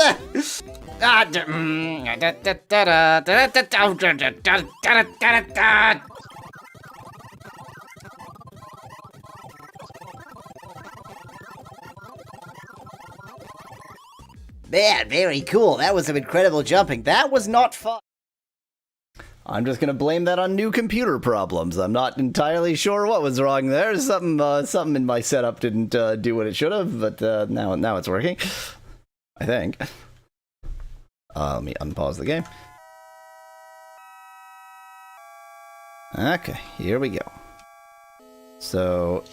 A: Man, very cool. That was some incredible jumping. That was not fun. I'm just gonna blame that on new computer problems. I'm not entirely sure what was wrong there. Something in my setup didn't do what it should have, but now it's working. I think. Let me unpause the game. Okay, here we go. So...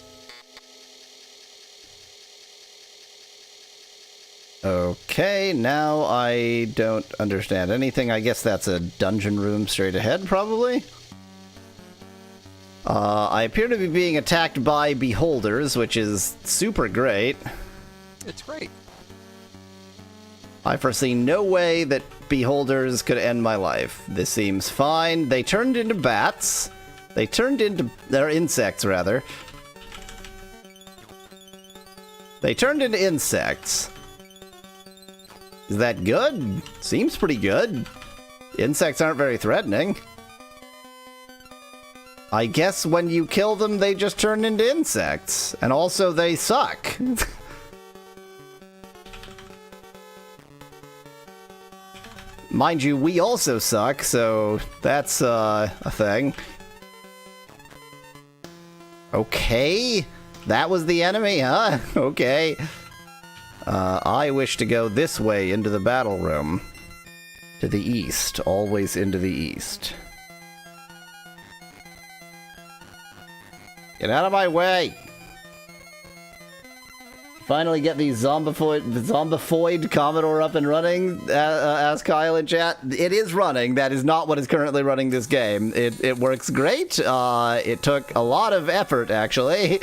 A: Okay, now I don't understand anything. I guess that's a dungeon room straight ahead, probably? I appear to be being attacked by beholders, which is super great.
B: It's great.
A: I foresee no way that beholders could end my life. This seems fine. They turned into bats. They turned into... They're insects, rather. They turned into insects. Is that good? Seems pretty good. Insects aren't very threatening. I guess when you kill them, they just turn into insects. And also, they suck. Mind you, we also suck, so that's a thing. Okay, that was the enemy, huh? Okay. I wish to go this way into the battle room. To the east, always into the east. Get out of my way! Finally get the zombifoid Commodore up and running, asked Kyle in chat. It is running. That is not what is currently running this game. It works great. It took a lot of effort, actually.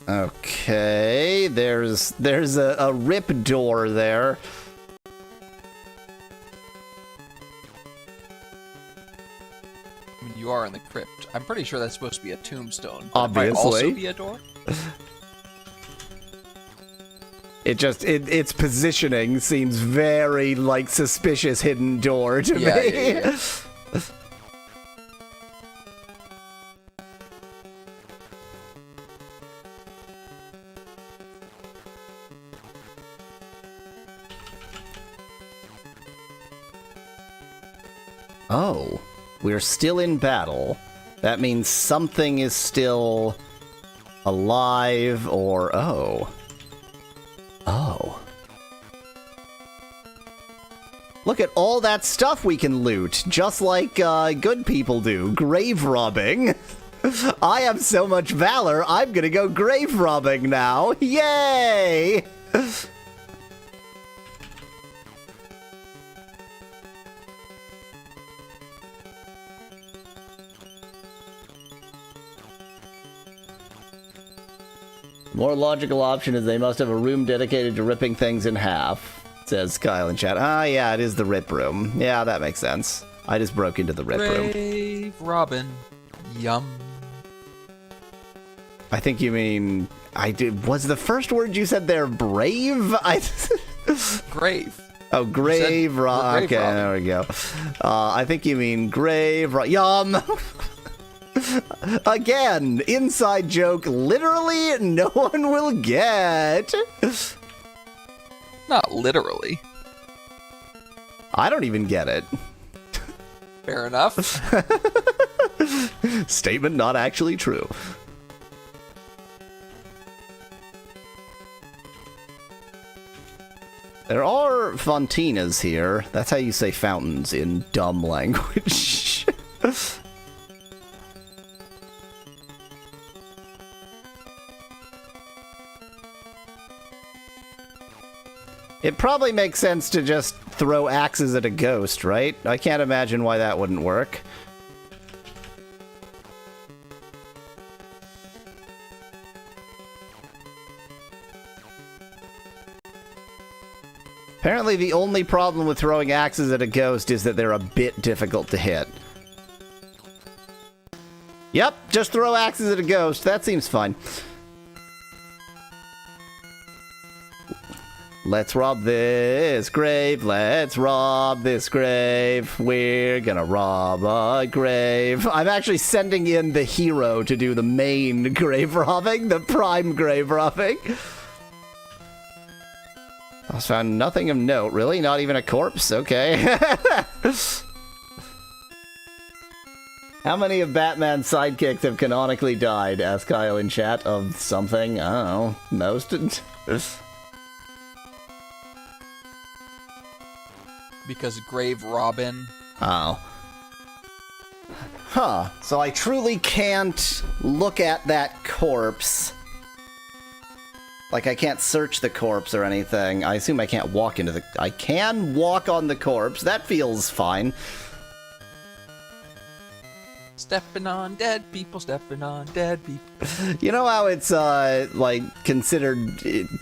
A: Okay, there's a rip door there.
B: I mean, you are in the crypt. I'm pretty sure that's supposed to be a tombstone.
A: Obviously.
B: It might also be a door?
A: Its positioning seems very, like, suspicious hidden door to me.
B: Yeah.
A: Oh, we're still in battle. That means something is still alive, or... Oh. Oh. Look at all that stuff we can loot, just like good people do. Grave robbing. I have so much valor, I'm gonna go grave robbing now. Yay! More logical option is they must have a room dedicated to ripping things in half, says Kyle in chat. Ah, yeah, it is the rip room. Yeah, that makes sense. I just broke into the rip room.
B: Brave Robin. Yum.
A: I think you mean... Was the first word you said there brave?
B: Grave.
A: Oh, grave Robin. Okay,
B: Robin.
A: there we go. I think you mean grave Yum! Again, inside joke literally no one will get.
B: Not literally.
A: I don't even get it.
B: Fair enough.
A: Statement not actually true. There are fontinas here. That's how you say fountains in dumb language. It probably makes sense to just throw axes at a ghost, right? I can't imagine why that wouldn't work. Apparently the only problem with throwing axes at a ghost is that they're a bit difficult to hit. Yep, just throw axes at a ghost. That seems fine. Let's rob this grave. Let's rob this grave. We're gonna rob a grave. I'm actually sending in the hero to do the main grave robbing, the prime grave robbing. I found nothing of note, really? Not even a corpse? Okay. How many of Batman's sidekicks have canonically died? Asked Kyle in chat. Of something? I don't know. Most?
B: Because grave robin.
A: Oh. Huh. So I truly can't look at that corpse. Like, I can't search the corpse or anything. I assume I can't walk into the... I can walk on the corpse. That feels fine.
B: Stepping on dead people, stepping on dead people.
A: You know how it's, like, considered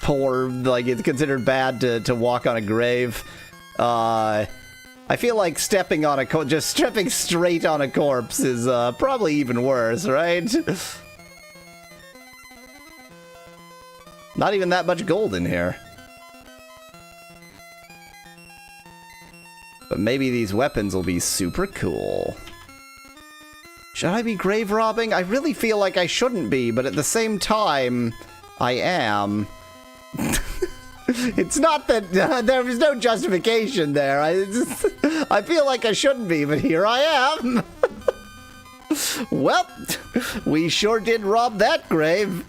A: poor, like, it's considered bad to walk on a grave? I feel like stepping on a just stepping straight on a corpse is, probably even worse, right? Not even that much gold in here. But maybe these weapons will be super cool. Should I be grave robbing? I really feel like I shouldn't be, but at the same time, I am. It's not that there is no justification there. I feel like I shouldn't be, but here I am. Well, we sure did rob that grave.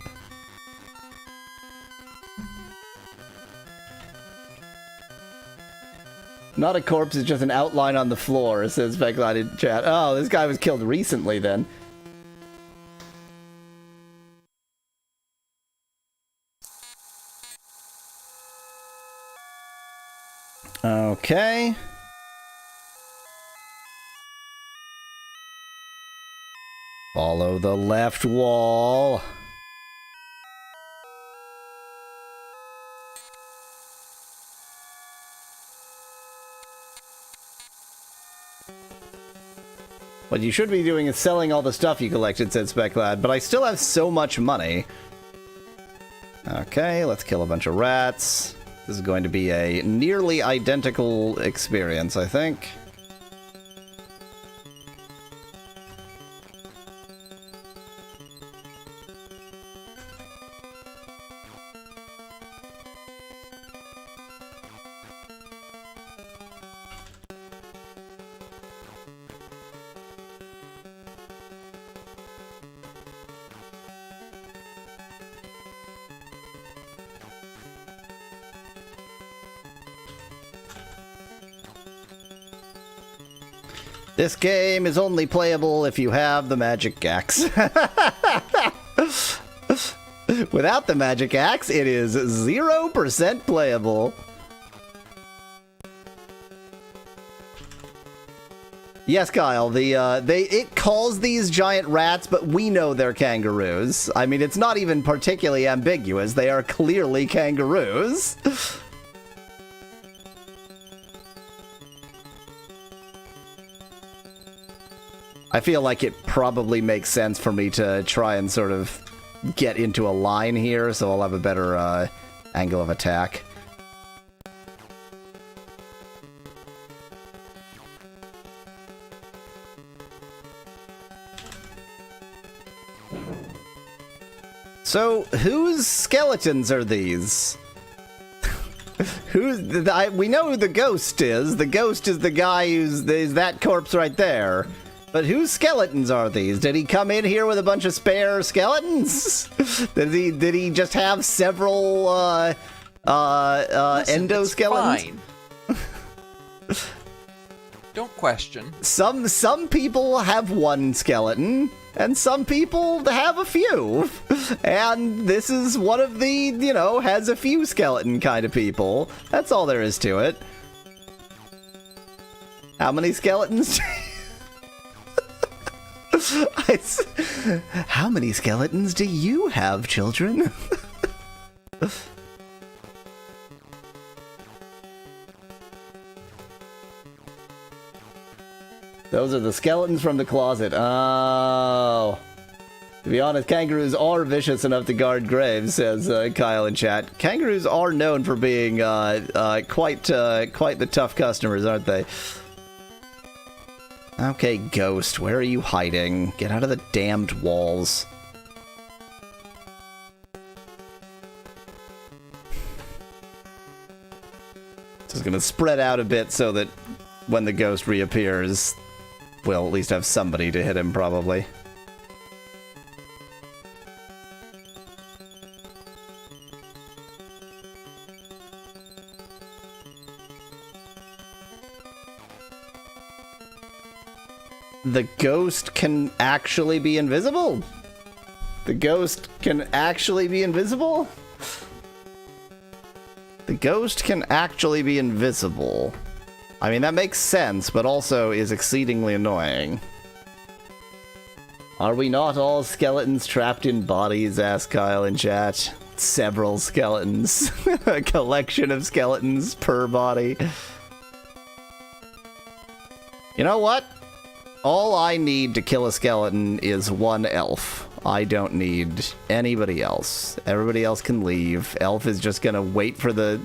A: Not a corpse, it's just an outline on the floor, says Speckline in chat. Oh, this guy was killed recently then. Okay. Follow the left wall. What you should be doing is selling all the stuff you collected, said Specklad, but I still have so much money. Okay, let's kill a bunch of rats. This is going to be a nearly identical experience, I think. This game is only playable if you have the magic axe. Without the magic axe, it is 0% playable. Yes, Kyle, it calls these giant rats, but we know they're kangaroos. I mean, it's not even particularly ambiguous. They are clearly kangaroos. I feel like it probably makes sense for me to try and sort of get into a line here, so I'll have a better angle of attack. So, whose skeletons are these? We know who the ghost is. The ghost is the guy is that corpse right there. But whose skeletons are these? Did he come in here with a bunch of spare skeletons? Did he just have several endoskeletons?
B: Fine. Don't question.
A: Some people have one skeleton, and some people have a few. And this is one of the, you know, has a few skeleton kind of people. That's all there is to it. How many skeletons? How many skeletons do you have, children? Those are the skeletons from the closet. Oh. To be honest, kangaroos are vicious enough to guard graves, says Kyle in chat. Kangaroos are known for being quite the tough customers, aren't they? Okay, Ghost, where are you hiding? Get out of the damned walls. Just gonna spread out a bit so that when the ghost reappears, we'll at least have somebody to hit him, probably. The ghost can actually be invisible? The ghost can actually be invisible? The ghost can actually be invisible. I mean, that makes sense, but also is exceedingly annoying. Are we not all skeletons trapped in bodies? Asked Kyle in chat. Several skeletons. A collection of skeletons per body. You know what? All I need to kill a skeleton is one elf. I don't need anybody else. Everybody else can leave. Elf is just gonna wait for the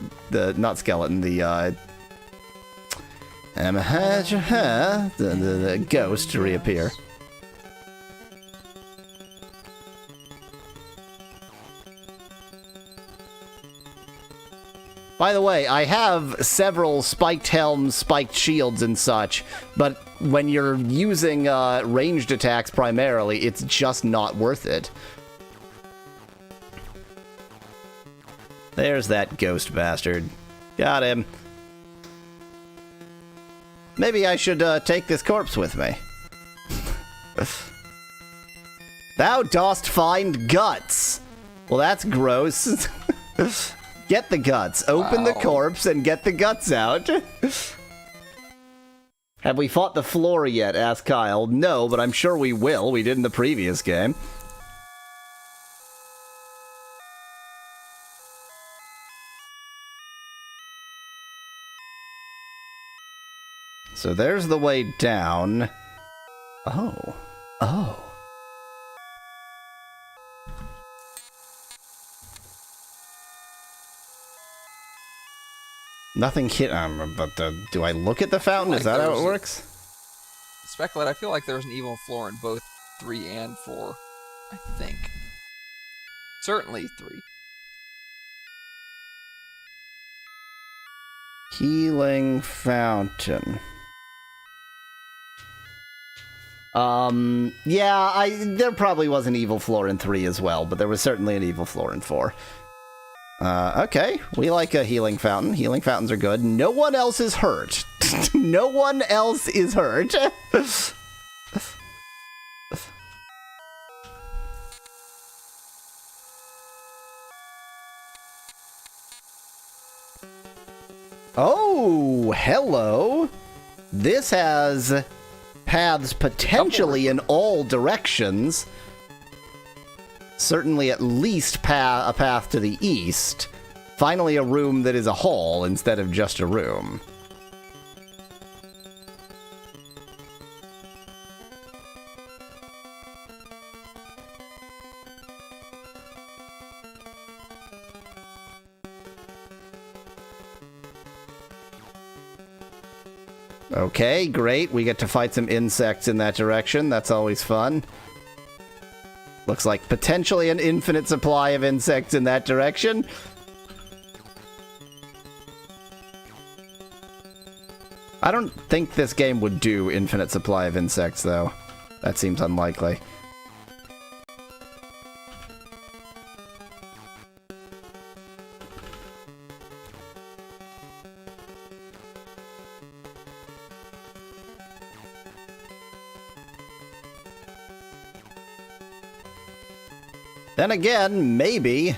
A: not skeleton, the ghost to reappear. By the way, I have several spiked helms, spiked shields, and such, but when you're using ranged attacks primarily, it's just not worth it. There's that ghost bastard. Got him. Maybe I should take this corpse with me. Thou dost find guts. Well, that's gross. Get the guts. Open the corpse and get the guts out. Have we fought the floor yet? Asked Kyle. No, but I'm sure we will. We did in the previous game. So there's the way down. Oh. Oh. Nothing hit but do I look at the fountain? Is that how it works?
B: Speculate, I feel like there's an evil floor in both 3 and 4. I think. Certainly 3.
A: Healing fountain. Yeah, there probably was an evil floor in 3 as well, but there was certainly an evil floor in 4. Okay, we like a healing fountain. Healing fountains are good. No one else is hurt. No one else is hurt. Oh, hello. This has paths potentially in all directions. Certainly at least a path to the east. Finally a room that is a hall instead of just a room. Okay, great. We get to fight some insects in that direction. That's always fun. Looks like potentially an infinite supply of insects in that direction. I don't think this game would do infinite supply of insects, though. That seems unlikely. Then again, maybe.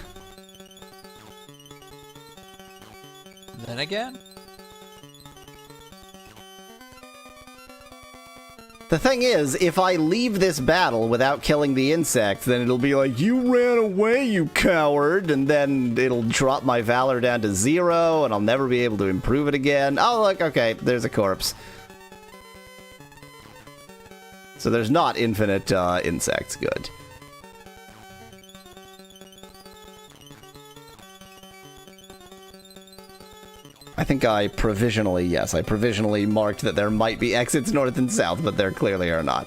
B: Then again?
A: The thing is, if I leave this battle without killing the insect, then it'll be like, you ran away, you coward, and then it'll drop my valor down to 0, and I'll never be able to improve it again. Oh, look, okay, there's a corpse. So there's not infinite insects. Good. I think I provisionally marked that there might be exits north and south, but there clearly are not.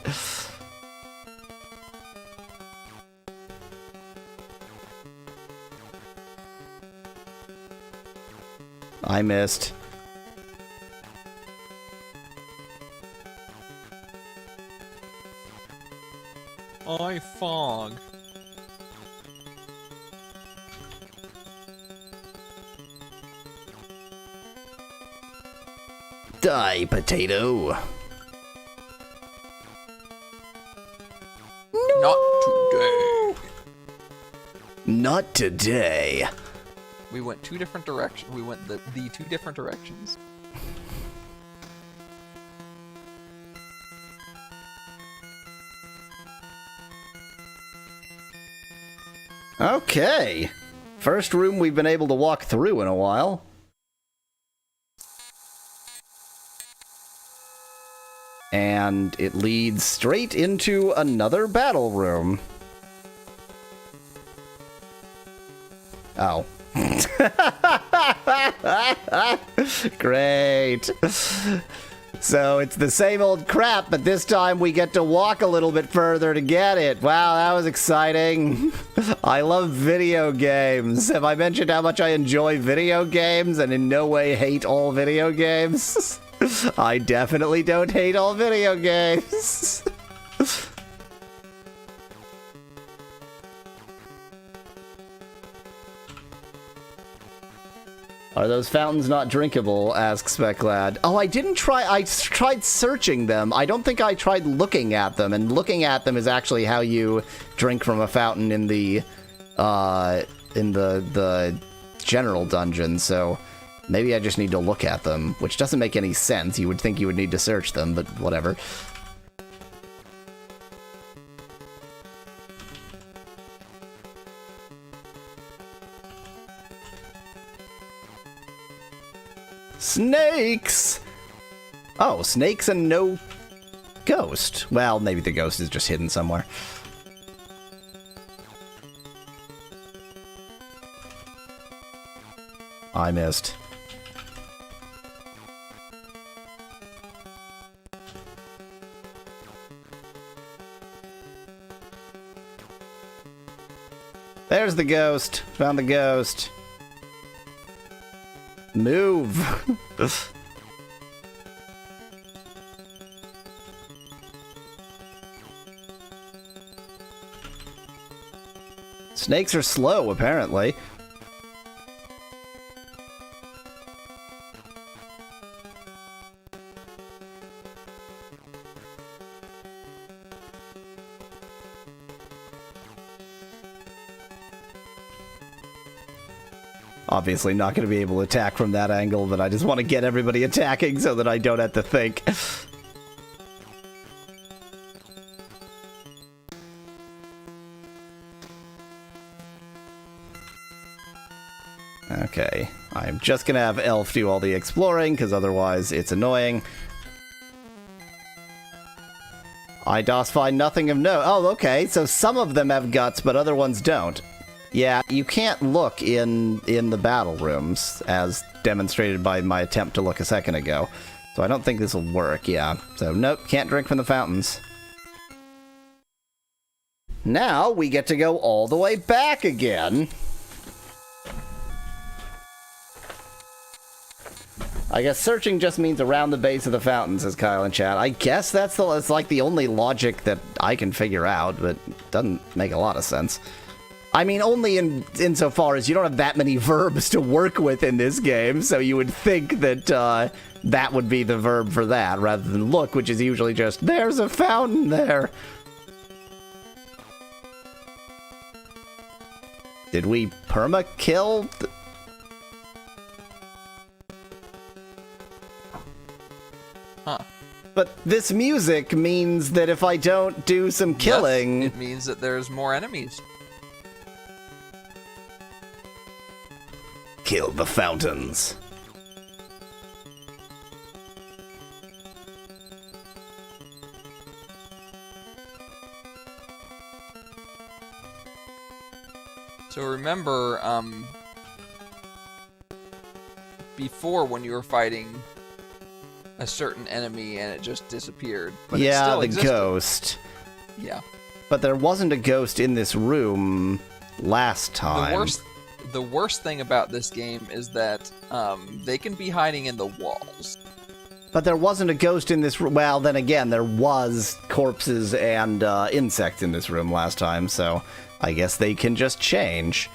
A: I missed.
B: I fog.
A: Die, potato.
B: Not today.
A: Not today.
B: We went two different directions. We went the two different directions.
A: Okay. First room we've been able to walk through in a while. And it leads straight into another battle room. Oh. Great. So it's the same old crap, but this time we get to walk a little bit further to get it. Wow, that was exciting. I love video games. Have I mentioned how much I enjoy video games and in no way hate all video games? I definitely don't hate all video games. Are those fountains not drinkable? Asks Speclad. Oh, I didn't try. I tried searching them. I don't think I tried looking at them. And looking at them is actually how you drink from a fountain in the general dungeon. So maybe I just need to look at them, which doesn't make any sense. You would think you would need to search them, but whatever. Snakes! Oh, snakes and no ghost. Well, maybe the ghost is just hidden somewhere. I missed. There's the ghost. Found the ghost. Move. Snakes are slow, apparently. Obviously not going to be able to attack from that angle, but I just want to get everybody attacking so that I don't have to think. Okay, I'm just going to have Elf do all the exploring, because otherwise it's annoying. I does find nothing of note. Oh, okay, so some of them have guts, but other ones don't. Yeah, you can't look in the battle rooms, as demonstrated by my attempt to look a second ago. So I don't think this will work, yeah. So nope, can't drink from the fountains. Now we get to go all the way back again. I guess searching just means around the base of the fountain, says Kyle in chat. I guess that's like the only logic that I can figure out, but it doesn't make a lot of sense. I mean, only insofar as you don't have that many verbs to work with in this game, so you would think that that would be the verb for that, rather than look, which is usually just, there's a fountain there. Did we perma-kill?
B: Huh.
A: But this music means that if I don't do some killing...
B: Yes, it means that there's more enemies.
A: Kill the fountains.
B: So remember, before when you were fighting a certain enemy and it just disappeared. But it
A: yeah,
B: still
A: the
B: existed.
A: ghost.
B: Yeah.
A: But there wasn't a ghost in this room last time.
B: The worst thing about this game is that they can be hiding in the walls.
A: But there wasn't a ghost in this room. Well, then again, there was corpses and insects in this room last time, so I guess they can just change.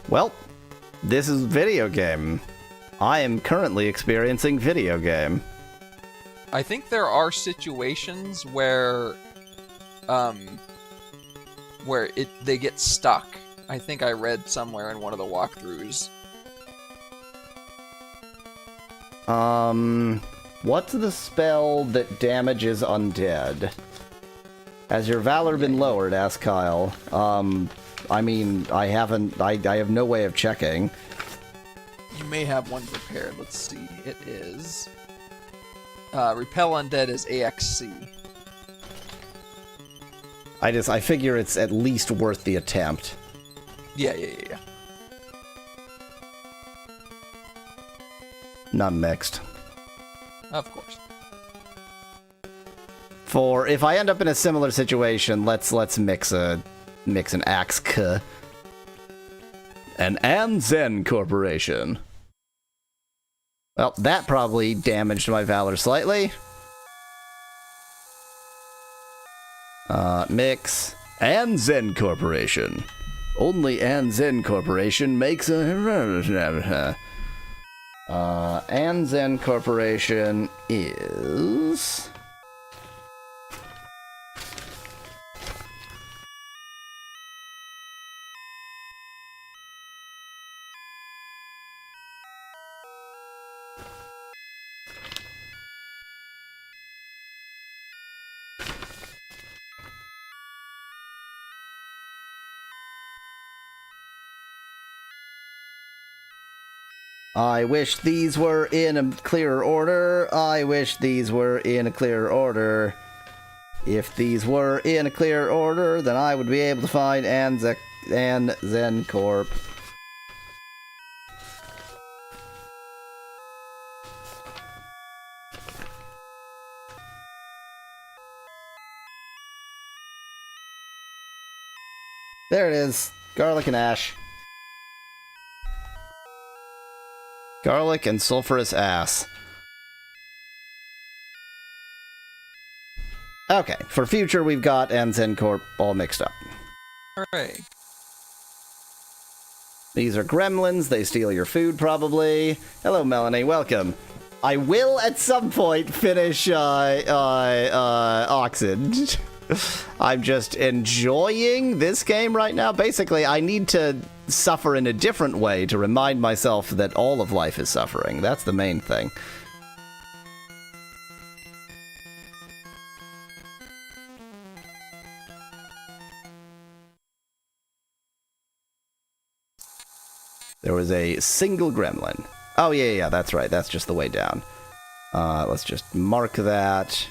A: Well, this is video game. I am currently experiencing video game.
B: I think there are situations where they get stuck. I think I read somewhere in one of the walkthroughs.
A: What's the spell that damages undead? Has your valor been lowered? Asked Kyle. I mean, I haven't. I have no way of checking.
B: You may have one prepared. Let's see. It is repel undead is AXC.
A: I figure it's at least worth the attempt.
B: Yeah.
A: Not mixed.
B: Of course.
A: For if I end up in a similar situation, let's mix an axe an Anzen Corporation. Well, that probably damaged my valor slightly. Mix Anzen Corporation. Only Anzen Corporation makes a Anzen Corporation is I wish these were in a clearer order. I wish these were in a clearer order. If these were in a clearer order, then I would be able to find Anzen Corp. There it is. Garlic and ash. Garlic and sulfurous ass. Okay, for future we've got Anzen Corp all mixed up.
B: Hooray.
A: These are gremlins, they steal your food probably. Hello Melanie, welcome. I will at some point finish Oxen. I'm just enjoying this game right now. Basically, I need to suffer in a different way to remind myself that all of life is suffering. That's the main thing. There was a single gremlin. Oh, yeah, that's right. That's just the way down. Let's just mark that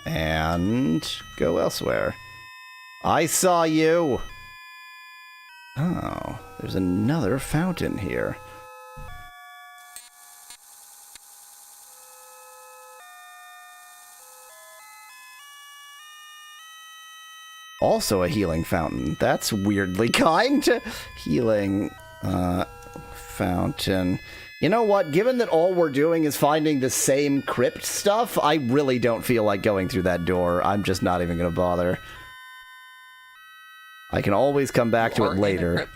A: and go elsewhere. I saw you! Oh, there's another fountain here. Also a healing fountain. That's weirdly kind. Healing fountain. You know what? Given that all we're doing is finding the same crypt stuff, I really don't feel like going through that door. I'm just not even going to bother. I can always come back to it later.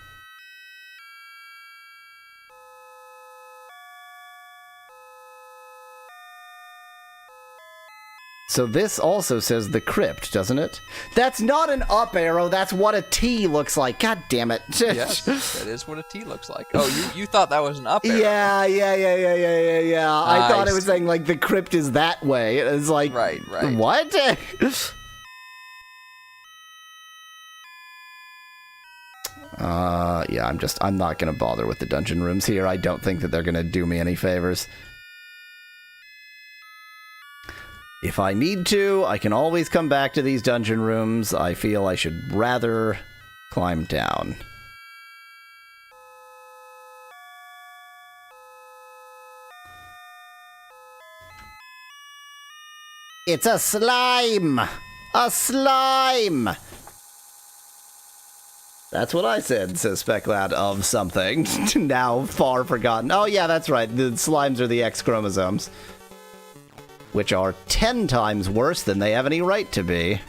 A: So this also says the crypt, doesn't it? That's not an up arrow, that's what a T looks like. God damn it.
B: Yes, that is what a T looks like. Oh, you thought that was an up arrow.
A: Yeah. I thought it was saying, like, the crypt is that way. It's like,
B: right.
A: What? Yeah, I'm not gonna bother with the dungeon rooms here. I don't think that they're gonna do me any favors. If I need to, I can always come back to these dungeon rooms. I feel I should rather climb down. It's a slime! A slime! That's what I said, says Specklad of something. Now far forgotten. Oh yeah, that's right. The slimes are the X chromosomes. Which are 10 times worse than they have any right to be.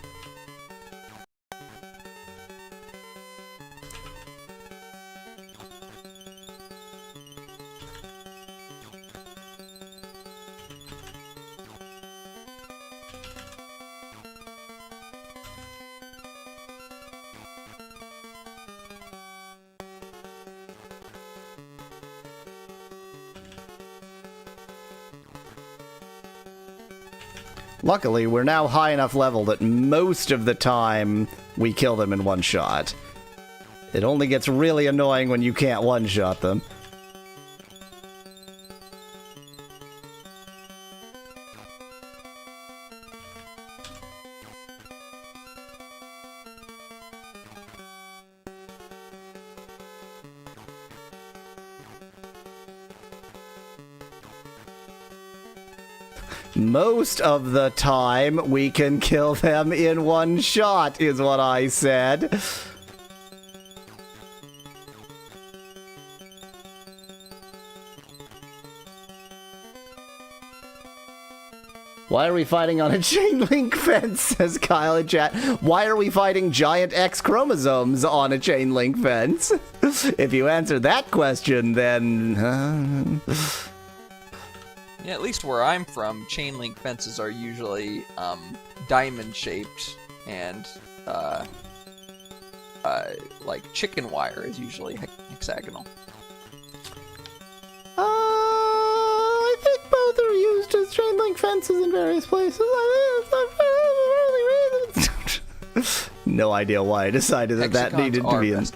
A: Luckily, we're now high enough level that most of the time we kill them in one shot. It only gets really annoying when you can't one-shot them. Most of the time, we can kill them in one shot, is what I said. Why are we fighting on a chain link fence, says Kyle in chat. Why are we fighting giant X chromosomes on a chain link fence? If you answer that question, then...
B: Yeah, at least where I'm from, chain link fences are usually diamond shaped, and like chicken wire is usually hexagonal.
A: I think both are used as chain link fences in various places. No idea why I decided that that needed to be in.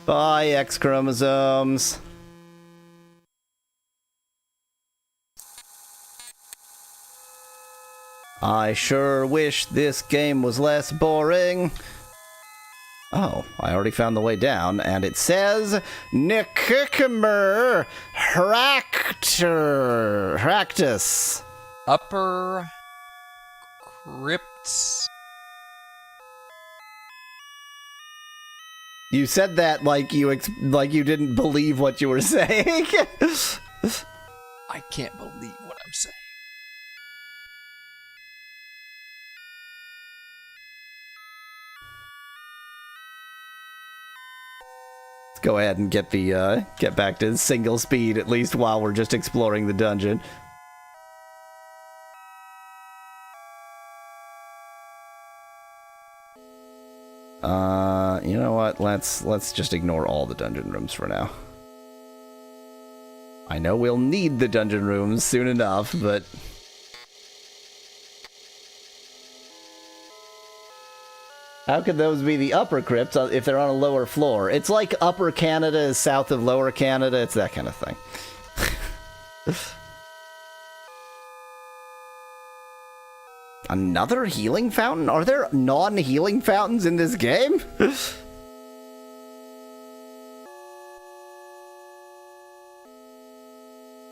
A: Bye, X chromosomes. I sure wish this game was less boring. Oh, I already found the way down, and it says Nikikimer Hractus.
B: Upper crypts.
A: You said that like you didn't believe what you were saying.
B: I can't believe what I'm saying.
A: Let's go ahead and get the get back to single speed at least while we're just exploring the dungeon. You know what? Let's just ignore all the dungeon rooms for now. I know we'll need the dungeon rooms soon enough, but how could those be the upper crypts if they're on a lower floor? It's like Upper Canada is south of Lower Canada. It's that kind of thing. Another healing fountain? Are there non-healing fountains in this game?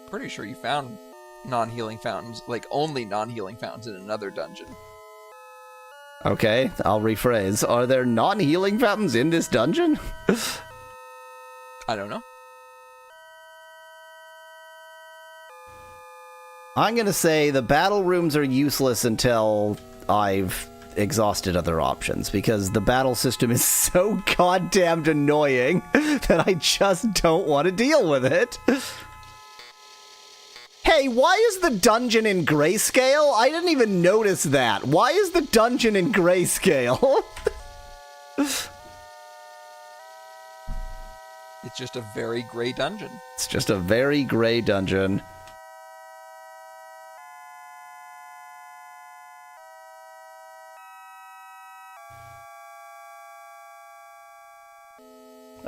B: Pretty sure you found non-healing fountains, like only non-healing fountains in another dungeon.
A: Okay, I'll rephrase. Are there non-healing fountains in this dungeon?
B: I don't know.
A: I'm gonna say the battle rooms are useless until I've exhausted other options, because the battle system is so goddamn annoying that I just don't want to deal with it. Hey, why is the dungeon in grayscale? I didn't even notice that. Why is the dungeon in grayscale?
B: It's just a very gray dungeon.
A: It's just a very gray dungeon.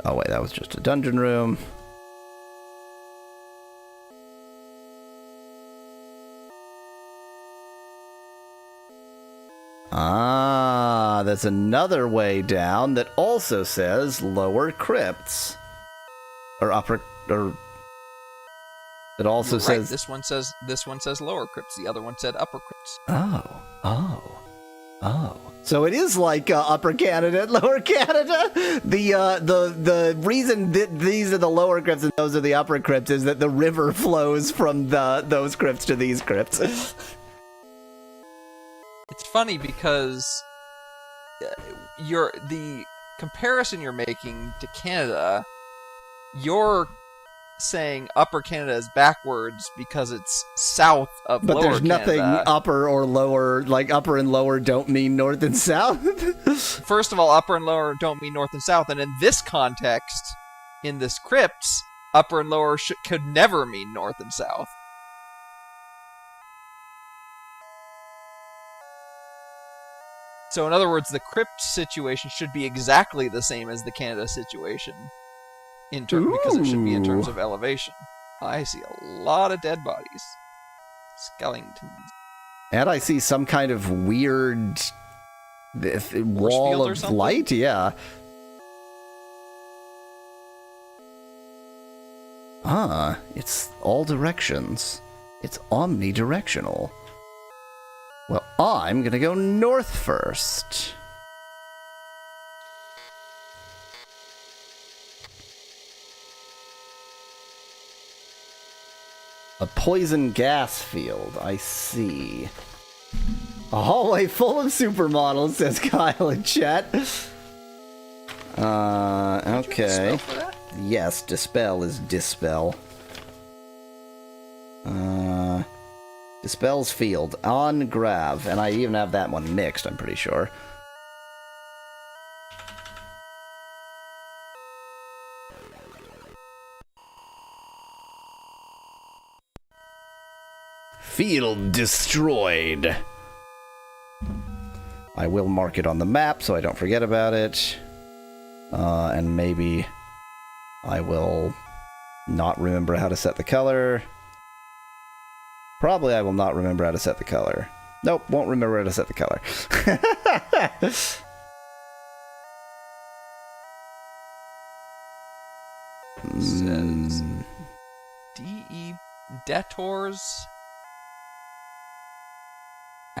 A: Oh wait, that was just a dungeon room. Ah, that's another way down that also says lower crypts. Or upper, or it also
B: You're right,
A: says
B: this one says lower crypts, the other one said upper crypts.
A: Oh. So it is like Upper Canada and Lower Canada. The reason that these are the lower crypts and those are the upper crypts is that the river flows from those crypts to these crypts.
B: It's funny because the comparison you're making to Canada, your saying Upper Canada is backwards because it's south of
A: But
B: Lower
A: there's nothing
B: Canada.
A: upper or lower, like upper and lower don't mean north and south.
B: First of all, upper and lower don't mean north and south, and in this context, in the scripts, upper and lower could never mean north and south. So in other words, the crypt situation should be exactly the same as the Canada situation, because it should be in terms of elevation. I see a lot of dead bodies. Skeletons.
A: And I see some kind of weird wall of light, yeah. Ah, it's all directions. It's omnidirectional. Well, I'm gonna go north first. A poison gas field, I see. A hallway full of supermodels, says Kyle in chat. Okay. Yes, dispel is dispel. Dispel's field on Grav, and I even have that one mixed, I'm pretty sure. Field destroyed. I will mark it on the map so I don't forget about it. And maybe I will not remember how to set the color. Probably I will not remember how to set the color. Nope, won't remember how to set the color.
B: Says D.E. Debtors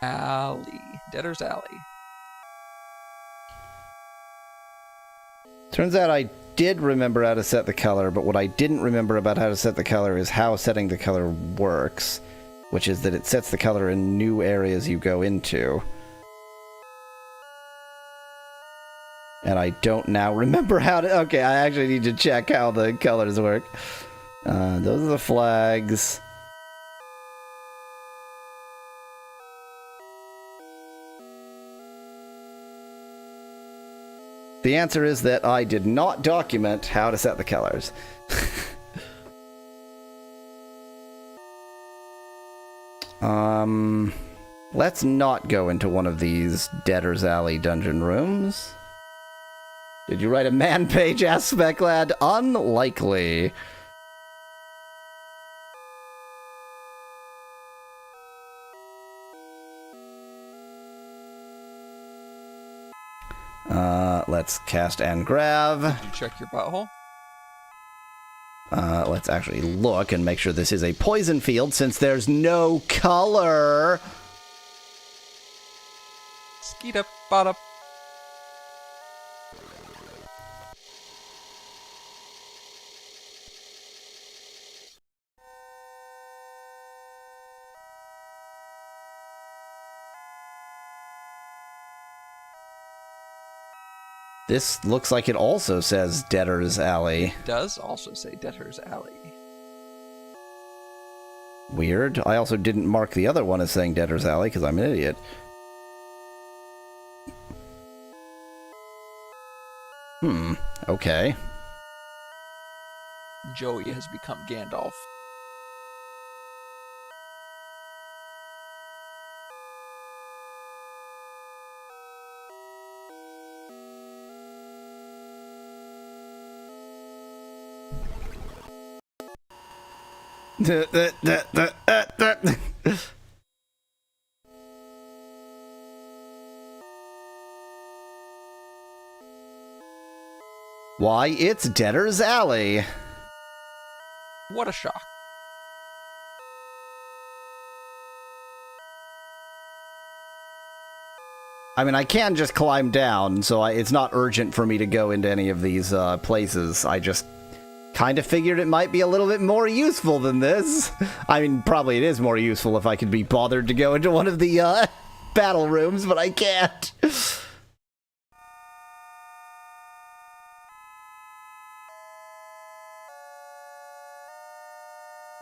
B: Alley. Debtor's Alley.
A: Turns out I did remember how to set the color, but what I didn't remember about how to set the color is how setting the color works, which is that it sets the color in new areas you go into. And I don't now remember how to... Okay, I actually need to check how the colors work. Those are the flags. The answer is that I did not document how to set the colors. Let's not go into one of these Debtor's Alley dungeon rooms. Did you write a man page, aspect lad? Unlikely. Let's cast and grab.
B: Did you check your butthole?
A: Let's actually look and make sure this is a poison field since there's no color.
B: Skeet up, bot up.
A: This looks like it also says Debtor's Alley.
B: It does also say Debtor's Alley.
A: Weird. I also didn't mark the other one as saying Debtor's Alley because I'm an idiot. Okay.
B: Joey has become Gandalf.
A: Why, it's Debtor's Alley.
B: What a shock.
A: I mean, I can just climb down, so it's not urgent for me to go into any of these places. I just kind of figured it might be a little bit more useful than this. I mean, probably it is more useful if I could be bothered to go into one of the battle rooms, but I can't.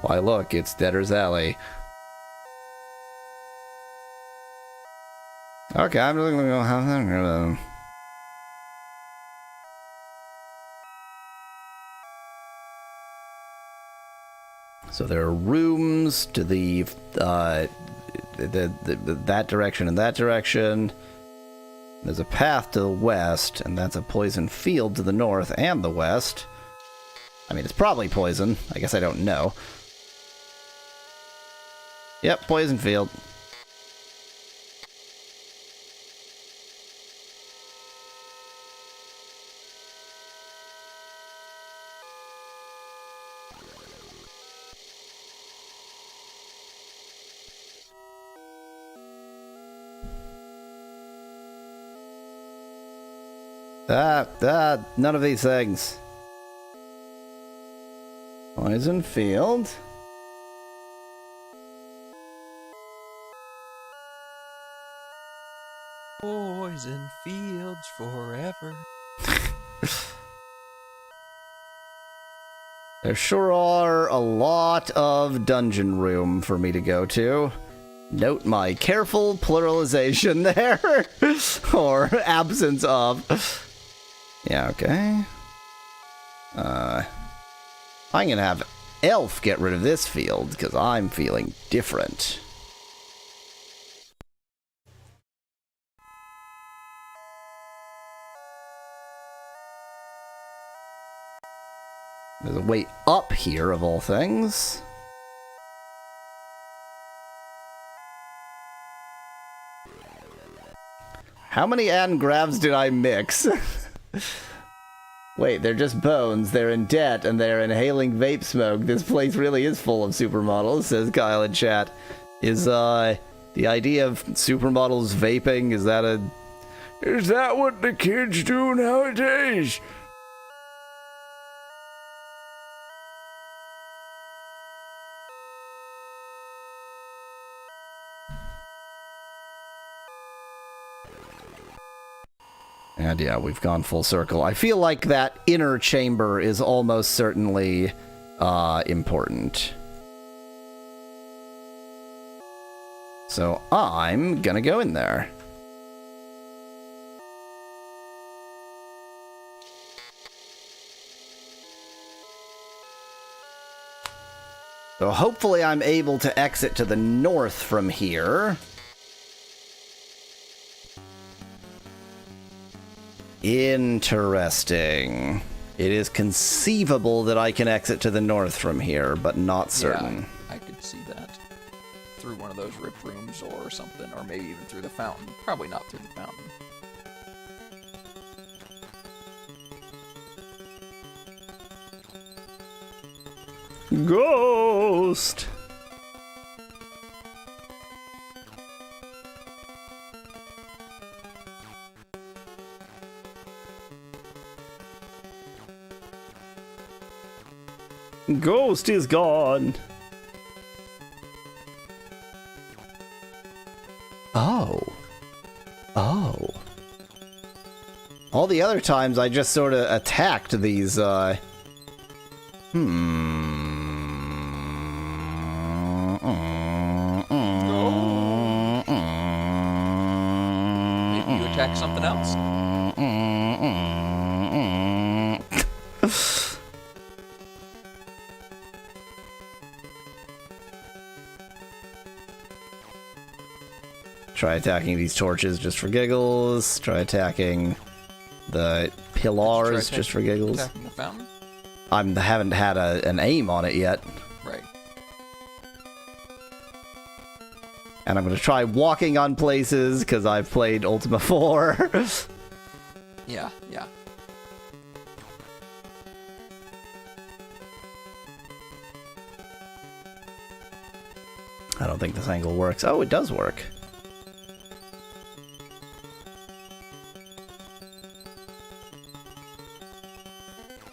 A: Why, look, it's Debtor's Alley. Okay, I'm just gonna go. So there are rooms to the that direction and that direction. There's a path to the west, and that's a poison field to the north and the west. I mean, it's probably poison. I guess I don't know. Yep, poison field. None of these things. Poison field.
B: Poison fields forever.
A: There sure are a lot of dungeon room for me to go to. Note my careful pluralization there. Or absence of. Yeah, okay. I'm gonna have Elf get rid of this field, because I'm feeling different. There's a way up here, of all things. How many Angravs did I mix? Wait, they're just bones, they're in debt, and they're inhaling vape smoke. This place really is full of supermodels, says Kyle in chat. Is, the idea of supermodels vaping, is that what the kids do nowadays? And yeah, we've gone full circle. I feel like that inner chamber is almost certainly important. So I'm gonna go in there. So hopefully I'm able to exit to the north from here. Interesting. It is conceivable that I can exit to the north from here, but not certain.
B: Yeah, I could see that. Through one of those rip rooms or something, or maybe even through the fountain. Probably not through the fountain.
A: Ghost! Ghost is gone. Oh. All the other times I just sort of attacked these, Maybe
B: you attack something else.
A: Try attacking these torches just for giggles. Try attacking the pillars just for giggles.
B: Attacking the fountain?
A: I haven't had an aim on it yet.
B: Right.
A: And I'm going to try walking on places because I've played Ultima 4.
B: Yeah.
A: I don't think this angle works. Oh, it does work.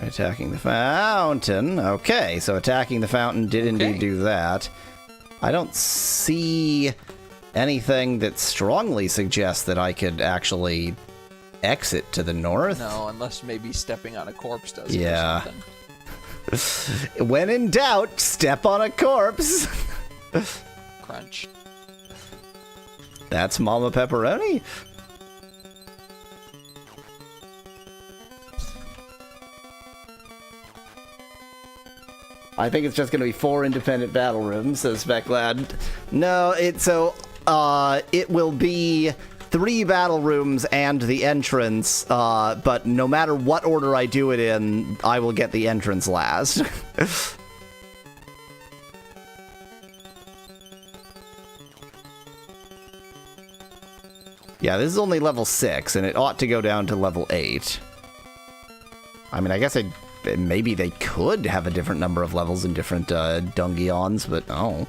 A: Attacking the fountain. Okay, so attacking the fountain did indeed do that. I don't see anything that strongly suggests that I could actually exit to the north.
B: No, unless maybe stepping on a corpse does it or something.
A: When in doubt, step on a corpse.
B: Crunch.
A: That's Mama Pepperoni. I think it's just going to be 4 independent battle rooms, says Speclad. No, it will be 3 battle rooms and the entrance, but no matter what order I do it in, I will get the entrance last. Yeah, this is only level 6, and it ought to go down to level 8. I mean, I guess maybe they could have a different number of levels in different dungeons, but oh.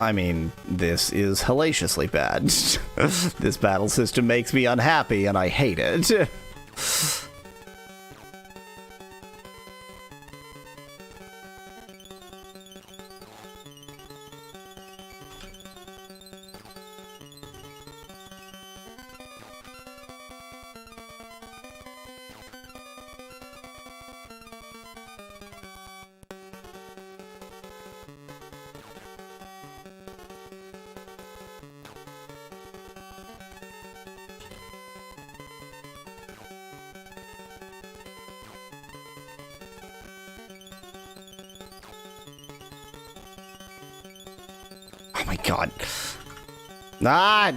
A: I mean, this is hellaciously bad. This battle system makes me unhappy, and I hate it. Oh my god. Ah!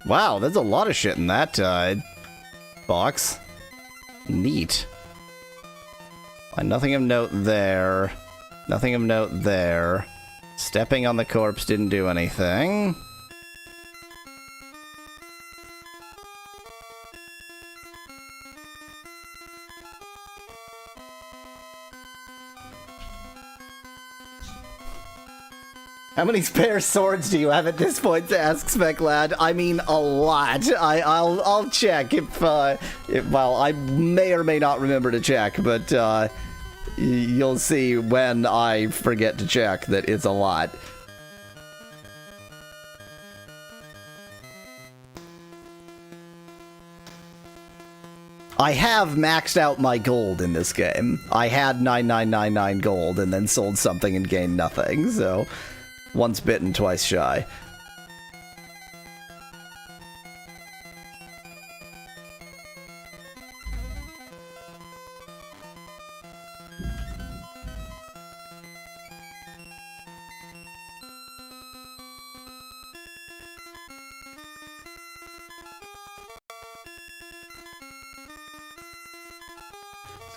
A: Wow, there's a lot of shit in that box. Neat. Nothing of note there. Nothing of note there. Stepping on the corpse didn't do anything. How many spare swords do you have at this point, asks Speclad? I mean, a lot. I'll check if well, I may or may not remember to check, but you'll see when I forget to check that it's a lot. I have maxed out my gold in this game. I had 9999 gold and then sold something and gained nothing, so once bitten, twice shy.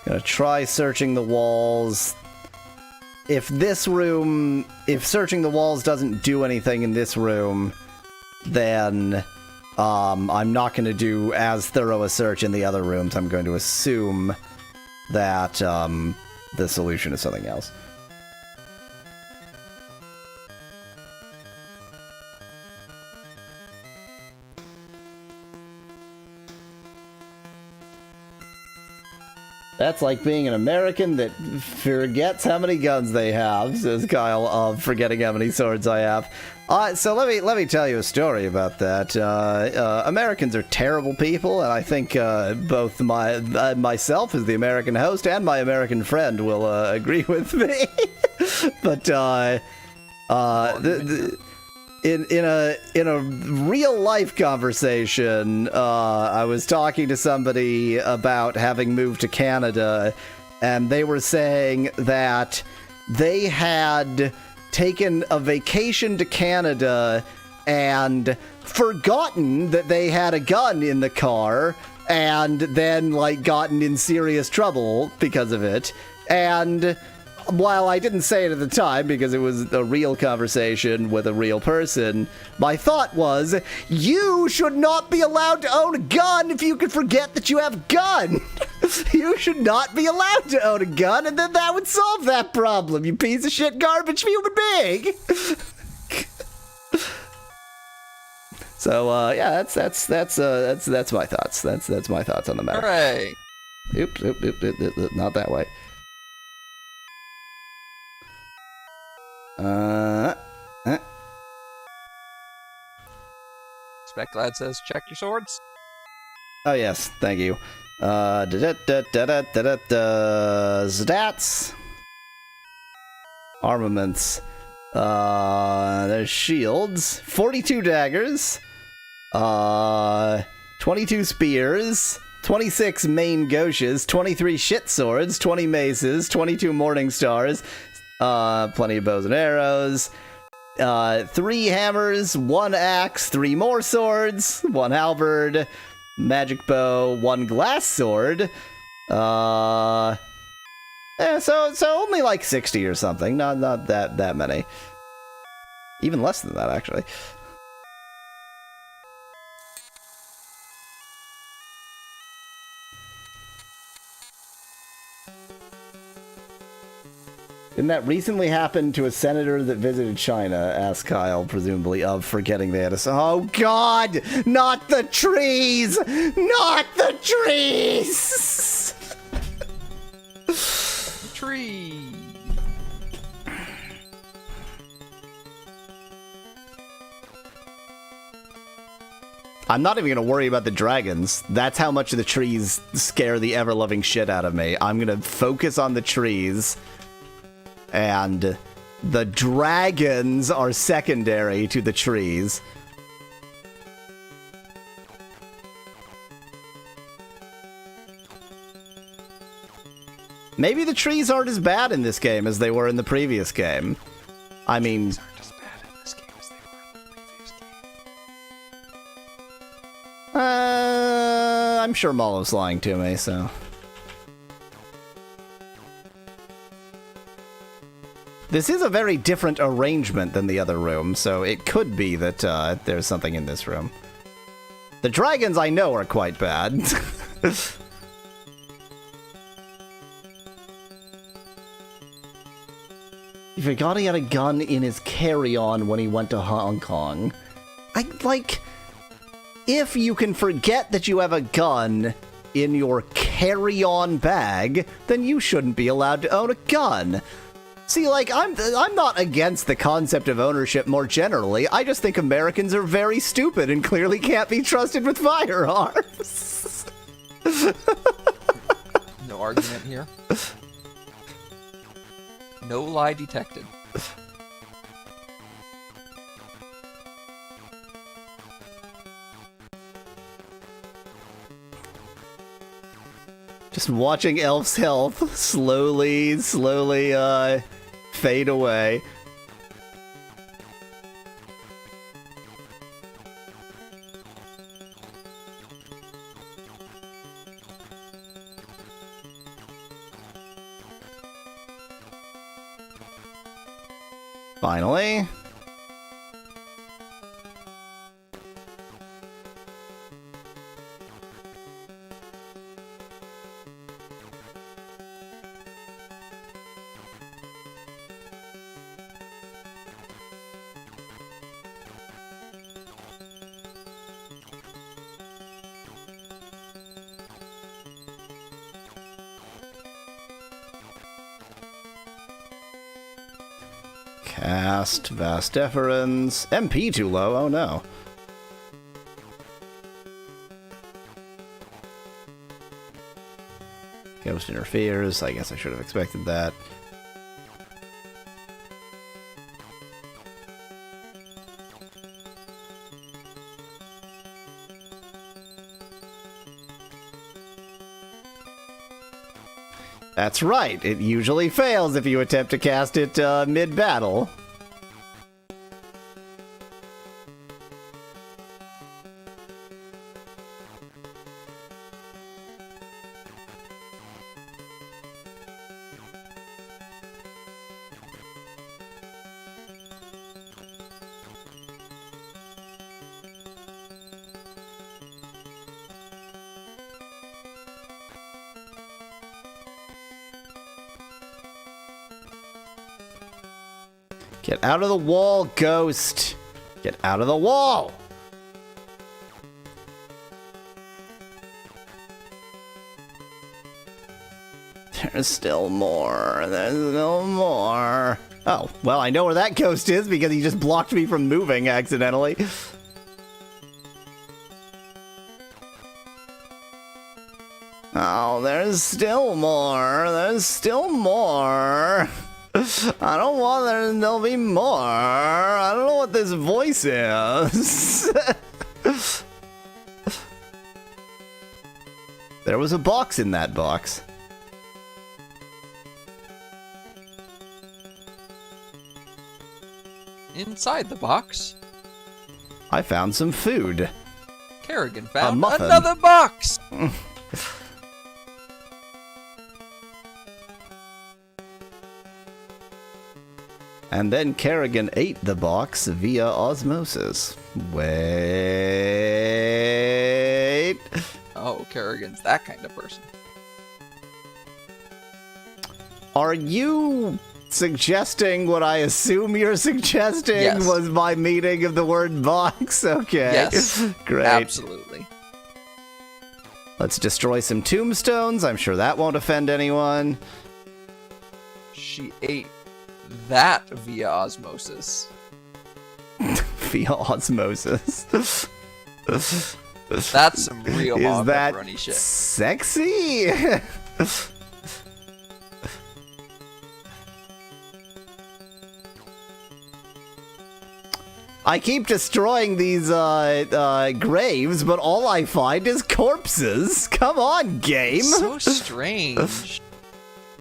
A: Gonna try searching the walls. If searching the walls doesn't do anything in this room, then I'm not going to do as thorough a search in the other rooms. I'm going to assume that the solution is something else. That's like being an American that forgets how many guns they have, says Kyle, of forgetting how many swords I have. So let me tell you a story about that. Americans are terrible people, and I think both myself as the American host and my American friend will agree with me. But in a real life conversation, I was talking to somebody about having moved to Canada, and they were saying that they had taken a vacation to Canada and forgotten that they had a gun in the car and then like gotten in serious trouble because of it. And while I didn't say it at the time because it was a real conversation with a real person, my thought was, you should not be allowed to own a gun if you can forget that you have a gun. You should not be allowed to own a gun, and then that would solve that problem, you piece of shit garbage human being. So yeah, that's my thoughts. That's my thoughts on the matter.
B: Hooray!
A: Oops, not that way.
B: Speclad says, check your swords.
A: Oh yes, thank you. Stats. Armaments. There's shields. 42 daggers. 22 spears. 26 main gauches. 23 shit swords. 20 maces. 22 morning stars. Plenty of bows and arrows. 3 hammers. 1 axe. 3 more swords. 1 halberd. Magic bow. 1 glass sword. So only like 60 or something. Not that many. Even less than that, actually. Didn't that recently happen to a senator that visited China? Asked Kyle, presumably of forgetting they had a... Oh, God! Not the trees! Not the trees!
B: Tree.
A: I'm not even going to worry about the dragons. That's how much the trees scare the ever-loving shit out of me. I'm going to focus on the trees. And the dragons are secondary to the trees. Maybe the trees aren't as bad in this game as they were in the previous game. I mean... I'm sure Mallow's lying to me, so... This is a very different arrangement than the other room, so it could be that there's something in this room. The dragons I know are quite bad. He forgot he had a gun in his carry-on when he went to Hong Kong. If you can forget that you have a gun in your carry-on bag, then you shouldn't be allowed to own a gun. See, I'm not against the concept of ownership more generally. I just think Americans are very stupid and clearly can't be trusted with firearms.
B: No argument here. No lie detected.
A: Just watching Elf's health slowly fade away. Finally. Cast Vast Deference. MP too low, oh no. Ghost interferes, I guess I should have expected that. That's right, it usually fails if you attempt to cast it mid-battle. Get out of the wall, ghost! Get out of the wall! There's still more. There's no more. Oh, well, I know where that ghost is because he just blocked me from moving accidentally. Oh, there's still more. There's still more. I don't want there to be more. I don't know what this voice is. There was a box in that box.
B: Inside the box,
A: I found some food.
B: Kerrigan found
A: muffin.
B: another box!
A: And then Kerrigan ate the box via osmosis. Wait.
B: Oh, Kerrigan's that kind of person.
A: Are you suggesting what I assume you're suggesting
B: Yes.
A: was my meaning of the word box? Okay.
B: Yes.
A: Great.
B: Absolutely.
A: Let's destroy some tombstones. I'm sure that won't offend anyone.
B: She ate that via osmosis.
A: Via osmosis.
B: That's some real
A: Is
B: mom
A: that
B: pepperoni shit.
A: sexy? I keep destroying these graves, but all I find is corpses. Come on, game.
B: So strange.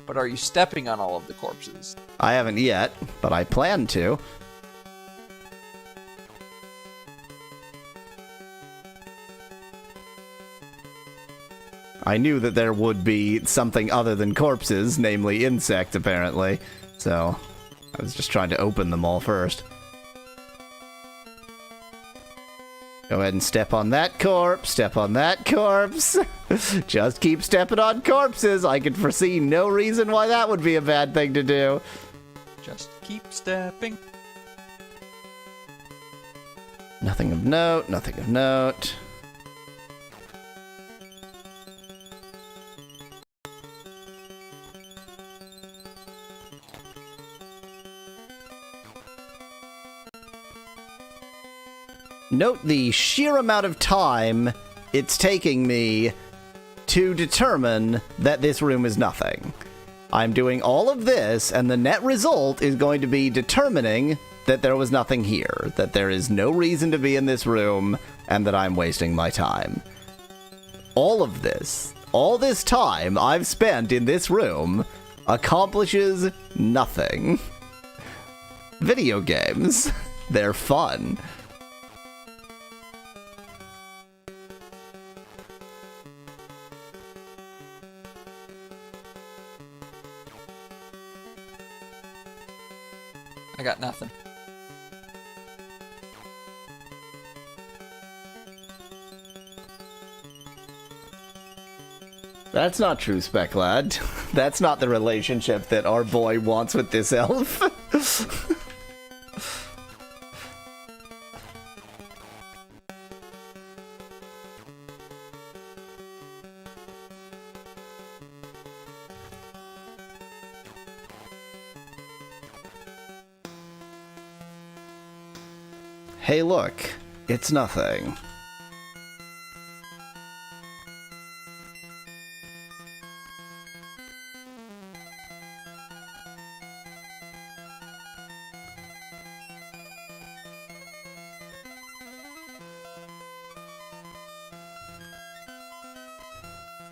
B: But are you stepping on all of the corpses?
A: I haven't yet, but I plan to. I knew that there would be something other than corpses, namely insects, apparently. So, I was just trying to open them all first. Go ahead and step on that corpse, step on that corpse. Just keep stepping on corpses. I can foresee no reason why that would be a bad thing to do.
B: Just keep stepping.
A: Nothing of note, nothing of note. Note the sheer amount of time it's taking me to determine that this room is nothing. I'm doing all of this, and the net result is going to be determining that there was nothing here, that there is no reason to be in this room, and that I'm wasting my time. All of this, all this time I've spent in this room, accomplishes nothing. Video games, they're fun.
B: I got nothing.
A: That's not true, Spec Lad. That's not the relationship that our boy wants with this elf. Hey, look. It's nothing.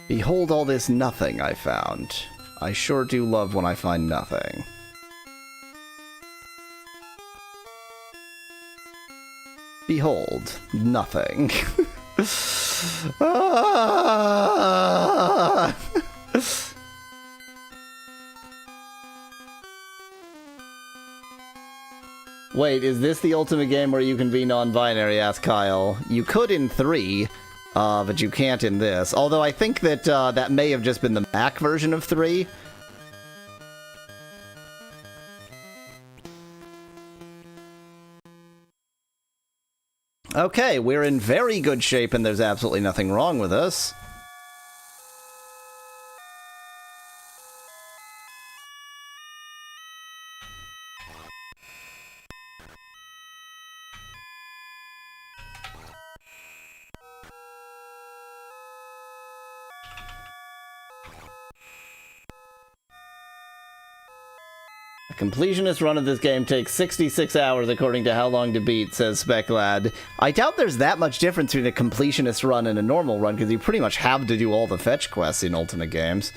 A: Behold all this nothing I found. I sure do love when I find nothing. Behold, nothing. Ah! Wait, is this the ultimate game where you can be non-binary? Asked Kyle. You could in 3, but you can't in this. Although I think that that may have just been the Mac version of 3. Okay, we're in very good shape and there's absolutely nothing wrong with us. A completionist run of this game takes 66 hours according to How Long to Beat, says Speclad. I doubt there's that much difference between a completionist run and a normal run, because you pretty much have to do all the fetch quests in Ultimate games.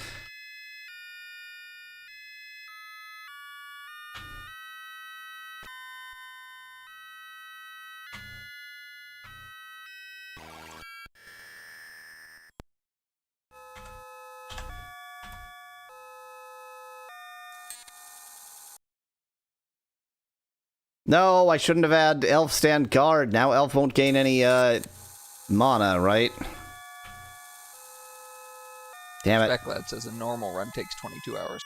A: No, I shouldn't have had Elf stand guard. Now Elf won't gain any, mana, right? Damn it.
B: Speclad says a normal run takes 22 hours.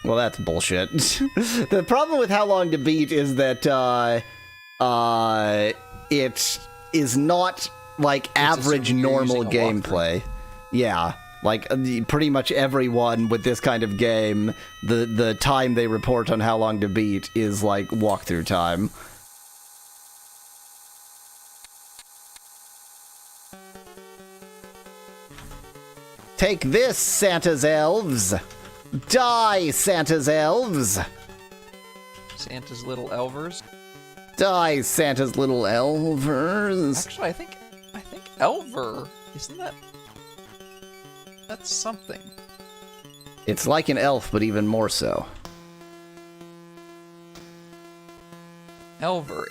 A: Well, that's bullshit. The problem with How Long to Beat is that, it is not, like, average normal gameplay. Yeah. Like, pretty much everyone with this kind of game, the time they report on How Long to Beat is, like, walkthrough time. Take this, Santa's elves! Die, Santa's elves!
B: Santa's little elvers?
A: Die, Santa's little elvers!
B: Actually, I think elver, isn't that... That's something.
A: It's like an elf, but even more so.
B: Elver,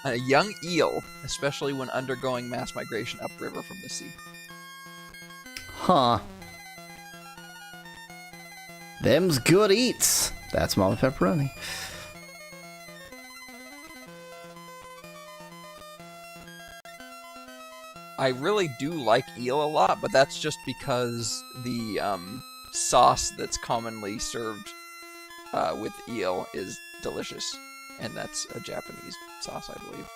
B: a young eel, especially when undergoing mass migration upriver from the sea.
A: Huh. Them's good eats. That's Mama Pepperoni.
B: I really do like eel a lot, but that's just because the sauce that's commonly served with eel is delicious, and that's a Japanese sauce, I believe.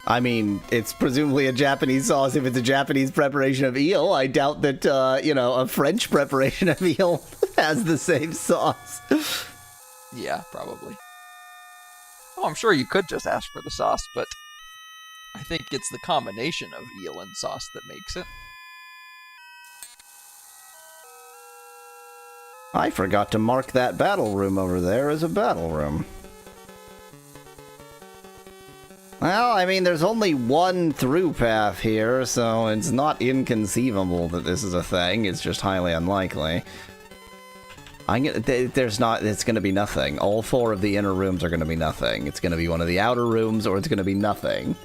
A: I mean, it's presumably a Japanese sauce if it's a Japanese preparation of eel. I doubt that, a French preparation of eel has the same sauce.
B: Yeah, probably. Oh, I'm sure you could just ask for the sauce, but I think it's the combination of eel and sauce that makes it.
A: I forgot to mark that battle room over there as a battle room. Well, I mean, there's only one through path here, so it's not inconceivable that this is a thing. It's just highly unlikely. It's gonna be nothing. All four of the inner rooms are gonna be nothing. It's gonna be one of the outer rooms, or it's gonna be nothing.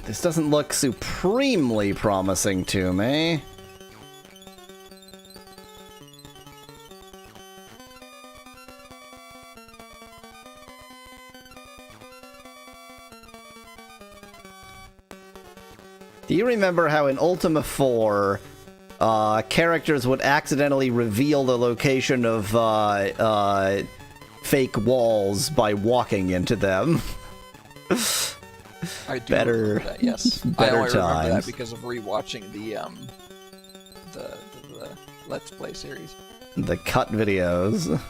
A: This doesn't look supremely promising to me. Do you remember how in Ultima 4, characters would accidentally reveal the location of fake walls by walking into them?
B: I do remember that, yes.
A: Better
B: I only remember that
A: times.
B: because of rewatching the Let's Play series.
A: The cut videos.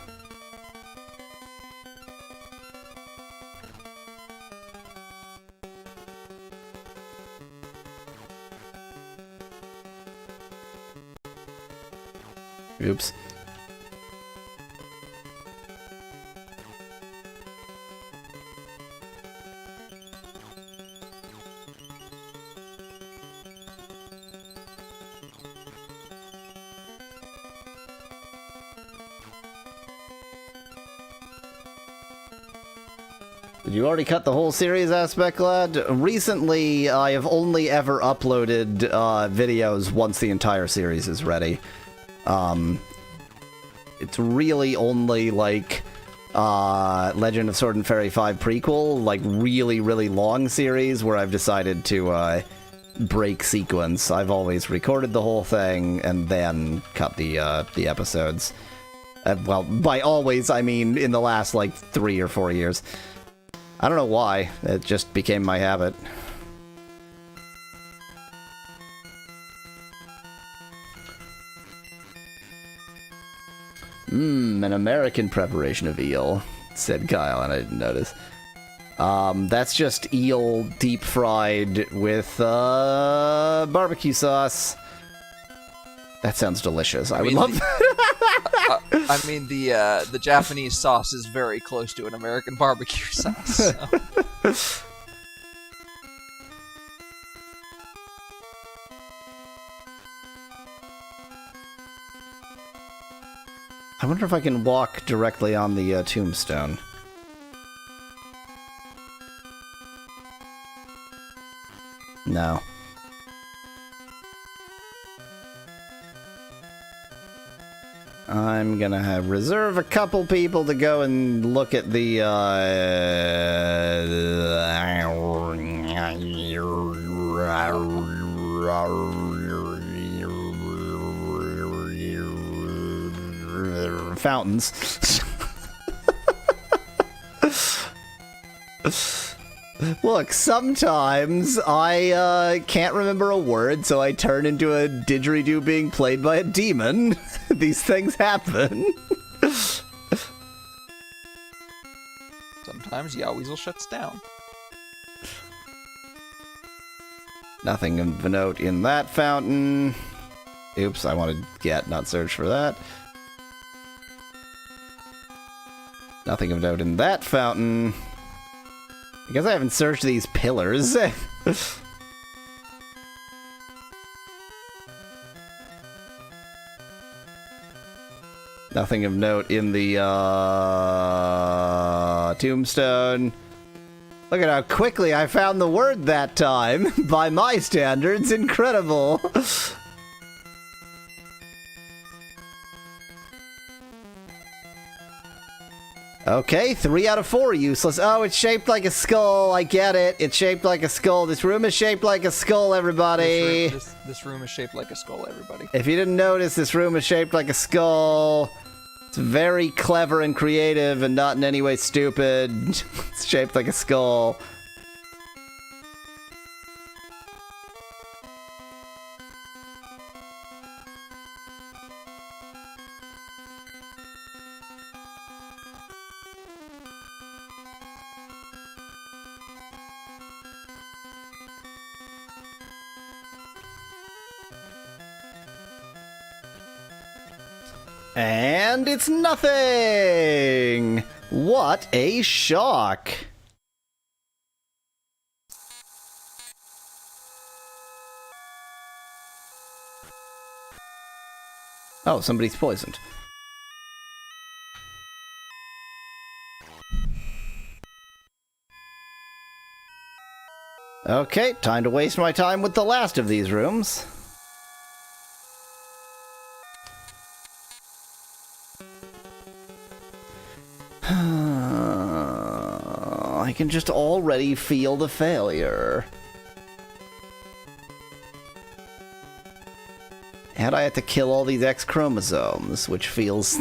A: Oops. Did you already cut the whole series, Aspect Lad? Recently, I have only ever uploaded videos once the entire series is ready. it's really only like Legend of Sword and Fairy 5 prequel, like really, really long series where I've decided to break sequence. I've always recorded the whole thing and then cut the episodes. Well, by always, I mean in the last, like, 3 or 4 years. I don't know why. It just became my habit. An American preparation of eel, said Kyle, and I didn't notice. That's just eel deep fried with barbecue sauce. That sounds delicious. I would love that.
B: I mean, the Japanese sauce is very close to an American barbecue sauce. So.
A: I wonder if I can walk directly on the tombstone. No. I'm gonna reserve a couple people to go and look at the fountains. Look, sometimes I can't remember a word, so I turn into a didgeridoo being played by a demon. These things happen.
B: Sometimes Yaweasel shuts down.
A: Nothing of note in that fountain. Oops, I wanted get, not search for that. Nothing of note in that fountain. I guess I haven't searched these pillars. Nothing of note in the tombstone. Look at how quickly I found the word that time. By my standards, incredible. Okay, 3 out of 4 useless. Oh, it's shaped like a skull. I get it. It's shaped like a skull. This room is shaped like a skull, everybody.
B: This room is shaped like a skull, everybody.
A: If you didn't notice, this room is shaped like a skull. It's very clever and creative and not in any way stupid. It's shaped like a skull. And it's nothing! What a shock! Oh, somebody's poisoned. Okay, time to waste my time with the last of these rooms. I can just already feel the failure. And I have to kill all these X chromosomes, which feels...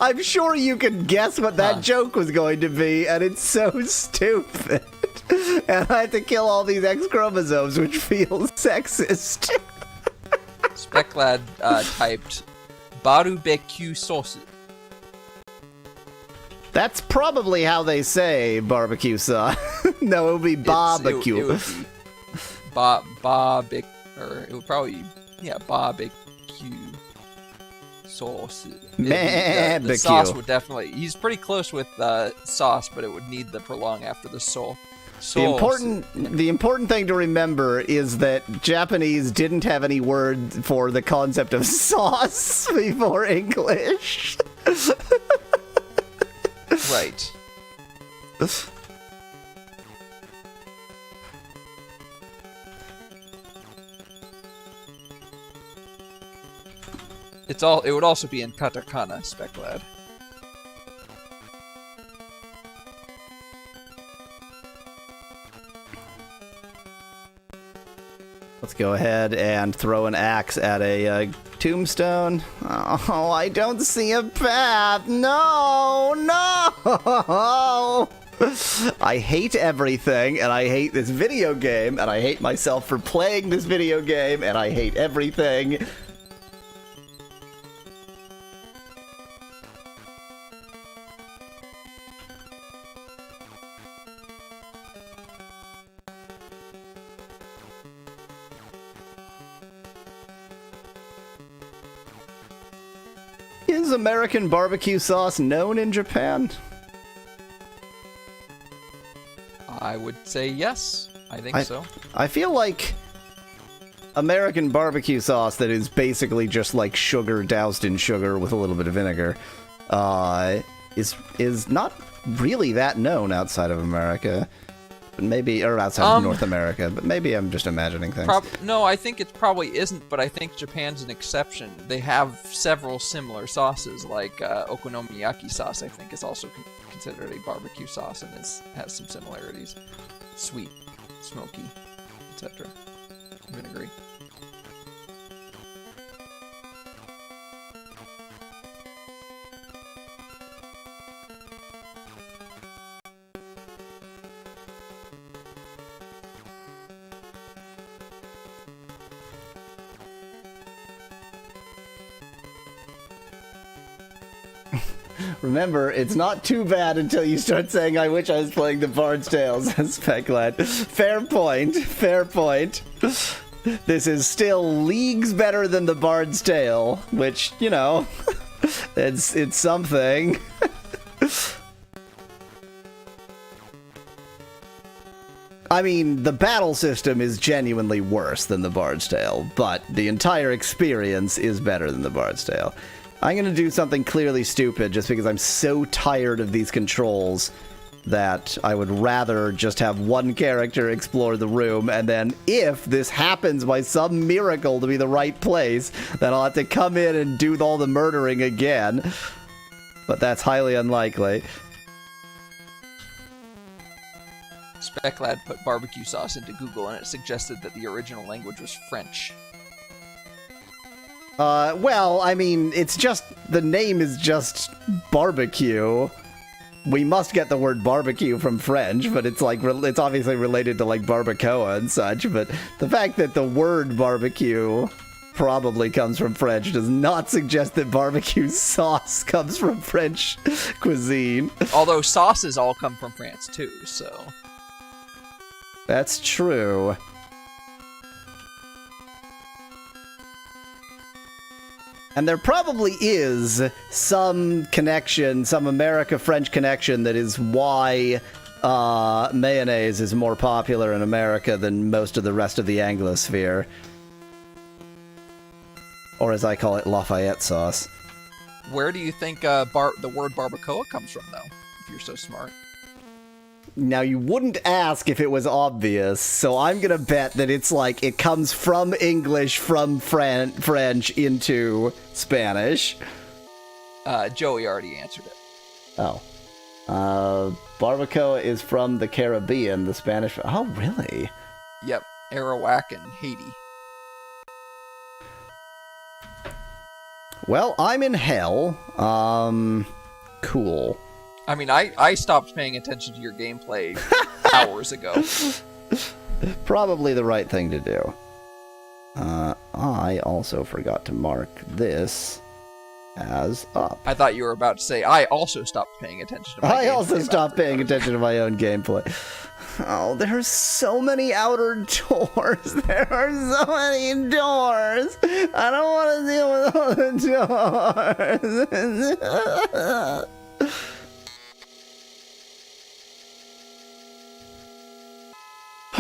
A: I'm sure you can guess what that joke was going to be, and it's so stupid. And I have to kill all these X chromosomes, which feels sexist.
B: Speclad typed barbecue sauce.
A: That's probably how they say barbecue sauce. No, it would be barbecue.
B: It would be barbecue, or it would probably barbecue sauce. The sauce would definitely. He's pretty close with sauce, but it would need the prolong after the soul.
A: The important thing to remember is that Japanese didn't have any word for the concept of sauce before English.
B: Right. It would also be in katakana, Speclad.
A: Let's go ahead and throw an axe at a tombstone. Oh, I don't see a path. No, no! I hate everything, and I hate this video game, and I hate myself for playing this video game, and I hate everything. Is American barbecue sauce known in Japan?
B: I would say yes. I think so.
A: I feel like American barbecue sauce that is basically just like sugar doused in sugar with a little bit of vinegar is not really that known outside of America. But maybe, or outside of North America, but maybe I'm just imagining things.
B: No, I think it probably isn't, but I think Japan's an exception. They have several similar sauces, like okonomiyaki sauce, I think, is also considered a barbecue sauce and has some similarities. Sweet, smoky, etc. Vinegary.
A: Remember, it's not too bad until you start saying, I wish I was playing the Bard's Tale, says Speclad. Fair point, fair point. This is still leagues better than the Bard's Tale, which, you know, it's something. I mean, the battle system is genuinely worse than the Bard's Tale, but the entire experience is better than the Bard's Tale. I'm going to do something clearly stupid just because I'm so tired of these controls that I would rather just have one character explore the room, and then if this happens by some miracle to be the right place, then I'll have to come in and do all the murdering again. But that's highly unlikely.
B: Speclad put barbecue sauce into Google and it suggested that the original language was French.
A: Well, I mean, it's just, the name is just barbecue. We must get the word barbecue from French, but it's like, it's obviously related to like barbacoa and such, but the fact that the word barbecue probably comes from French does not suggest that barbecue sauce comes from French cuisine.
B: Although sauces all come from France too, so...
A: That's true. And there probably is some connection, some America-French connection that is why mayonnaise is more popular in America than most of the rest of the Anglosphere. Or as I call it, Lafayette sauce.
B: Where do you think the word barbacoa comes from, though, if you're so smart?
A: Now, you wouldn't ask if it was obvious, so I'm gonna bet that it's like, it comes from English, from French into Spanish.
B: Joey already answered it.
A: Oh. Barbacoa is from the Caribbean, the Spanish... Oh, really?
B: Yep, Arawak and Haiti.
A: Well, I'm in hell. Cool.
B: I mean, I stopped paying attention to your gameplay hours ago.
A: Probably the right thing to do. I also forgot to mark this as up.
B: I thought you were about to say, I also stopped paying attention to my gameplay.
A: I also stopped paying attention to my own gameplay. Oh, there's so many outer doors. There are so many doors. I don't want to deal with all the doors.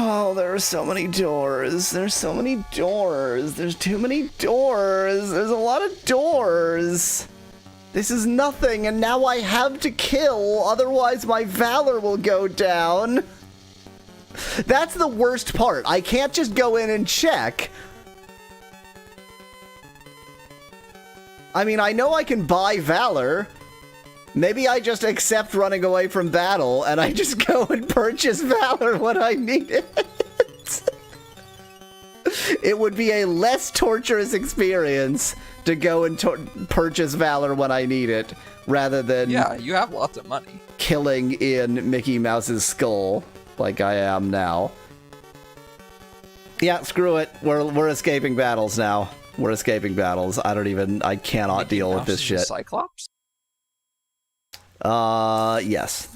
A: Oh, there are so many doors. There's so many doors. There's too many doors. There's a lot of doors. This is nothing, and now I have to kill, otherwise my valor will go down. That's the worst part. I can't just go in and check. I mean, I know I can buy Valor. Maybe I just accept running away from battle, and I just go and purchase Valor when I need it. It would be a less torturous experience to go and purchase Valor when I need it, rather than
B: Yeah, you have lots of money.
A: killing in Mickey Mouse's skull like I am now. Yeah, screw it. We're escaping battles now. We're escaping battles. I cannot
B: Mickey
A: deal with
B: Mouse
A: this
B: is a
A: shit.
B: Cyclops?
A: Yes.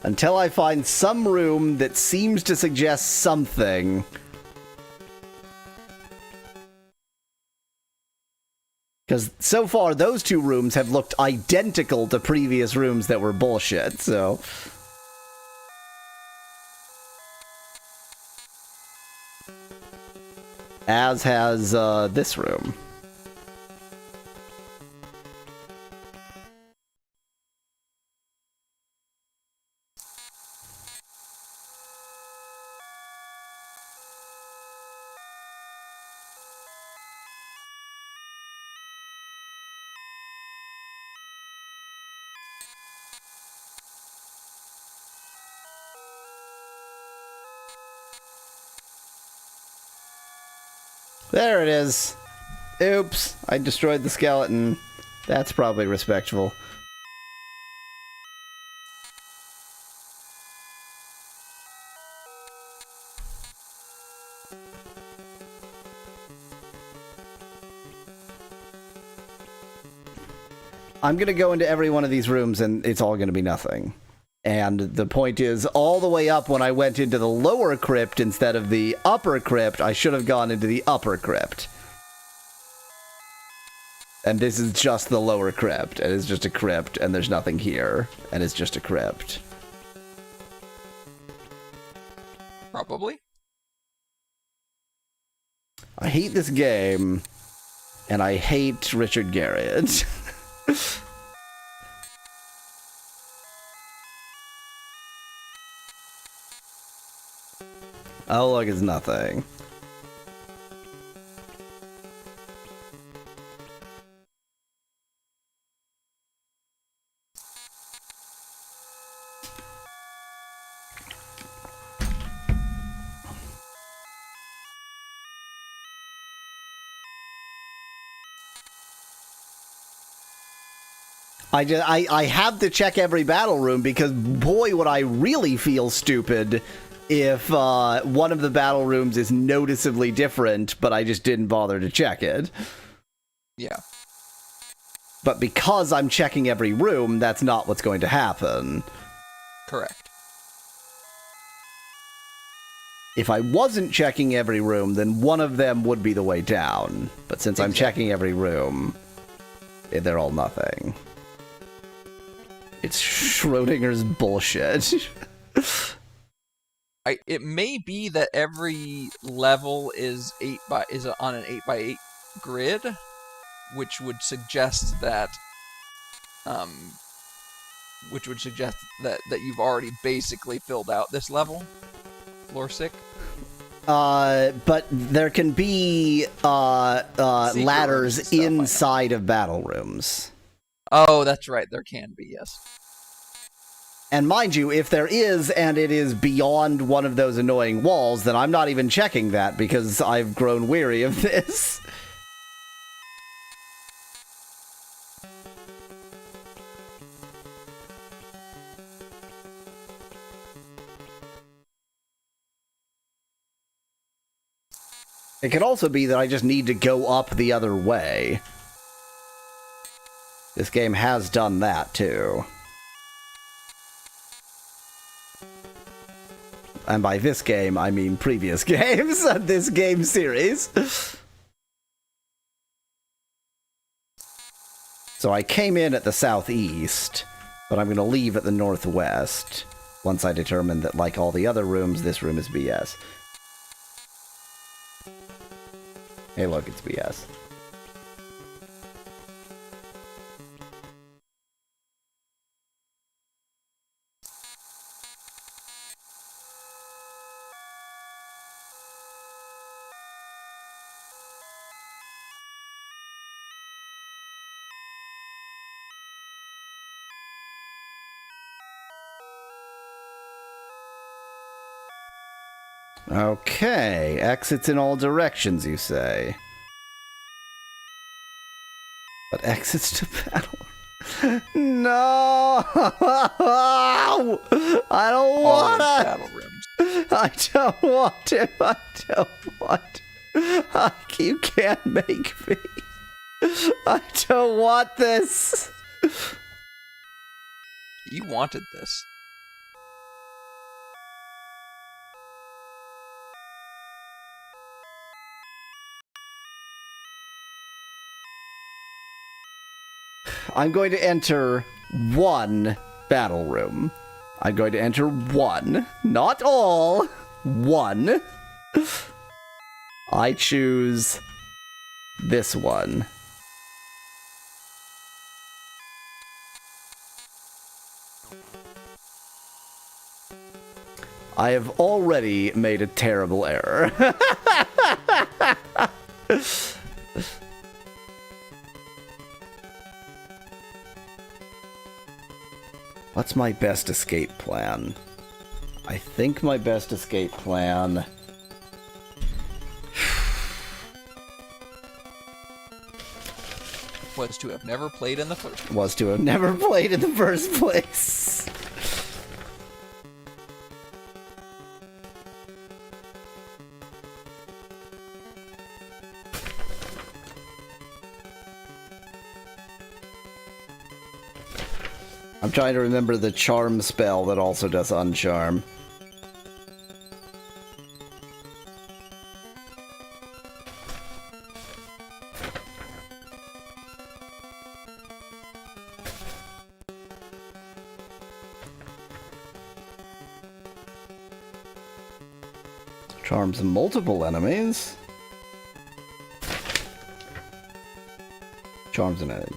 A: Until I find some room that seems to suggest something. Because so far, those two rooms have looked identical to previous rooms that were bullshit, so... As has, this room. There it is. Oops, I destroyed the skeleton. That's probably respectful. I'm gonna go into every one of these rooms and it's all gonna be nothing. And the point is, all the way up when I went into the lower crypt instead of the upper crypt, I should have gone into the upper crypt. And this is just the lower crypt, and it's just a crypt, and there's nothing here, and it's just a crypt.
B: Probably.
A: I hate this game, and I hate Richard Garriott. Oh, look, it's nothing. I have to check every battle room because boy would I really feel stupid if one of the battle rooms is noticeably different, but I just didn't bother to check it.
B: Yeah.
A: But because I'm checking every room, that's not what's going to happen.
B: Correct.
A: If I wasn't checking every room, then one of them would be the way down. But since I'm checking every room, they're all nothing. It's Schrodinger's bullshit.
B: It may be that every level is on an 8x8 grid, which would suggest that that you've already basically filled out this level, floor 6.
A: But there can be ladders inside of battle rooms.
B: Oh, that's right. There can be, yes.
A: And mind you, if there is, and it is beyond one of those annoying walls, then I'm not even checking that because I've grown weary of this. It could also be that I just need to go up the other way. This game has done that, too. And by this game, I mean previous games of this game series. So I came in at the southeast, but I'm going to leave at the northwest once I determine that, like all the other rooms, this room is BS. Hey, look, it's BS. Okay, exits in all directions, you say. But exits to battle. No! I don't
B: All those
A: wanna!
B: battle rooms.
A: I don't want to. I don't want to. You can't make me. I don't want this.
B: You wanted this.
A: I'm going to enter one battle room. I'm going to enter one. Not all. One. I choose this one. I have already made a terrible error. What's my best escape plan? I think my best escape plan...
B: Was to have never played in the first place.
A: was to have never played in the first place. I'm trying to remember the charm spell that also does uncharm. Charms multiple enemies. Charms an enemy.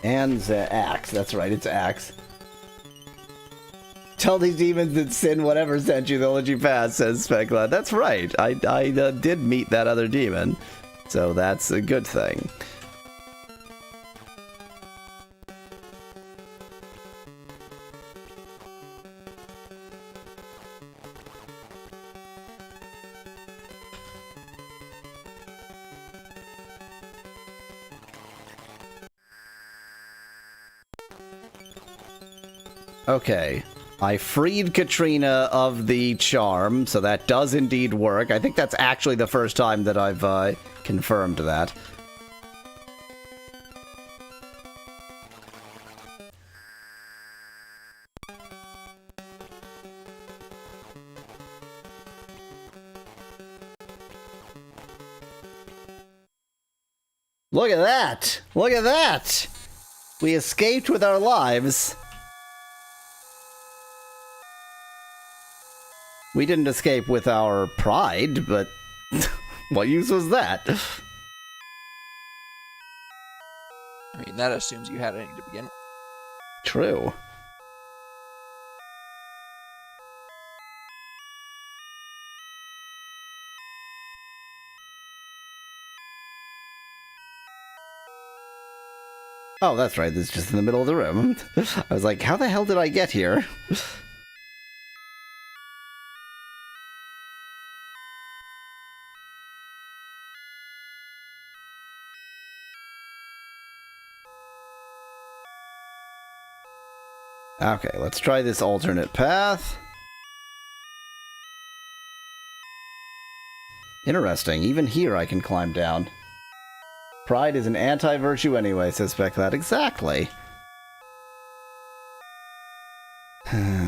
A: And the axe. That's right, it's axe. Tell these demons that sin whatever sent you, they'll let you pass, says Specla. That's right. I did meet that other demon. So that's a good thing. Okay. I freed Katrina of the charm, so that does indeed work. I think that's actually the first time that I've confirmed that. Look at that! Look at that! We escaped with our lives. We didn't escape with our pride, but what use was that?
B: I mean, that assumes you had any to begin with.
A: True. Oh, that's right. This is just in the middle of the room. I was like, how the hell did I get here? Okay, let's try this alternate path. Interesting. Even here I can climb down. Pride is an anti-virtue anyway, says Speclat. Exactly. And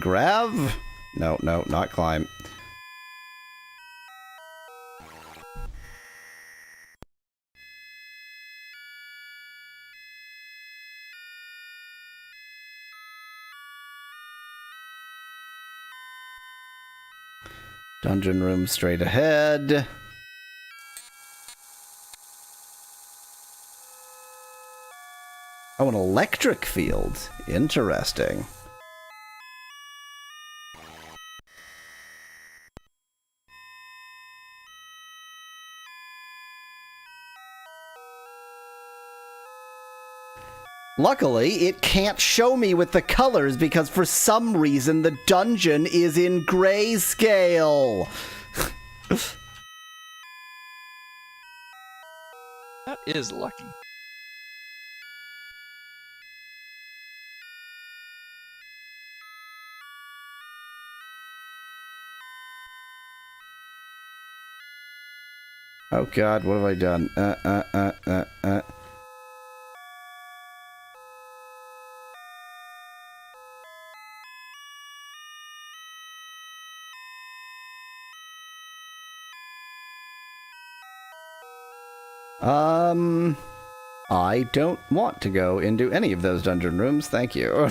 A: grab? No, no, not climb. Dungeon room straight ahead. Oh, an electric field. Interesting. Luckily, it can't show me with the colors because for some reason the dungeon is in grayscale.
B: That is lucky.
A: Oh god, what have I done? I don't want to go into any of those dungeon rooms, thank you.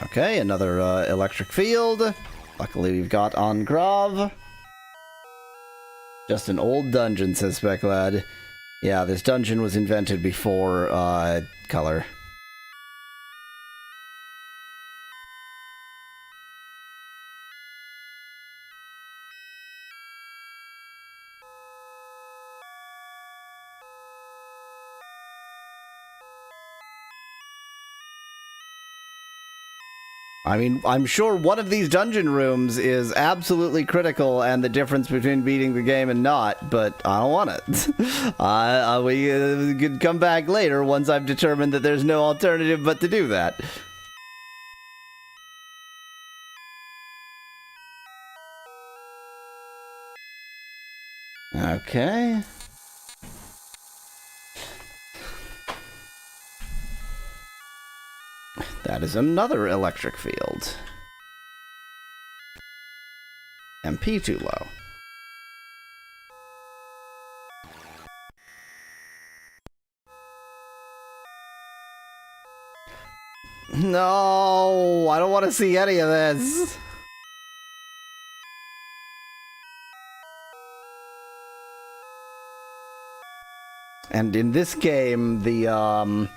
A: Okay, another electric field. Luckily we've got Engrave. Just an old dungeon, says Specklad. Yeah, this dungeon was invented before color. I mean, I'm sure one of these dungeon rooms is absolutely critical and the difference between beating the game and not, but I don't want it. We could come back later once I've determined that there's no alternative but to do that. Okay. That is another electric field. MP too low. No, I don't want to see any of this. And in this game, the,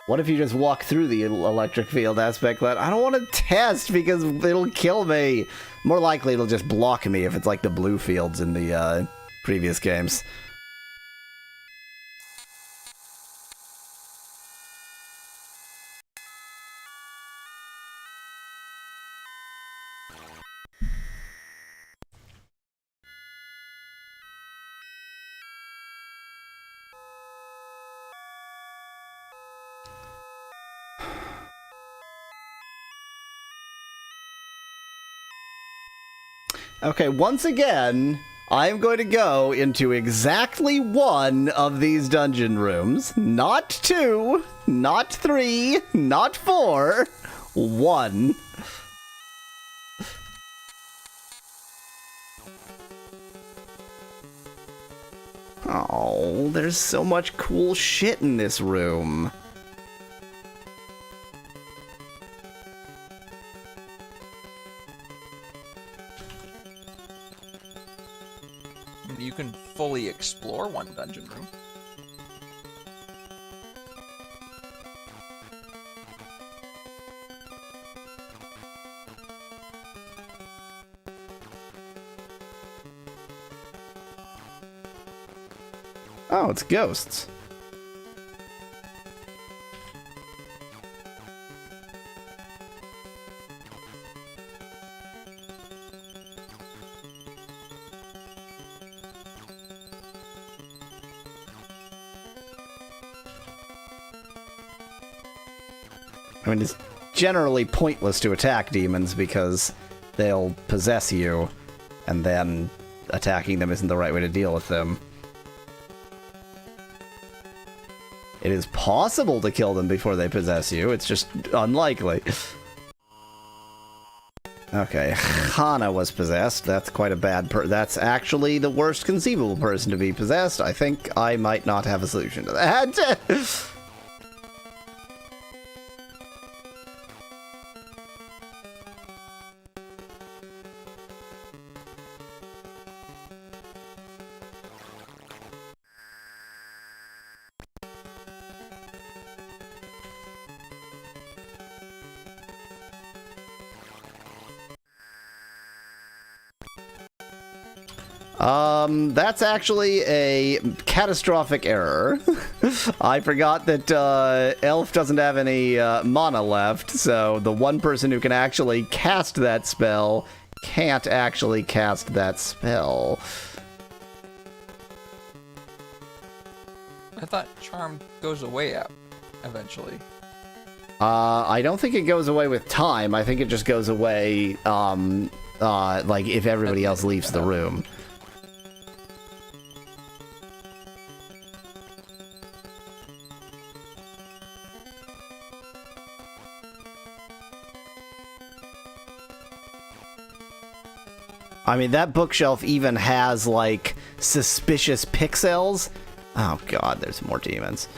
A: what if you just walk through the electric field aspect? I don't want to test because it'll kill me. More likely it'll just block me if it's like the blue fields in the previous games. Okay, once again, I'm going to go into exactly one of these dungeon rooms. Not two, not three, not four. One. Oh, there's so much cool shit in this room.
B: You can fully explore one dungeon room.
A: Oh, it's ghosts. I mean, it's generally pointless to attack demons because they'll possess you, and then attacking them isn't the right way to deal with them. It is possible to kill them before they possess you, it's just unlikely. Okay, Hana was possessed. That's quite a bad that's actually the worst conceivable person to be possessed. I think I might not have a solution to that. That's actually a catastrophic error. I forgot that Elf doesn't have any mana left, so the one person who can actually cast that spell can't actually cast that spell.
B: I thought charm goes away eventually.
A: I don't think it goes away with time. I think it just goes away, like, if everybody else leaves the room. I mean, that bookshelf even has, like, suspicious pixels. Oh god, there's more demons.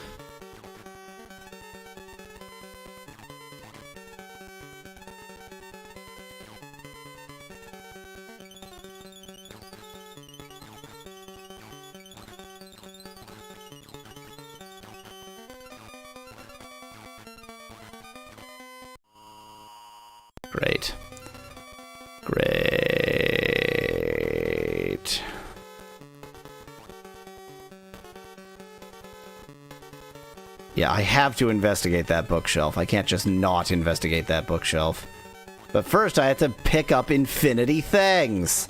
A: Great. Great. Yeah, I have to investigate that bookshelf. I can't just not investigate that bookshelf. But first, I have to pick up infinity things.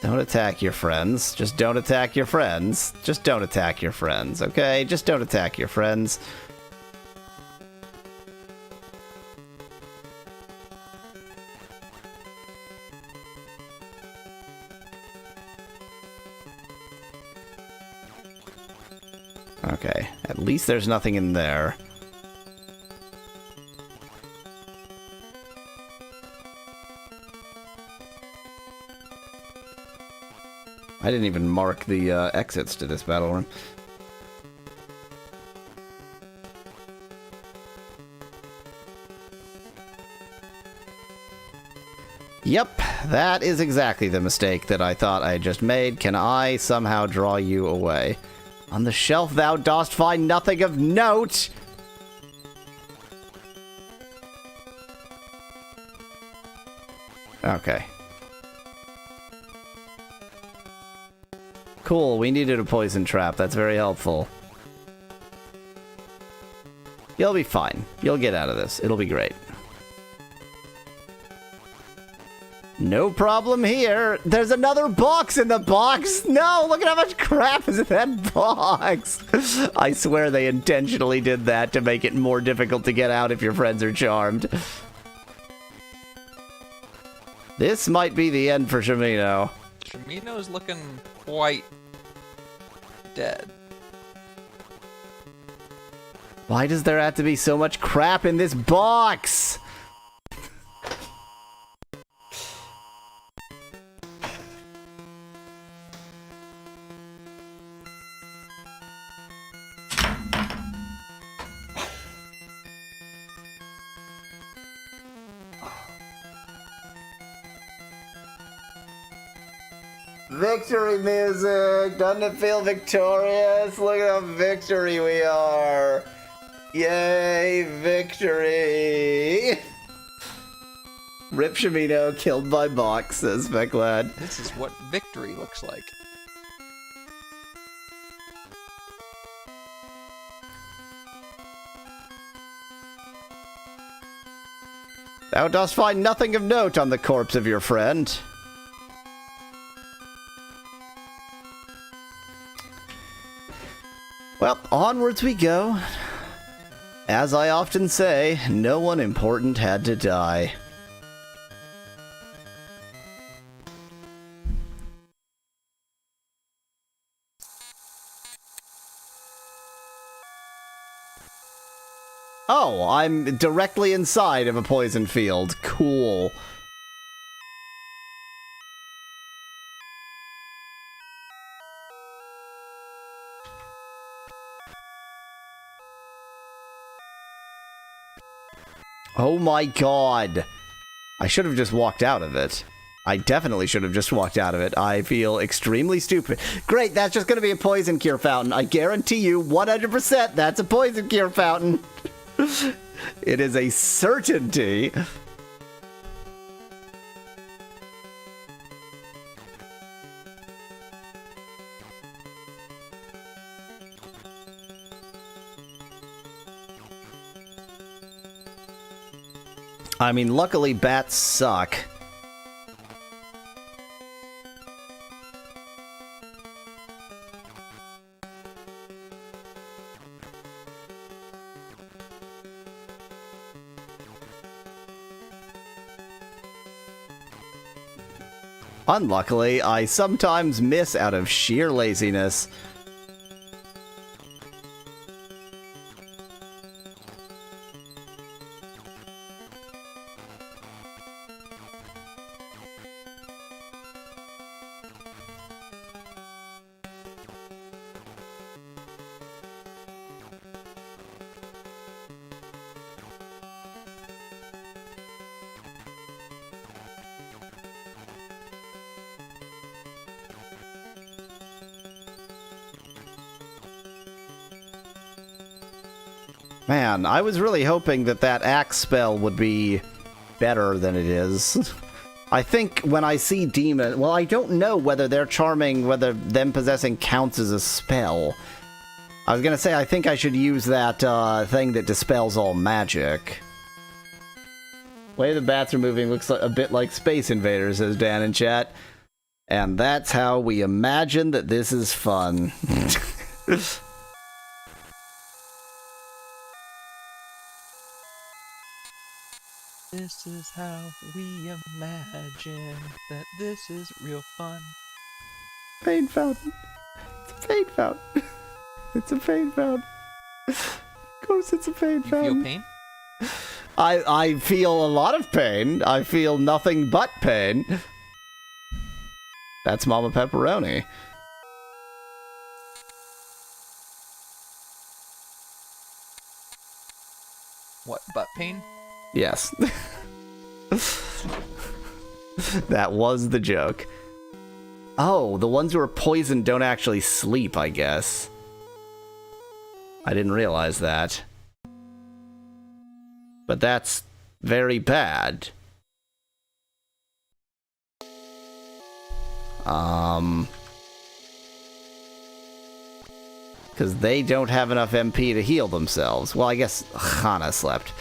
A: Don't attack your friends. Just don't attack your friends. Just don't attack your friends, okay? Just don't attack your friends. Okay, at least there's nothing in there. I didn't even mark the exits to this battle room. Yep, that is exactly the mistake that I thought I just made. Can I somehow draw you away? On the shelf thou dost find nothing of note! Okay. Cool, we needed a poison trap. That's very helpful. You'll be fine. You'll get out of this. It'll be great. No problem here. There's another box in the box. No, look at how much crap is in that box. I swear they intentionally did that to make it more difficult to get out if your friends are charmed. This might be the end for Shimino.
B: Shimino's looking quite dead.
A: Why does there have to be so much crap in this box? Victory music! Doesn't it feel victorious? Look at how victory we are! Yay, victory! Rip Shimino killed by box, says Speclad.
B: This is what victory looks like.
A: Thou dost find nothing of note on the corpse of your friend. Well, onwards we go. As I often say, no one important had to die. Oh, I'm directly inside of a poison field. Cool. Oh my god. I should have just walked out of it. I definitely should have just walked out of it. I feel extremely stupid. Great, that's just going to be a poison cure fountain. I guarantee you 100% that's a poison cure fountain. It is a certainty. I mean, luckily bats suck. Unluckily, I sometimes miss out of sheer laziness. Man, I was really hoping that that axe spell would be better than it is. I think when I see demon... Well, I don't know whether they're charming, whether them possessing counts as a spell. I was gonna say, I think I should use that thing that dispels all magic. Way the bats are moving looks a bit like Space Invaders, says Dan in chat. And that's how we imagine that this is fun.
B: This is how we imagine that this is real fun.
A: Pain fountain. It's a pain fountain. It's a pain fountain. Of course it's a pain fountain.
B: You feel pain?
A: I feel a lot of pain. I feel nothing but pain. That's Mama Pepperoni.
B: What, butt pain?
A: Yes. That was the joke. Oh, the ones who are poisoned don't actually sleep, I guess. I didn't realize that. But that's very bad. Because they don't have enough MP to heal themselves. Well, I guess Hana slept.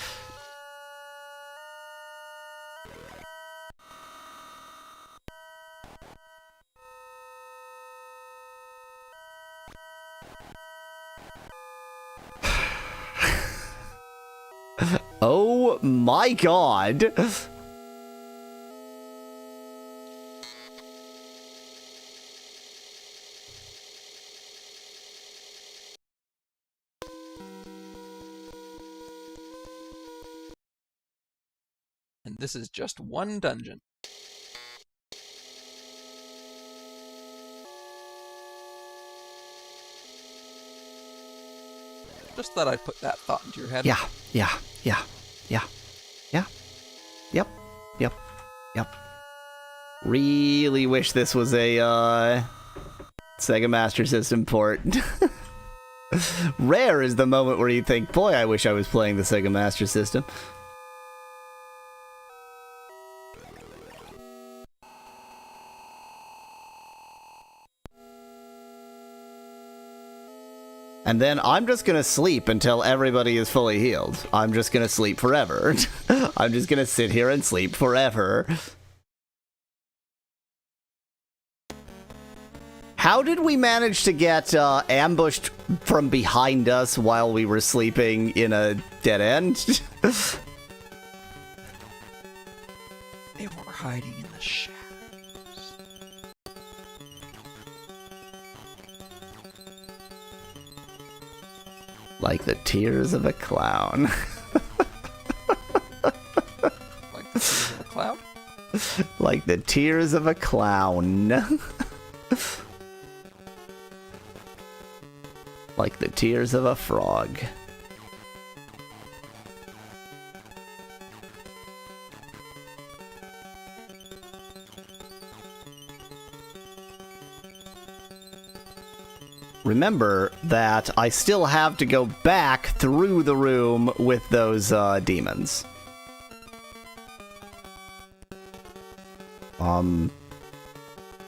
A: Oh my god!
B: And this is just one dungeon. Just thought I'd put that thought into your head.
A: Yeah. Yep. Really wish this was a, Sega Master System port. Rare is the moment where you think, boy, I wish I was playing the Sega Master System. And then I'm just gonna sleep until everybody is fully healed. I'm just gonna sleep forever. I'm just gonna sit here and sleep forever. How did we manage to get ambushed from behind us while we were sleeping in a dead end?
B: They were hiding in the shadows.
A: Like the tears of a clown.
B: Like the tears of a cloud?
A: Like the tears of a clown. Like the tears of a frog. remember that I still have to go back through the room with those demons.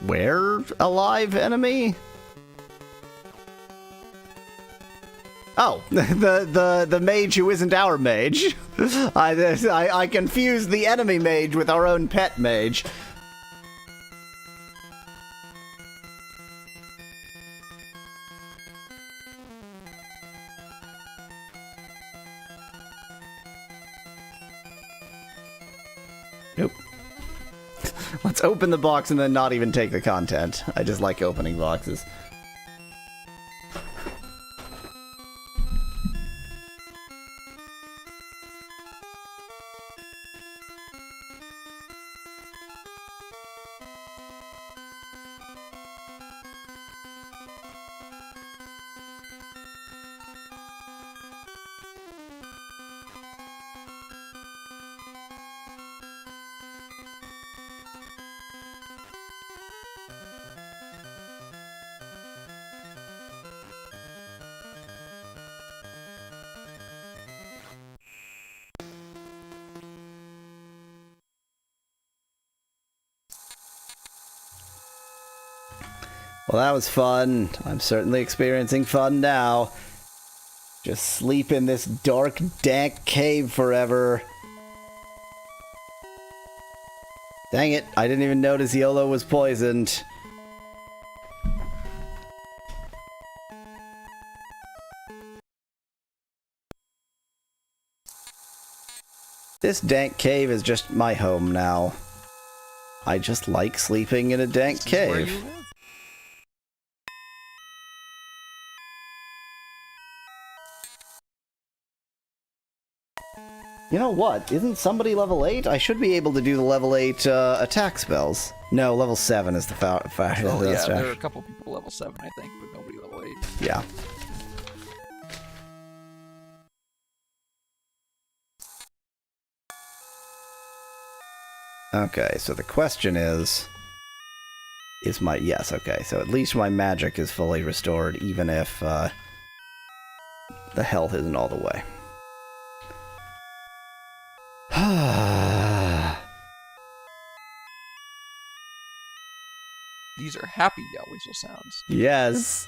A: Where a live enemy? Oh, the mage who isn't our mage. I confused the enemy mage with our own pet mage. Nope. Let's open the box and then not even take the content. I just like opening boxes. Well, that was fun. I'm certainly experiencing fun now. Just sleep in this dark, dank cave forever. Dang it, I didn't even notice YOLO was poisoned. This dank cave is just my home now. I just like sleeping in a dank cave. You know what? Isn't somebody level 8? I should be able to do the level 8 attack spells. No, level 7 is the
B: Oh yeah, there are a couple people level 7, I think, but nobody level 8.
A: Yeah. Okay, so the question is my... Yes, okay, so at least my magic is fully restored, even if the health isn't all the way.
B: These are happy Yowweasel sounds.
A: Yes.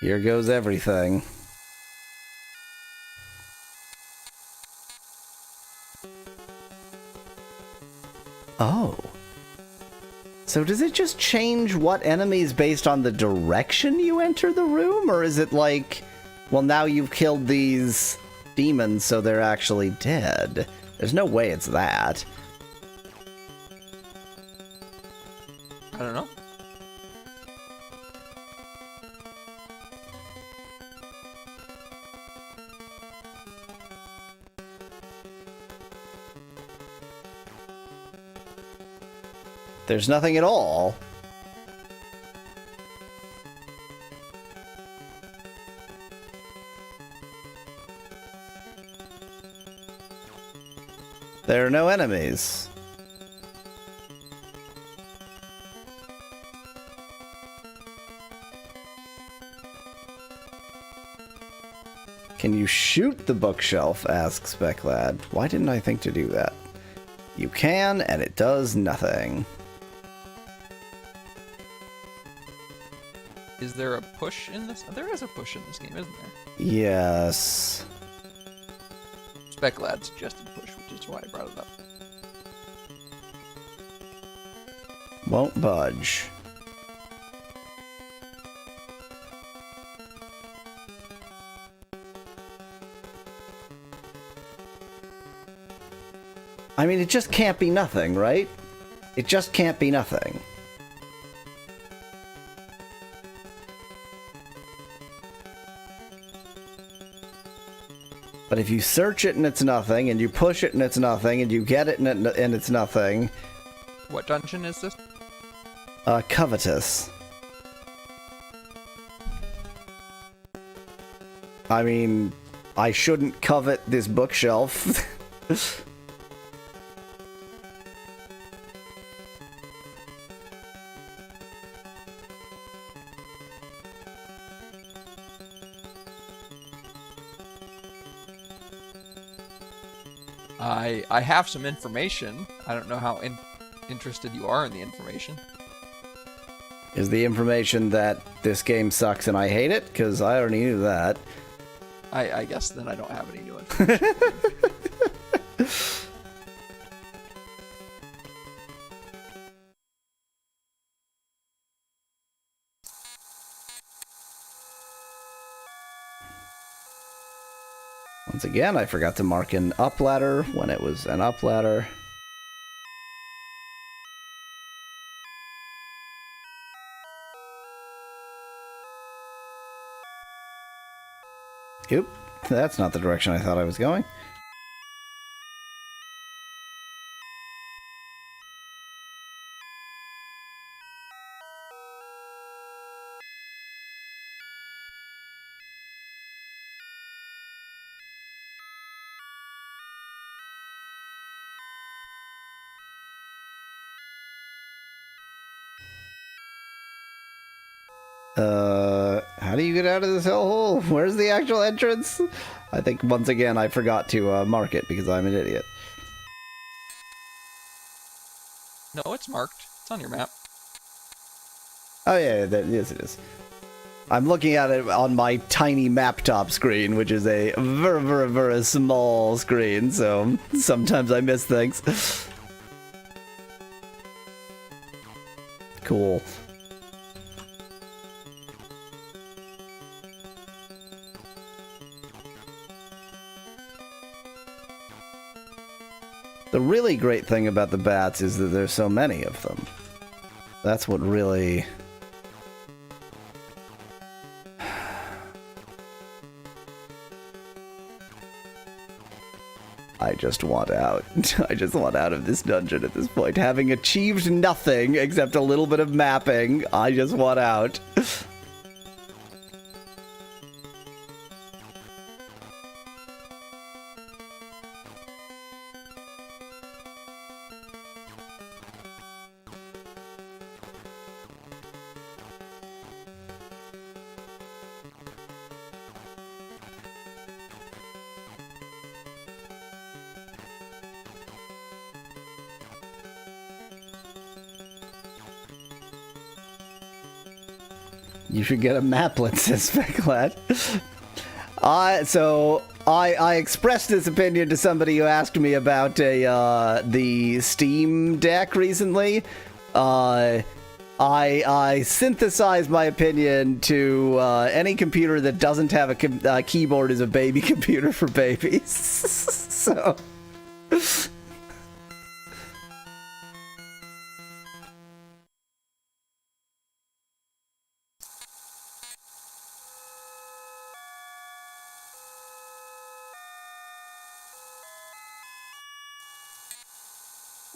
A: Here goes everything. Oh. So does it just change what enemies based on the direction you enter the room? Or is it like, well, now you've killed these demons, so they're actually dead? There's no way it's that.
B: I don't know.
A: There's nothing at all. There are no enemies. Can you shoot the bookshelf? Asks Speclad. Why didn't I think to do that? You can, and it does nothing.
B: Is there a push in this? There is a push in this game, isn't there?
A: Yes.
B: Speclad suggested push, which is why I brought it up.
A: Won't budge. I mean, it just can't be nothing, right? It just can't be nothing. But if you search it and it's nothing, and you push it and it's nothing, and you get it and it's nothing...
B: What dungeon is this?
A: Covetous. I mean, I shouldn't covet this bookshelf.
B: I have some information. I don't know how interested you are in the information.
A: Is the information that this game sucks and I hate it? Because I already knew that.
B: I guess then I don't have any new information.
A: Once again, I forgot to mark an up ladder when it was an up ladder. Oop, that's not the direction I thought I was going. How do you get out of this hellhole? Where's the actual entrance? I think once again I forgot to mark it because I'm an idiot.
B: No, it's marked. It's on your map.
A: Oh yeah, yes it is. I'm looking at it on my tiny map top screen, which is a very, very, very small screen, so sometimes I miss things. Cool. The really great thing about the bats is that there's so many of them. That's what really... I just want out. I just want out of this dungeon at this point. Having achieved nothing except a little bit of mapping, I just want out. You should get a maplet, says Speclat. I expressed this opinion to somebody who asked me about the Steam Deck recently. I synthesized my opinion to any computer that doesn't have a keyboard is a baby computer for babies. So...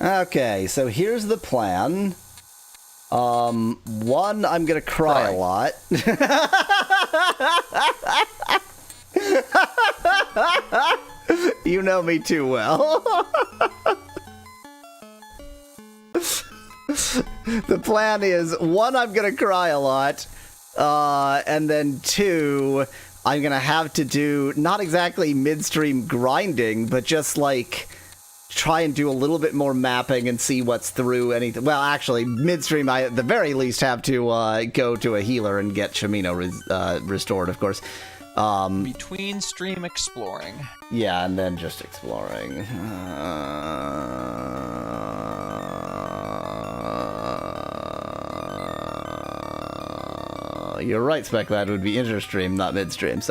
A: Okay, so here's the plan. One, I'm gonna cry a lot. You know me too well. The plan is, one, I'm gonna cry a lot, and then two, I'm gonna have to do, not exactly midstream grinding, but just like... try and do a little bit more mapping and see what's through anything. Well, actually, midstream, I at the very least have to go to a healer and get Shamino restored, of course.
B: Between stream exploring.
A: Yeah, and then just exploring. You're right, Spec. That would be interstream, not midstream. So.